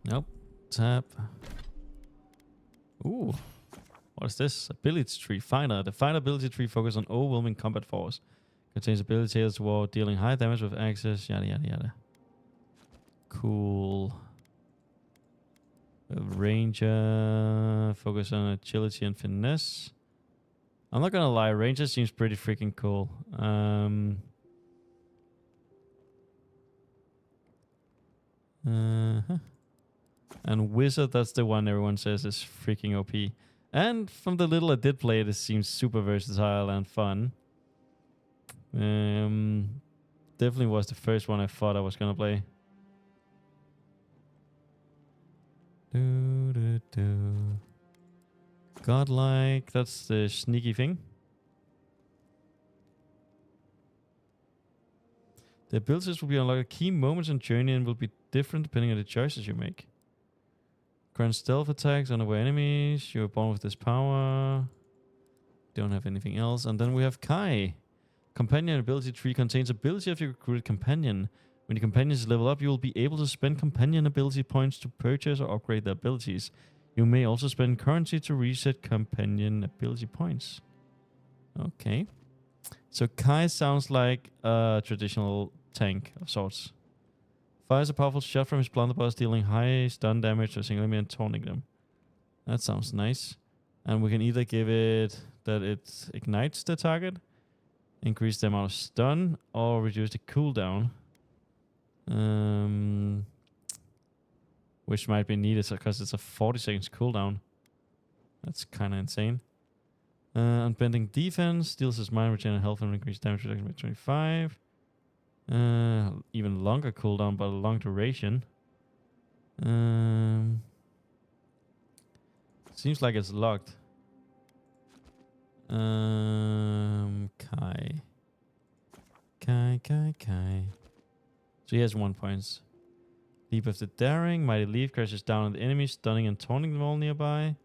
Nope. Tab. Ooh. What is this? Ability tree. Finder. The finder ability tree focuses on overwhelming combat force. Contains abilities toward dealing high damage with access. Yada yada yada. Cool. Ranger. Focus on agility and finesse. I'm not gonna lie, Ranger seems pretty freaking cool. And Wizard, that's the one everyone says is freaking OP. And from the little I did play, it seems super versatile and fun. Definitely was the first one I thought I was gonna play. Godlike, that's the sneaky thing. The abilities will be unlocked at key moments in journey and will be different depending on the choices you make. Grant stealth attacks on away enemies. You're born with this power. Don't have anything else. And then we have Kai. Companion ability tree contains ability of your recruited companion. When your companions level up, you will be able to spend companion ability points to purchase or upgrade their abilities. You may also spend currency to reset companion ability points. Okay. So Kai sounds like a traditional tank of sorts. Fires a powerful shot from his blunderbuss, dealing high stun damage to a single enemy and taunting them. That sounds nice. And we can either give it that it ignites the target, increase the amount of stun, or reduce the cooldown. Which might be needed because it's a 40 seconds cooldown. That's kind of insane. Unbending defense deals his mind regenerate health and increased damage reduction by 25. Even longer cooldown, but a long duration. Seems like it's locked. Kai. So he has 1 point. Leap of the Daring. Mighty Leaf crashes down on the enemy, stunning and taunting them all nearby.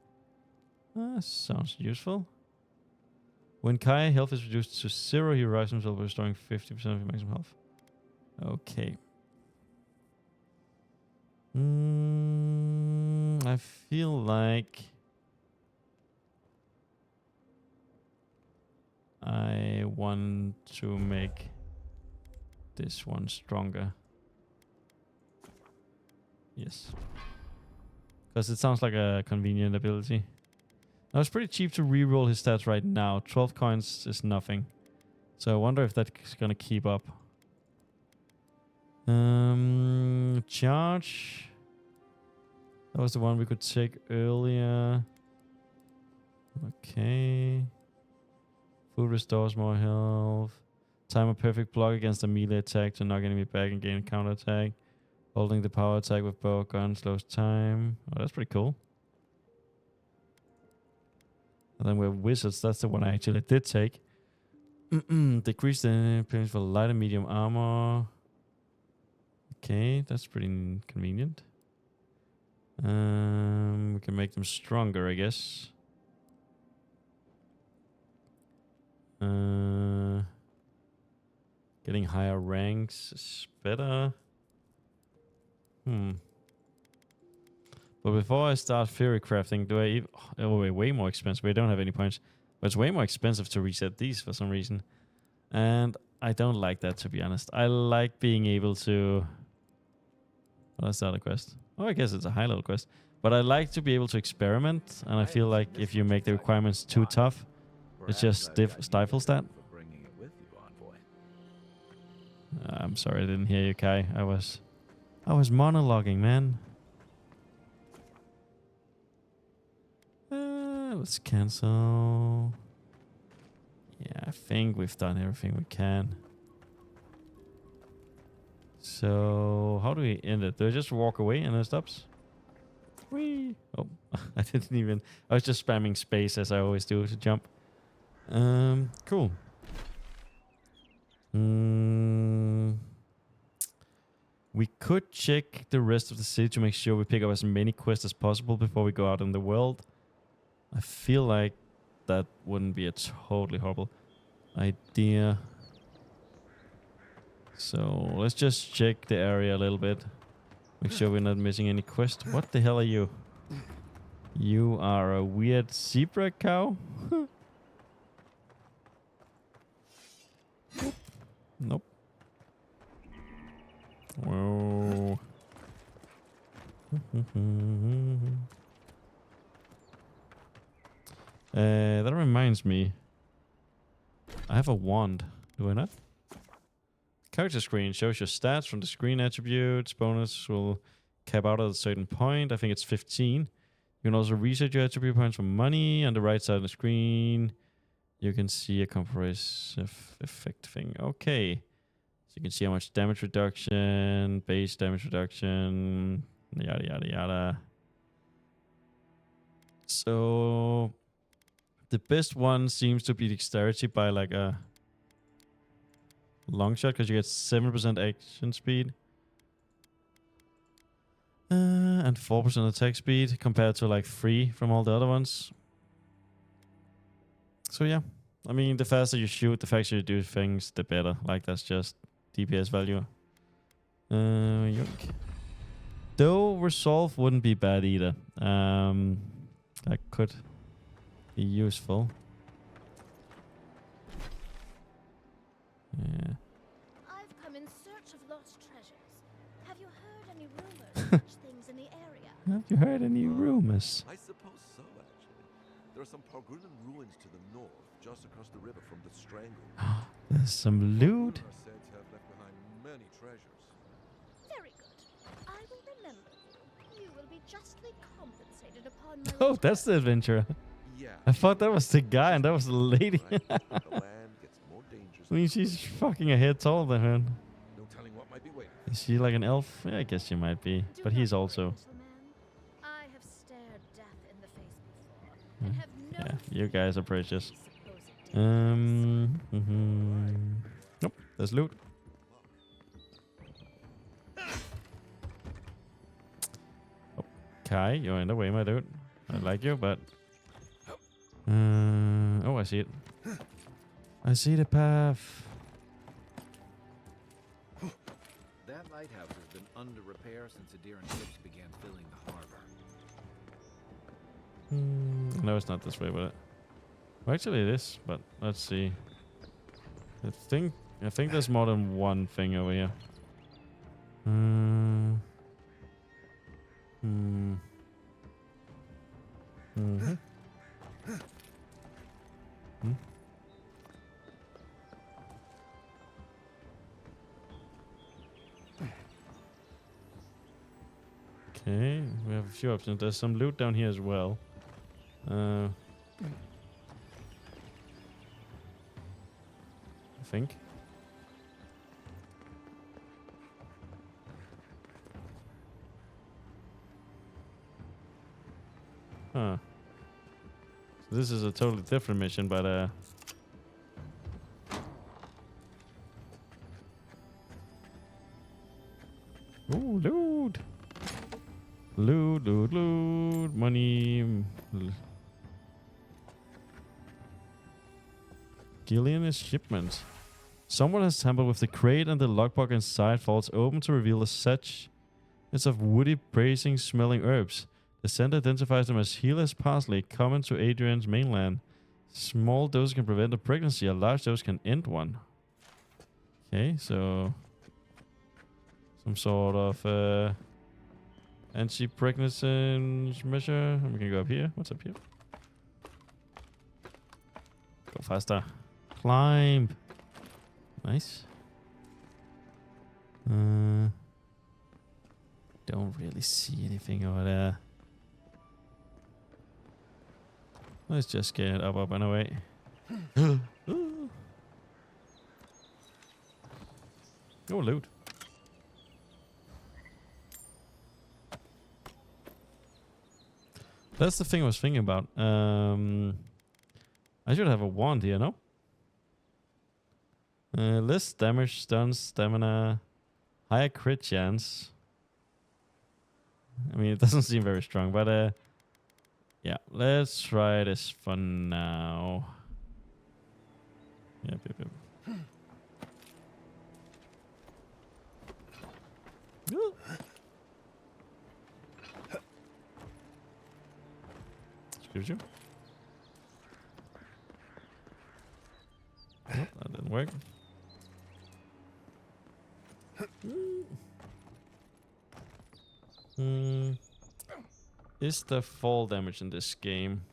Sounds useful. When Kai health is reduced to 0, he revives himself, restoring 50% of your maximum health. Okay. I feel like I want to make this one stronger. Yes. Because it sounds like a convenient ability. Now it's pretty cheap to reroll his stats right now. 12 coins is nothing. So I wonder if that's gonna keep up. Charge. That was the one we could take earlier. Okay. Food restores more health. Time a perfect block against a melee attack to knock enemy back and gain a counter attack. Holding the power attack with bow gun slows time. Oh, that's pretty cool. And then we're wizards. That's the one I actually did take. Decrease the appearance for light and medium armor. Okay, that's pretty convenient. We can make them stronger, I guess. Getting higher ranks is better. But before I start theory crafting, do I way more expensive. We don't have any points. But it's way more expensive to reset these for some reason. And I don't like that, to be honest. I like being able to... Well, that's not a quest. Oh, I guess it's a high-level quest. But I like to be able to experiment. And I feel like if you make the requirements too tough, it just stifles that. I'm sorry, I didn't hear you, Kai. I was monologuing, man. Let's cancel. Yeah, I think we've done everything we can. So, how do we end it? Do I just walk away and it stops? Whee! Oh, I didn't even... I was just spamming space as I always do to jump. Cool. We could check the rest of the city to make sure we pick up as many quests as possible before we go out in the world. I feel like that wouldn't be a totally horrible idea. So let's just check the area a little bit. Make sure we're not missing any quest. What the hell are you? You are a weird zebra cow? Nope. Whoa. That reminds me. I have a wand. Do I not? Character screen shows your stats from the screen attributes. Bonus will cap out at a certain point. I think it's 15. You can also reset your attribute points for money. On the right side of the screen, you can see a compressive effect thing. Okay. So you can see how much damage reduction, base damage reduction, yada, yada, yada. So the best one seems to be dexterity by like a long shot because you get 7% action speed. And 4% attack speed compared to like 3 from all the other ones. So yeah. I mean, the faster you shoot, the faster you do things, the better. Like that's just DPS value. Yuck. Though resolve wouldn't be bad either. That could be useful. Yeah. I've come in search of lost treasures. Have you heard any rumors of such things in the area? Have you heard any rumors? I suppose so, actually. There are some Pargrunan ruins to the north, just across the river from the Strangle. There's some loot. Are said to have left behind many treasures. justly compensated upon my Oh, that's the adventurer. Yeah. I thought that was the guy and that was the lady. The land gets more dangerous. I mean, she's fucking a head taller than her. No telling what might be waiting. Is she like an elf? Yeah, I guess she might be. But he's also. I have stared death in the face before and have no Yeah, you guys are precious. supposed Nope, there's loot. Okay, you're in the way, my dude. I like you, but... oh, I see it. I see the path. That lighthouse has been under repair since Adiran ships began filling the harbor. No, it's not this way, but... Well, actually it is, but let's see. I think there's more than one thing over here. Okay, we have a few options. There's some loot down here as well. I think. Huh. So this is a totally different mission, but ooh, loot! Loot, loot, loot, money. Gillian shipment. Someone has tampered with the crate and the logbook inside falls open to reveal a set. It's of woody, bracing, smelling herbs. The scent identifies them as healer's parsley, common to Adrian's mainland. Small dose can prevent a pregnancy. A large dose can end one. Okay, so some sort of anti-pregnancy measure. We can go up here. What's up here? Go faster. Climb. Nice. Don't really see anything over there. Let's just get up and away. Oh, loot. That's the thing I was thinking about. I should have a wand here, no? Less damage, stun, stamina, higher crit chance. I mean, it doesn't seem very strong, but yeah, let's try this for now. Yep. Excuse you. Nope, that didn't work. Is the fall damage in this game?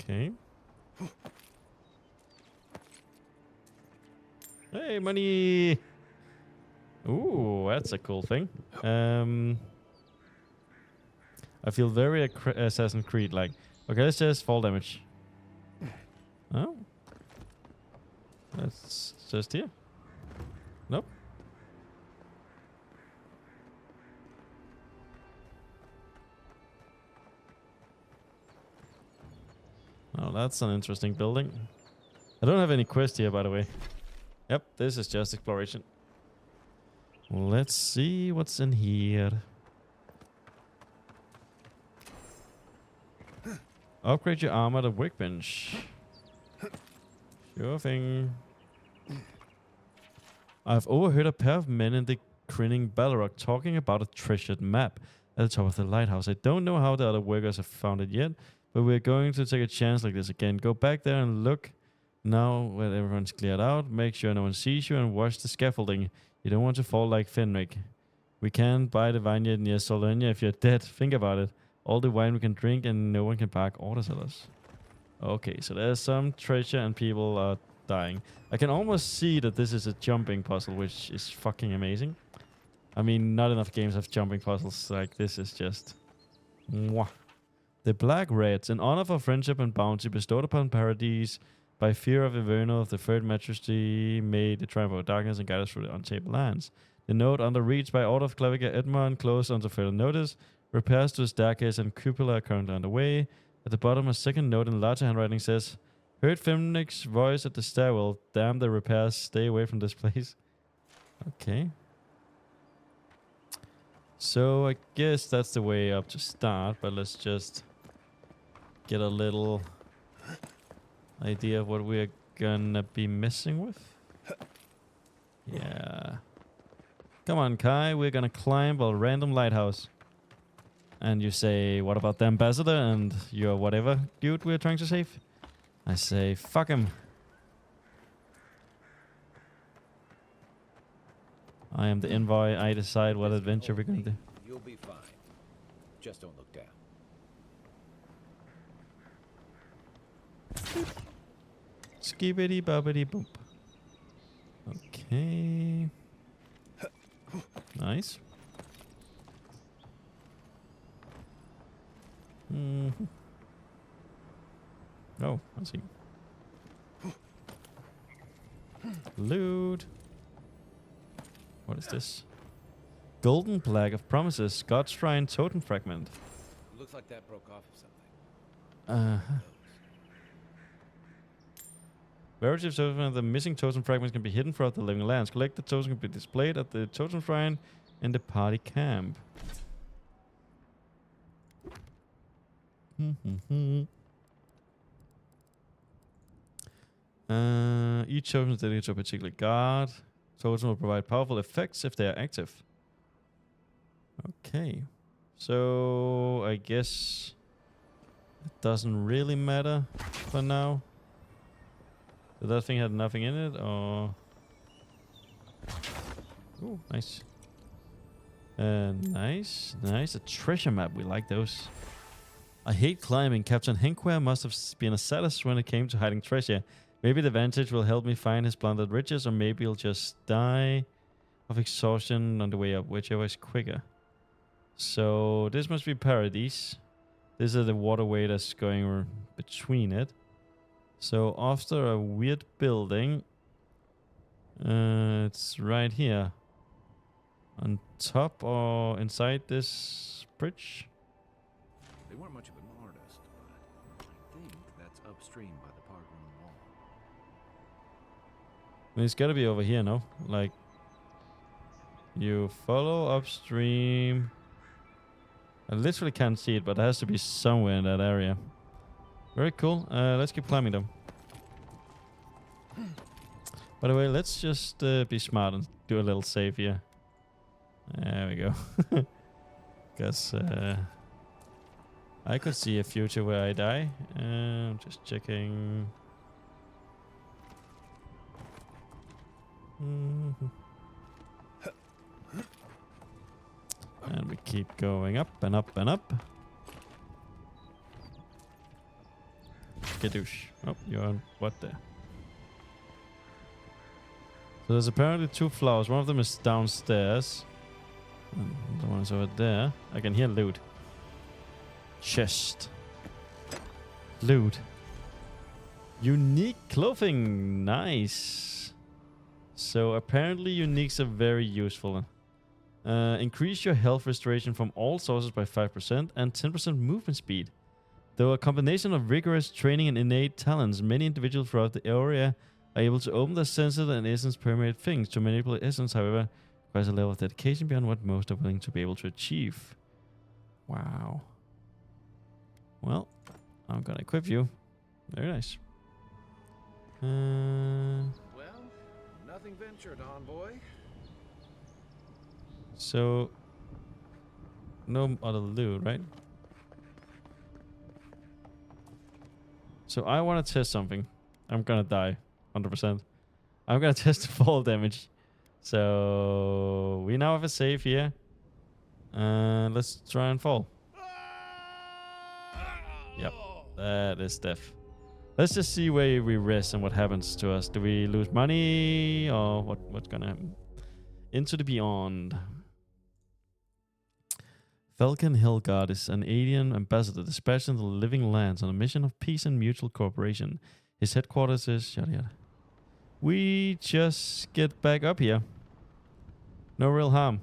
Okay. Hey, money! Ooh, that's a cool thing. I feel very Assassin's Creed like. Okay, let's just fall damage. Oh. That's just here. Nope. Oh, that's an interesting building. I don't have any quest here, by the way. Yep, this is just exploration. Let's see what's in here. Upgrade your armor to workbench. Sure thing. I've overheard a pair of men in the grinning Balrog talking about a treasured map at the top of the lighthouse. I don't know how the other workers have found it yet, but we're going to take a chance like this again. Go back there and look. Now when everyone's cleared out, make sure no one sees you and watch the scaffolding. You don't want to fall like Fenric. We can't buy the vineyard near Solenia if you're dead. Think about it. All the wine we can drink and no one can bark orders at us. Okay, so there's some treasure and people are dying. I can almost see that this is a jumping puzzle, which is fucking amazing. I mean, not enough games have jumping puzzles. Like, this is just... Mwah. The Black Reds, in honor of friendship and bounty bestowed upon Paradise by fear of Inverno of the Third Majesty, may the triumph of darkness and guide us through the untabled lands. The note under reach by order of Claviger Edmond, closed until further notice. Repairs to the staircase and cupola are currently underway. At the bottom, a second note in larger handwriting says, heard Femnick's voice at the stairwell. Damn the repairs. Stay away from this place. Okay. So I guess that's the way up to start, but let's just get a little idea of what we're gonna be messing with. Yeah. Come on, Kai. We're gonna climb a random lighthouse. And you say, what about the ambassador and your whatever dude we're trying to save? I say, fuck him. I am the envoy. I decide what adventure we're gonna do. You'll be fine. Just don't look down. Skibbity bobbity boop. Okay. Nice. Mm-hmm. Oh, I see. Loot. What is this? Golden Plaque of Promises. God's Shrine Totem Fragment. Looks like that broke off of something. Variety of totem. The missing totem fragments can be hidden throughout the living lands. Collect the totem can be displayed at the totem shrine in the party camp. Each totem is dedicated to a particular god. Totem will provide powerful effects if they are active. Okay. So I guess it doesn't really matter for now. Did that thing have nothing in it, or... Ooh, nice. Nice. A treasure map. We like those. I hate climbing. Captain Henquare must have been a sadist when it came to hiding treasure. Maybe the Vantage will help me find his plundered riches, or maybe he'll just die of exhaustion on the way up, whichever is quicker. So this must be Paradise. This is the waterway that's going between it. So after a weird building, it's right here. On top or inside this bridge? They weren't much of an artist, but I think that's upstream by the park room wall. I mean, it's gotta be over here, no? Like, you follow upstream. I literally can't see it, but it has to be somewhere in that area. Very cool. Let's keep climbing them. By the way, let's just be smart and do a little save here. There we go. Because I could see a future where I die. I'm just checking. And we keep going up and up and up. Skadoosh. Oh, you're on what there? So there's apparently two flowers. One of them is downstairs. And the one is over there. I can hear loot. Chest. Loot. Unique clothing. Nice. So apparently uniques are very useful. Increase your health restoration from all sources by 5% and 10% movement speed. Though a combination of rigorous training and innate talents, many individuals throughout the area are able to open their senses and essence permeate things. To manipulate essence, however, requires a level of dedication beyond what most are willing to be able to achieve. Wow. Well, I'm gonna equip you. Very nice. Well, nothing ventured, envoy. So, no other loot, right? So I want to test something. I'm gonna die, 100%. I'm gonna test the fall damage. So we now have a save here. And let's try and fall. Yep, that is death. Let's just see where we rest and what happens to us. Do we lose money or what's gonna happen? Into the beyond. Falcon Hillguard is an alien ambassador dispatched into the living lands on a mission of peace and mutual cooperation. His headquarters is yada yada. We just get back up here. No real harm.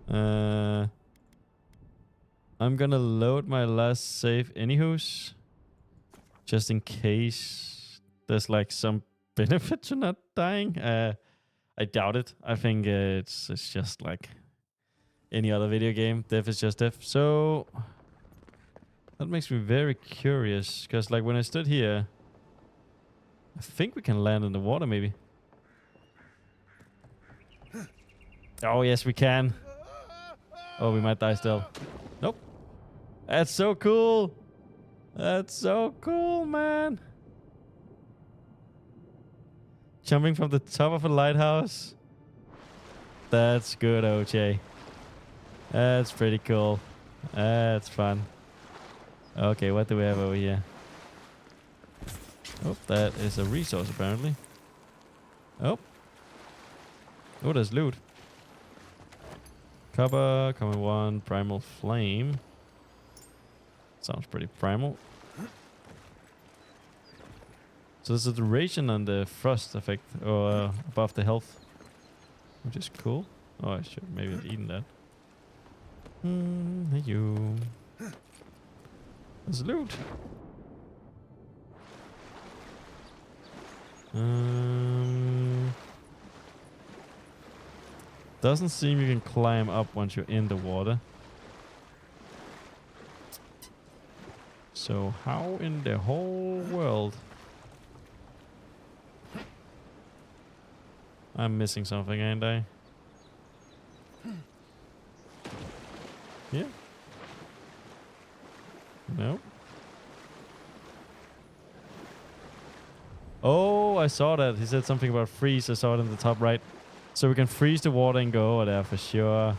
I'm gonna load my last save anyhoos. Just in case there's like some benefit to not dying. I doubt it. I think it's just like any other video game. Death is just death. So that makes me very curious. Because like when I stood here, I think we can land in the water maybe. Oh yes, we can. Oh, we might die still. Nope. That's so cool. That's so cool, man. Jumping from the top of a lighthouse. That's good, OJ. That's pretty cool. That's fun. Okay, what do we have over here? Oh, that is a resource apparently. Oh. Oh, there's loot. Copper, common one, primal flame. Sounds pretty primal. So there's a duration on the frost effect or above the health, which is cool. Oh, I should maybe have eaten that. Hey you. There's loot. Doesn't seem you can climb up once you're in the water. So how in the whole world? I'm missing something, ain't I? Yeah. No. Oh, I saw that. He said something about freeze. I saw it in the top right. So we can freeze the water and go over there for sure.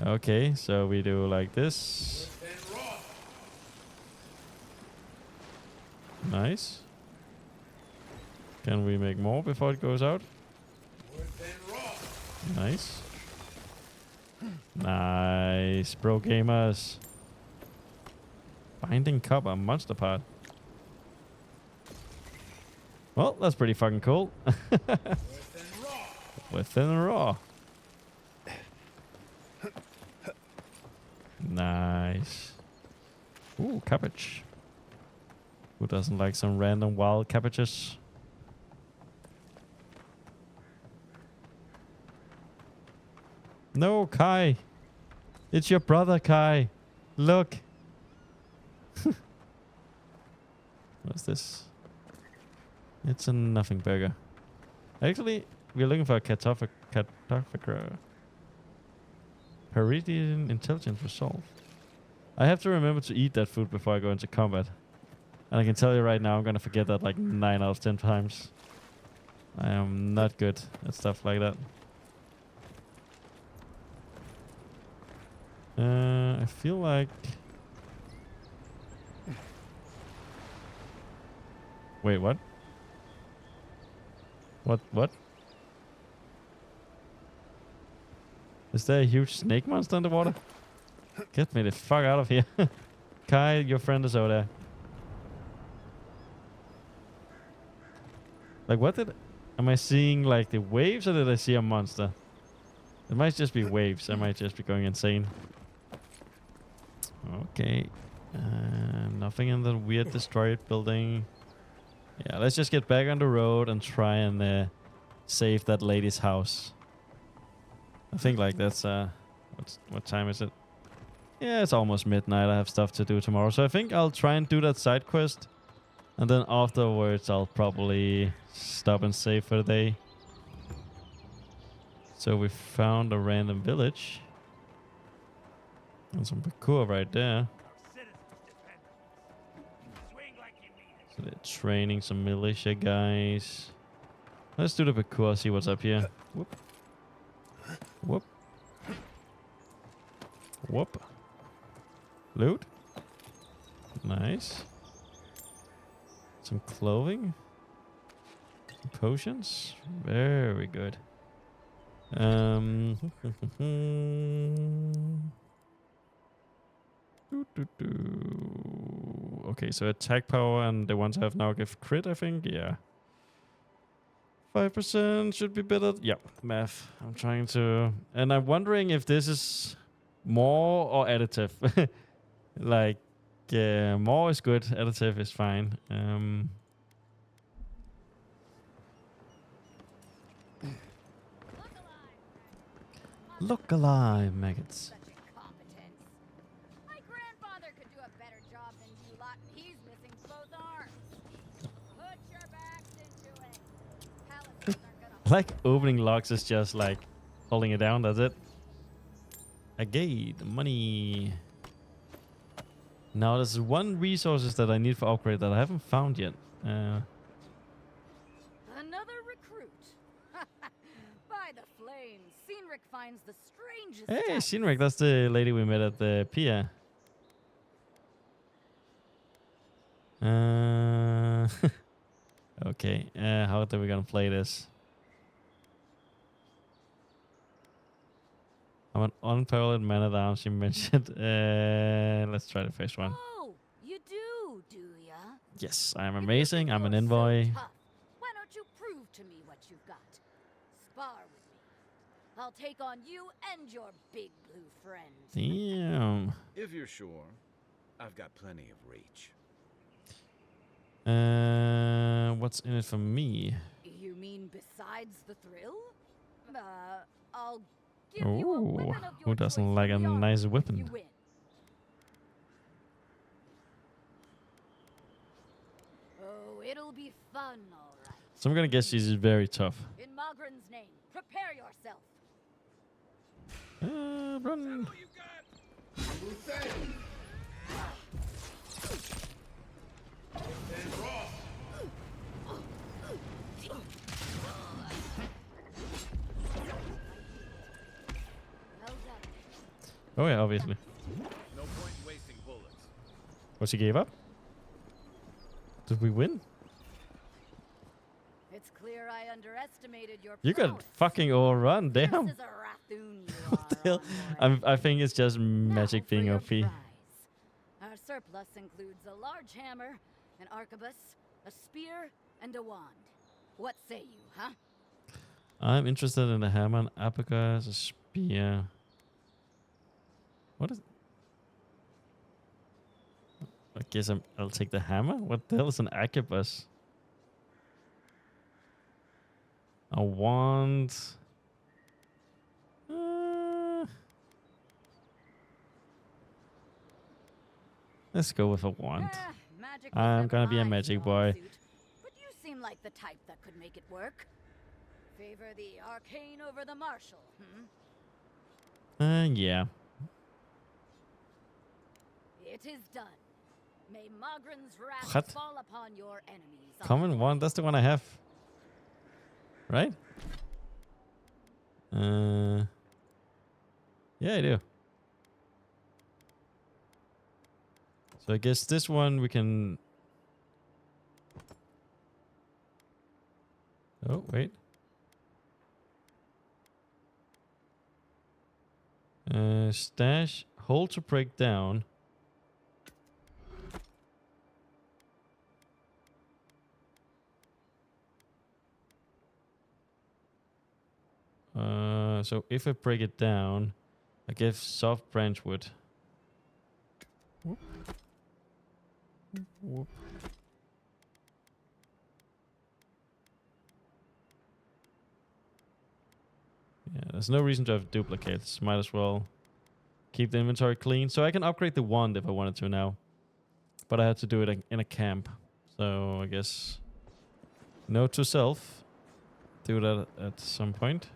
Okay, so we do like this. Nice. Can we make more before it goes out? Nice. Nice, bro gamers. Binding copper, monster part. Well, that's pretty fucking cool. Within raw. Nice. Ooh, cabbage. Who doesn't like some random wild cabbages? No, Kai. It's your brother, Kai. Look. What's this? It's a nothing burger. Actually, we're looking for a cartographer. Peridian intelligence resolve. I have to remember to eat that food before I go into combat. And I can tell you right now, I'm going to forget that like 9 out of 10 times. I am not good at stuff like that. I feel like... Wait, what? What? Is there a huge snake monster in the water? Get me the fuck out of here. Kai, your friend is over there. Like, what did... Am I seeing, like, the waves, or did I see a monster? It might just be waves. I might just be going insane. Okay. Nothing in the weird destroyed building. Yeah, let's just get back on the road and try and save that lady's house. I think, like, that's... what time is it? Yeah, it's almost midnight. I have stuff to do tomorrow. So I think I'll try and do that side quest. And then afterwards, I'll probably stop and save for the day. So we found a random village. And some parkour right there. So they're training some militia guys. Let's do the parkour, see what's up here. Whoop. Whoop. Whoop. Loot. Nice. Some clothing. Some potions. Very good. Okay, so attack power and the ones I have now give crit, I think. Yeah. 5% should be better. Yeah, math. I'm trying to... And I'm wondering if this is more or additive. Like, more is good. Additive is fine. Look alive, maggots. My grandfather could do a better job than you lot, and he's missing both arms. Put your backs into it. Palaces aren't gonna Like opening locks is just like holding it down. That's it. Again, money. Now there's one resources that I need for upgrade that I haven't found yet. Another recruit. By the flames, Cynric finds the strangest. Hey, Cynric, that's the lady we met at the pier. Okay, how are we gonna play this? I'm an unparalleled man at arms, you mentioned. Let's try the first one. Oh, you do ya? Yes, I am amazing. I'm an envoy. Tough. Why don't you prove to me what you've got? Spar with me. I'll take on you and your big blue friend. Damn. If you're sure, I've got plenty of reach. What's in it for me? You mean besides the thrill? I'll give you a Ooh, weapon of your who doesn't choice like a from the army nice if weapon? you win. Oh, it'll be fun, all right. So I'm gonna guess she's very tough. In Magran's name, prepare yourself. Run. Oh yeah, obviously. No point in wasting bullets. What, she gave up? Did we win? It's clear I underestimated your You got fucking overrun, damn. This is a Rathoon you What the hell? I think it's just magic being OP. Our surplus includes a large hammer, an arquebus, a spear, and a wand. What say you, huh? I'm interested in a hammer, an abacus, a spear. What is... I guess I'll take the hammer? What the hell is an arquebus? A wand. Let's go with a wand. I'm gonna be a magic boy. But you seem like the type that could make it work. Favor the arcane over the martial, Yeah. It is done. May Magran's wrath What? fall upon your enemies. Common one, that's the one I have. Right? Yeah, I do. So I guess this one we can... Oh, wait. Stash, hold to break down. So if I break it down, I give soft branch wood. Whoop. Whoop. Yeah, there's no reason to have duplicates. Might as well keep the inventory clean. So I can upgrade the wand if I wanted to now. But I had to do it in a camp. So I guess note to self. Do that at some point.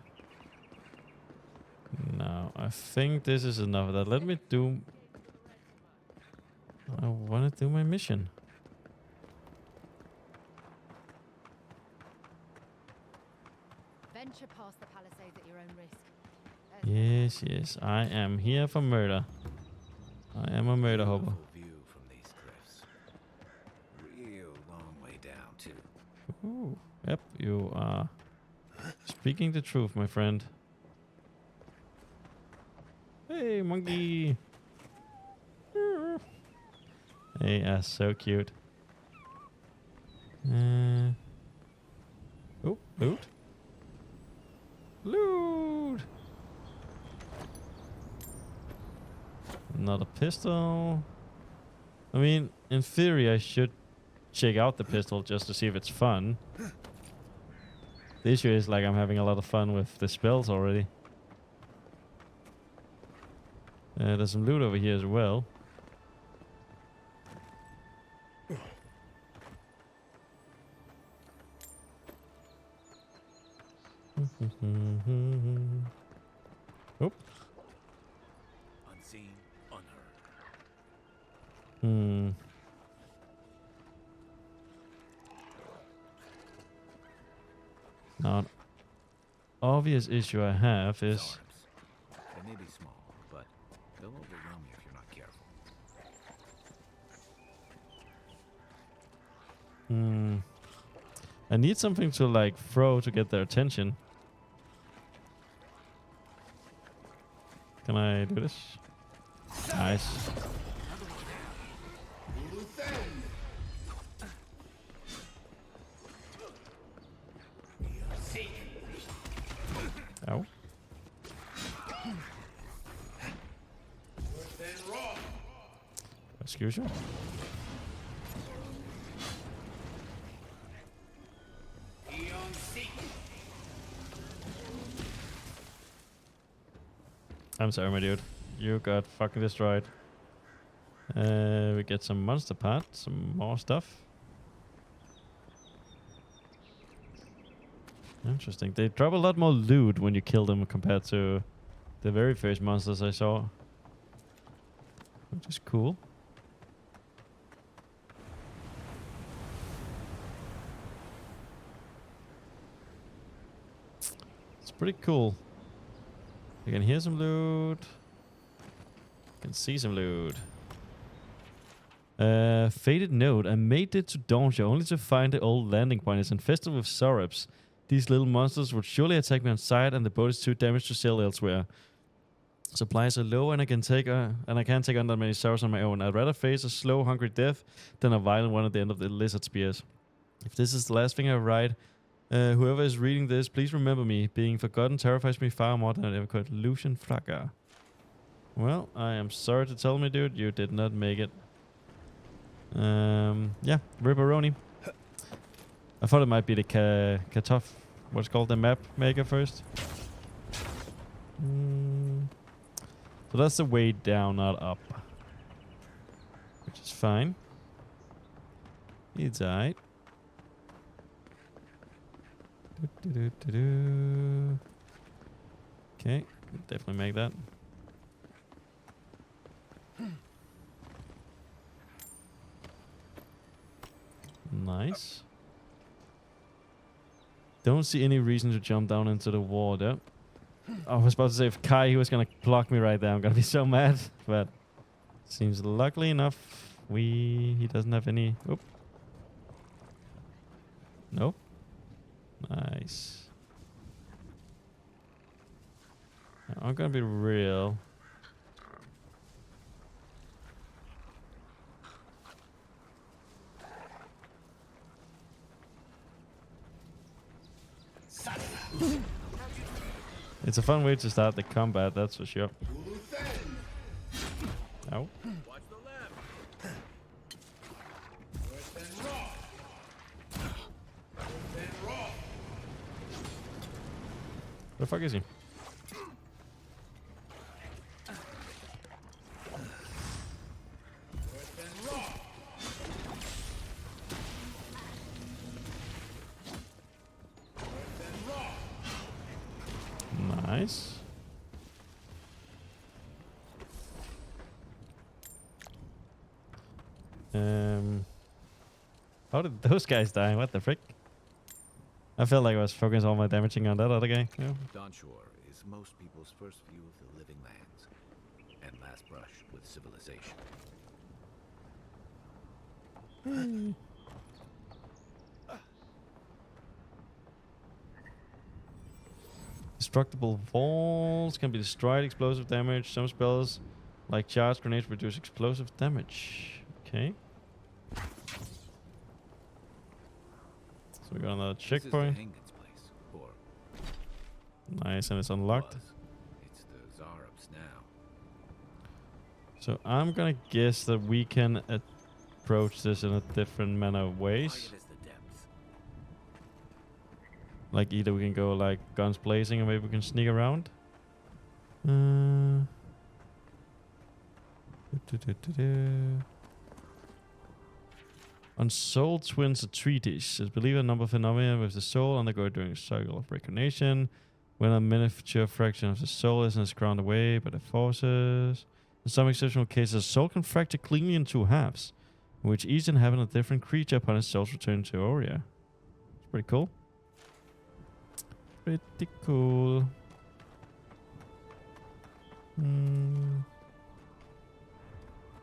Now, I think this is enough of that. Let me do... I want to do my mission. Venture past the palisades at your own risk. Yes, yes. I am here for murder. I am a murder hopper. Beautiful view from these cliffs. Real long way down, too. Ooh. Yep, you are speaking the truth, my friend. Hey, monkey. Hey, so cute. Oh, loot. Loot. Another pistol. I mean, in theory, I should check out the pistol just to see if it's fun. The issue is, like, I'm having a lot of fun with the spells already. There's some loot over here as well. Oh. Unseen, unheard. Now, an obvious issue I have is... Arms. They may be small, but they'll overwhelm you if you're not careful. I need something to, like, throw to get their attention. Can I do this? Nice. Ow. Excuse you? I'm sorry, my dude. You got fucking destroyed. We get some monster parts, some more stuff. Interesting. They drop a lot more loot when you kill them compared to the very first monsters I saw. Which is cool. It's pretty cool. You can hear some loot. You can see some loot. Faded note. I made it to Dawnshire only to find the old landing point is infested with Saurops. These little monsters would surely attack me on sight, and the boat is too damaged to sail elsewhere. Supplies are low, and I can't take on that many Saurops on my own. I'd rather face a slow, hungry death than a violent one at the end of the lizard spears. If this is the last thing I write, whoever is reading this, please remember me. Being forgotten terrifies me far more than I ever could. Lucian Fraga. Well, I am sorry to tell me, dude, you did not make it. Yeah, Ripperoni. I thought it might be the Katoff, what's called the map maker first. So that's the way down, not up. Which is fine. It's alright. Okay, definitely make that. Nice. Don't see any reason to jump down into the water. I was about to say if Kai he was gonna block me right there, I'm gonna be so mad. But seems luckily enough he doesn't have any. Oop. Nope. Nice. Now, I'm gonna be real. It's a fun way to start the combat, that's for sure. Ow. Watch the left. Where the fuck is he? Nice. How did those guys die? What the frick? I felt like I was focusing all my damaging on that other guy. Yeah. Dawnshore is most people's first view of the living lands. and last brush with civilization. Destructible walls can be destroyed, explosive damage. Some spells, like charge grenades, reduce explosive damage. Okay. So we got another checkpoint. This is the Hengen's place, or Nice, and it's unlocked. was. It's the Zarub's now. So I'm gonna guess that we can approach this in a different manner of ways. Quiet as the depths. Like either we can go like guns blazing, or maybe we can sneak around. Du- du- du- du- du. On soul twins a treatise. It's believed a number of phenomena with the soul undergo during a cycle of reincarnation. When a miniature fraction of the soul is ground away by the forces. In some exceptional cases, a soul can fracture cleanly in two halves, in which each inhabit a different creature upon its soul's return to Aurea. It's pretty cool. Pretty cool.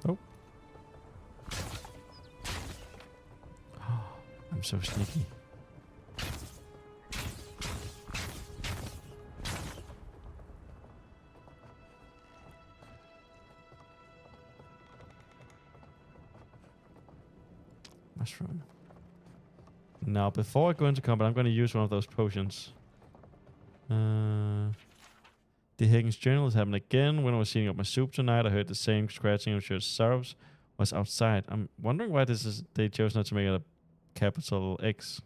Oh. I'm so sneaky. Mushroom. Now, before I go into combat, I'm going to use one of those potions. The Hagen's journal has happened again. When I was heating up my soup tonight, I heard the same scratching. I'm sure Sarabs was outside. I'm wondering why they chose not to make it a capital X.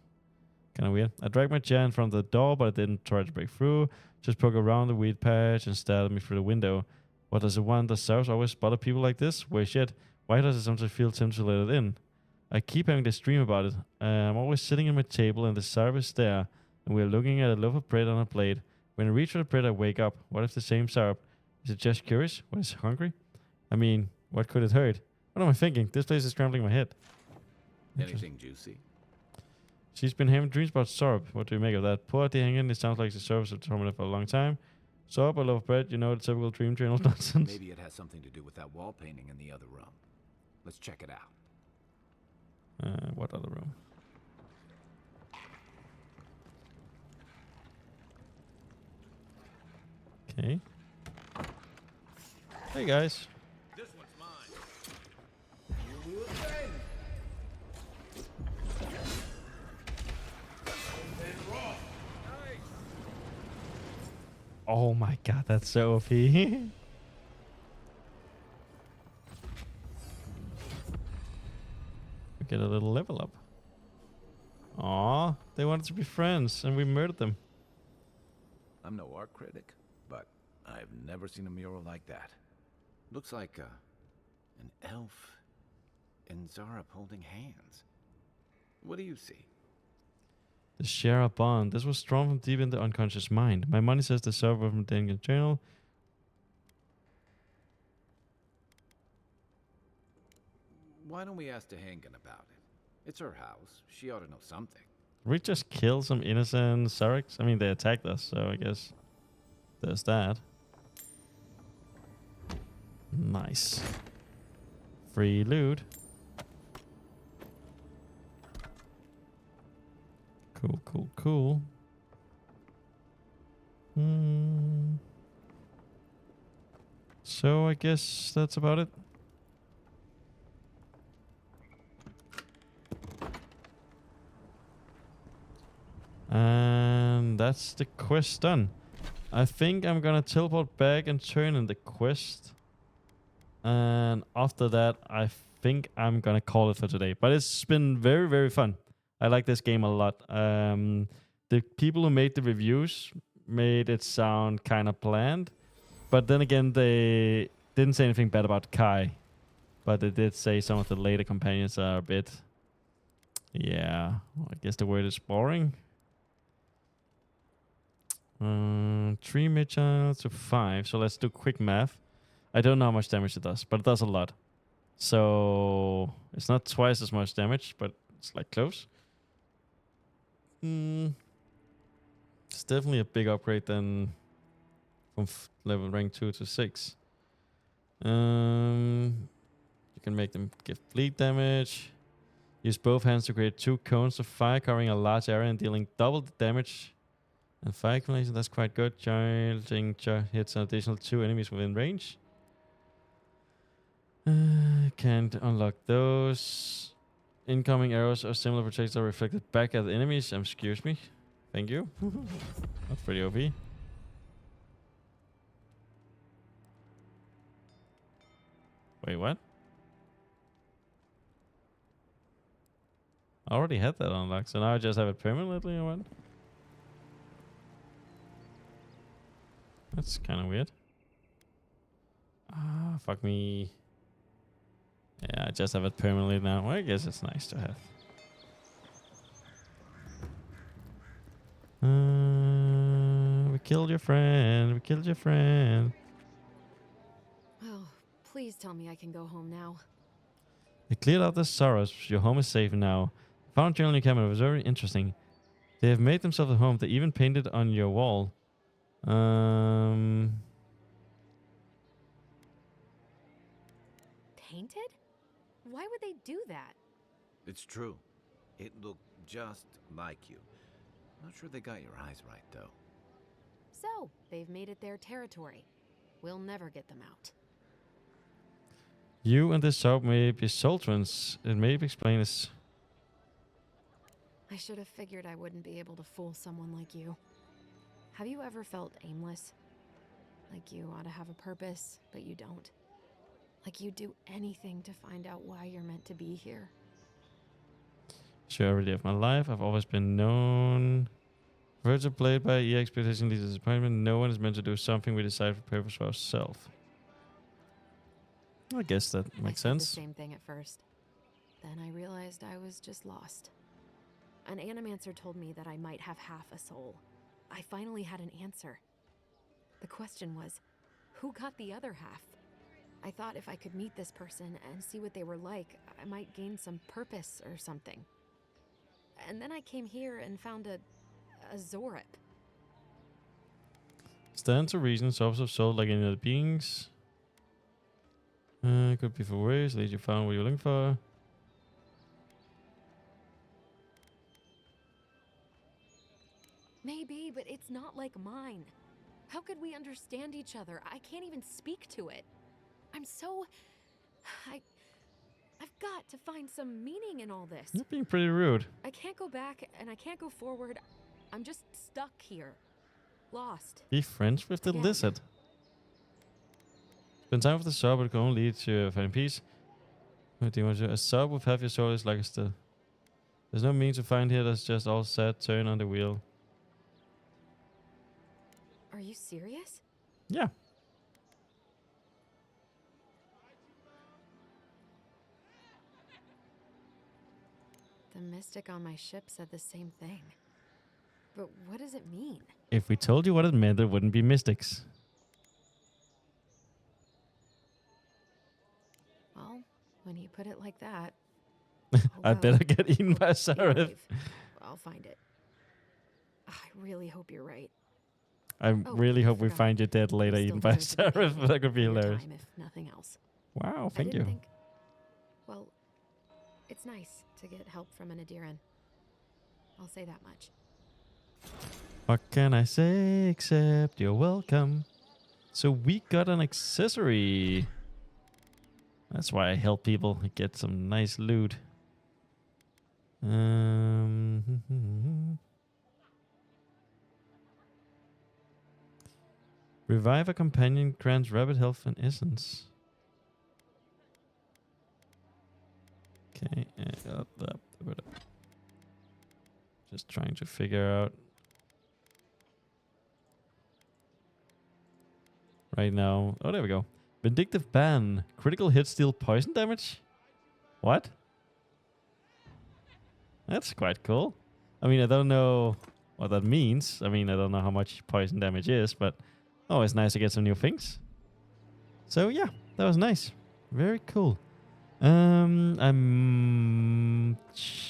Kind of weird. I dragged my chair in front of the door, but I didn't try to break through. Just poke around the weed patch and stared at me through the window. What does it want? Does Sarabs always bother people like this? Wait, shit. Why does it sometimes feel tempted to let it in? I keep having this dream about it. I'm always sitting at my table and the Sarab is there, and we're looking at a loaf of bread on a plate. When I reach for the bread, I wake up. What if the same Sarab? Is it just curious? What, is it hungry? I mean, what could it hurt? What am I thinking? This place is scrambling my head. Anything juicy? She's been having dreams about Sarab. What do you make of that? Poor Hangin, it sounds like the service of tormented for a long time. Sarab, a loaf of bread, you know, the typical dream journal nonsense. Maybe it has something to do with that wall painting in the other room. Let's check it out. What other room? Okay. Hey guys. This one's mine. You will defend. Oh my god, that's so OP. We get a little level up. Aw, they wanted to be friends and we murdered them. I'm no art critic, but I've never seen a mural like that. Looks like an elf and Zarab holding hands. What do you see? The share a bond. This was drawn from deep in the unconscious mind. My money says the server from Dengen's journal. Why don't we ask Hengen about it? It's her house. She ought to know something. We just killed some innocent Sareks. I mean, they attacked us, so I guess there's that. Nice. Free loot. Cool, cool, cool. So I guess that's about it. And that's the quest done. I think I'm gonna teleport back and turn in the quest. And after that, I think I'm gonna call it for today. But it's been very, very fun. I like this game a lot. The people who made the reviews made it sound kind of bland. But then again, they didn't say anything bad about Kai. But they did say some of the later companions are a bit... Yeah, I guess the word is boring. 3 mid-channels to 5. So let's do quick math. I don't know how much damage it does, but it does a lot. So it's not twice as much damage, but it's like close. It's definitely a big upgrade than from level rank 2 to 6. You can make them give bleed damage. Use both hands to create 2 cones of fire covering a large area and dealing double the damage. And fire accumulation, that's quite good. Charging hits an additional 2 enemies within range. Can't unlock those. Incoming arrows or similar projectiles are reflected back at the enemies. Excuse me. Thank you. That's pretty OP. Wait, what? I already had that unlocked, so now I just have it permanently or what? That's kind of weird. Ah, fuck me. Yeah, I just have it permanently now. Well, I guess it's nice to have. We killed your friend. We killed your friend. Oh, please tell me I can go home now. They cleared out the sorrows. Your home is safe now. Found journal in your camera. It was very interesting. They have made themselves a home. They even painted on your wall. Painted? Why would they do that? It's true. It looked just like you. Not sure they got your eyes right, though. So, they've made it their territory. We'll never get them out. You and this soap may be soul twins. It may explain this. I should have figured I wouldn't be able to fool someone like you. Have you ever felt aimless? Like you ought to have a purpose, but you don't? Like you'd do anything to find out why you're meant to be here? Sure, every day of my life, I've always been known. Words are played by expectation leads to disappointment. No one is meant to do something we decide for purpose for ourselves. I guess that makes sense. The same thing at first. Then I realized I was just lost. An animancer told me that I might have half a soul. I finally had an answer. The question was, who got the other half? I thought if I could meet this person and see what they were like, I might gain some purpose or something. And then I came here and found a Zorip. Stand to reason, source of soul like any other beings. Could be for ways, at least you found what you're looking for. Maybe, but it's not like mine. How could we understand each other? I can't even speak to it. I'm so... I've got to find some meaning in all this. You're being pretty rude. I can't go back and I can't go forward. I'm just stuck here. Lost. Be friends with the lizard. Spend time with the sub, but it can only lead to finding peace. What do you want to do? A sub with half your soul is like a still. There's no means to find here, that's just all sad turn on the wheel. Are you serious? Yeah. The mystic on my ship said the same thing. But what does it mean? If we told you what it meant, it wouldn't be mystics. Well, when you put it like that... I'd better get eaten by a seraph. I'll find it. I really hope you're right. I really hope we find you dead later eaten by a seraph. That could be hilarious. If nothing else. Wow, thank you. Well, it's nice to get help from an Adiran. I'll say that much. What can I say except you're welcome? So we got an accessory. That's why I help people get some nice loot. Revive a companion grants rapid health and essence. Okay, just trying to figure out right now. Oh, there we go. Vindictive ban. Critical hits deal poison damage? What? That's quite cool. I mean, I don't know what that means. I mean, I don't know how much poison damage is, but oh, it's nice to get some new things. So yeah, that was nice. Very cool. I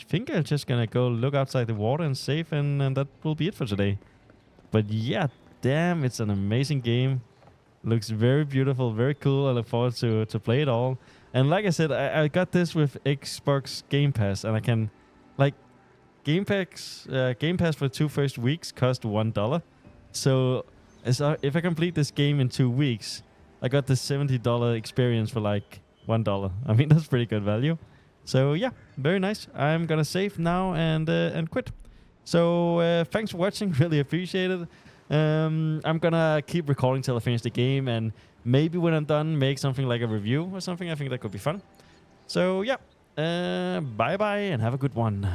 think I'm just gonna go look outside the water and save, and that will be it for today. But yeah, damn, it's an amazing game. Looks very beautiful, very cool. I look forward to play it all. And like I said, I got this with Xbox Game Pass, and I can, like, Game Pass for 2 first weeks cost $1. So if I complete this game in 2 weeks, I got the $70 experience for like $1. I mean, that's pretty good value. So yeah, very nice. I'm gonna save now and quit. So thanks for watching. Really appreciate it. I'm gonna keep recording till I finish the game, and maybe when I'm done, make something like a review or something. I think that could be fun. So yeah, bye bye and have a good one.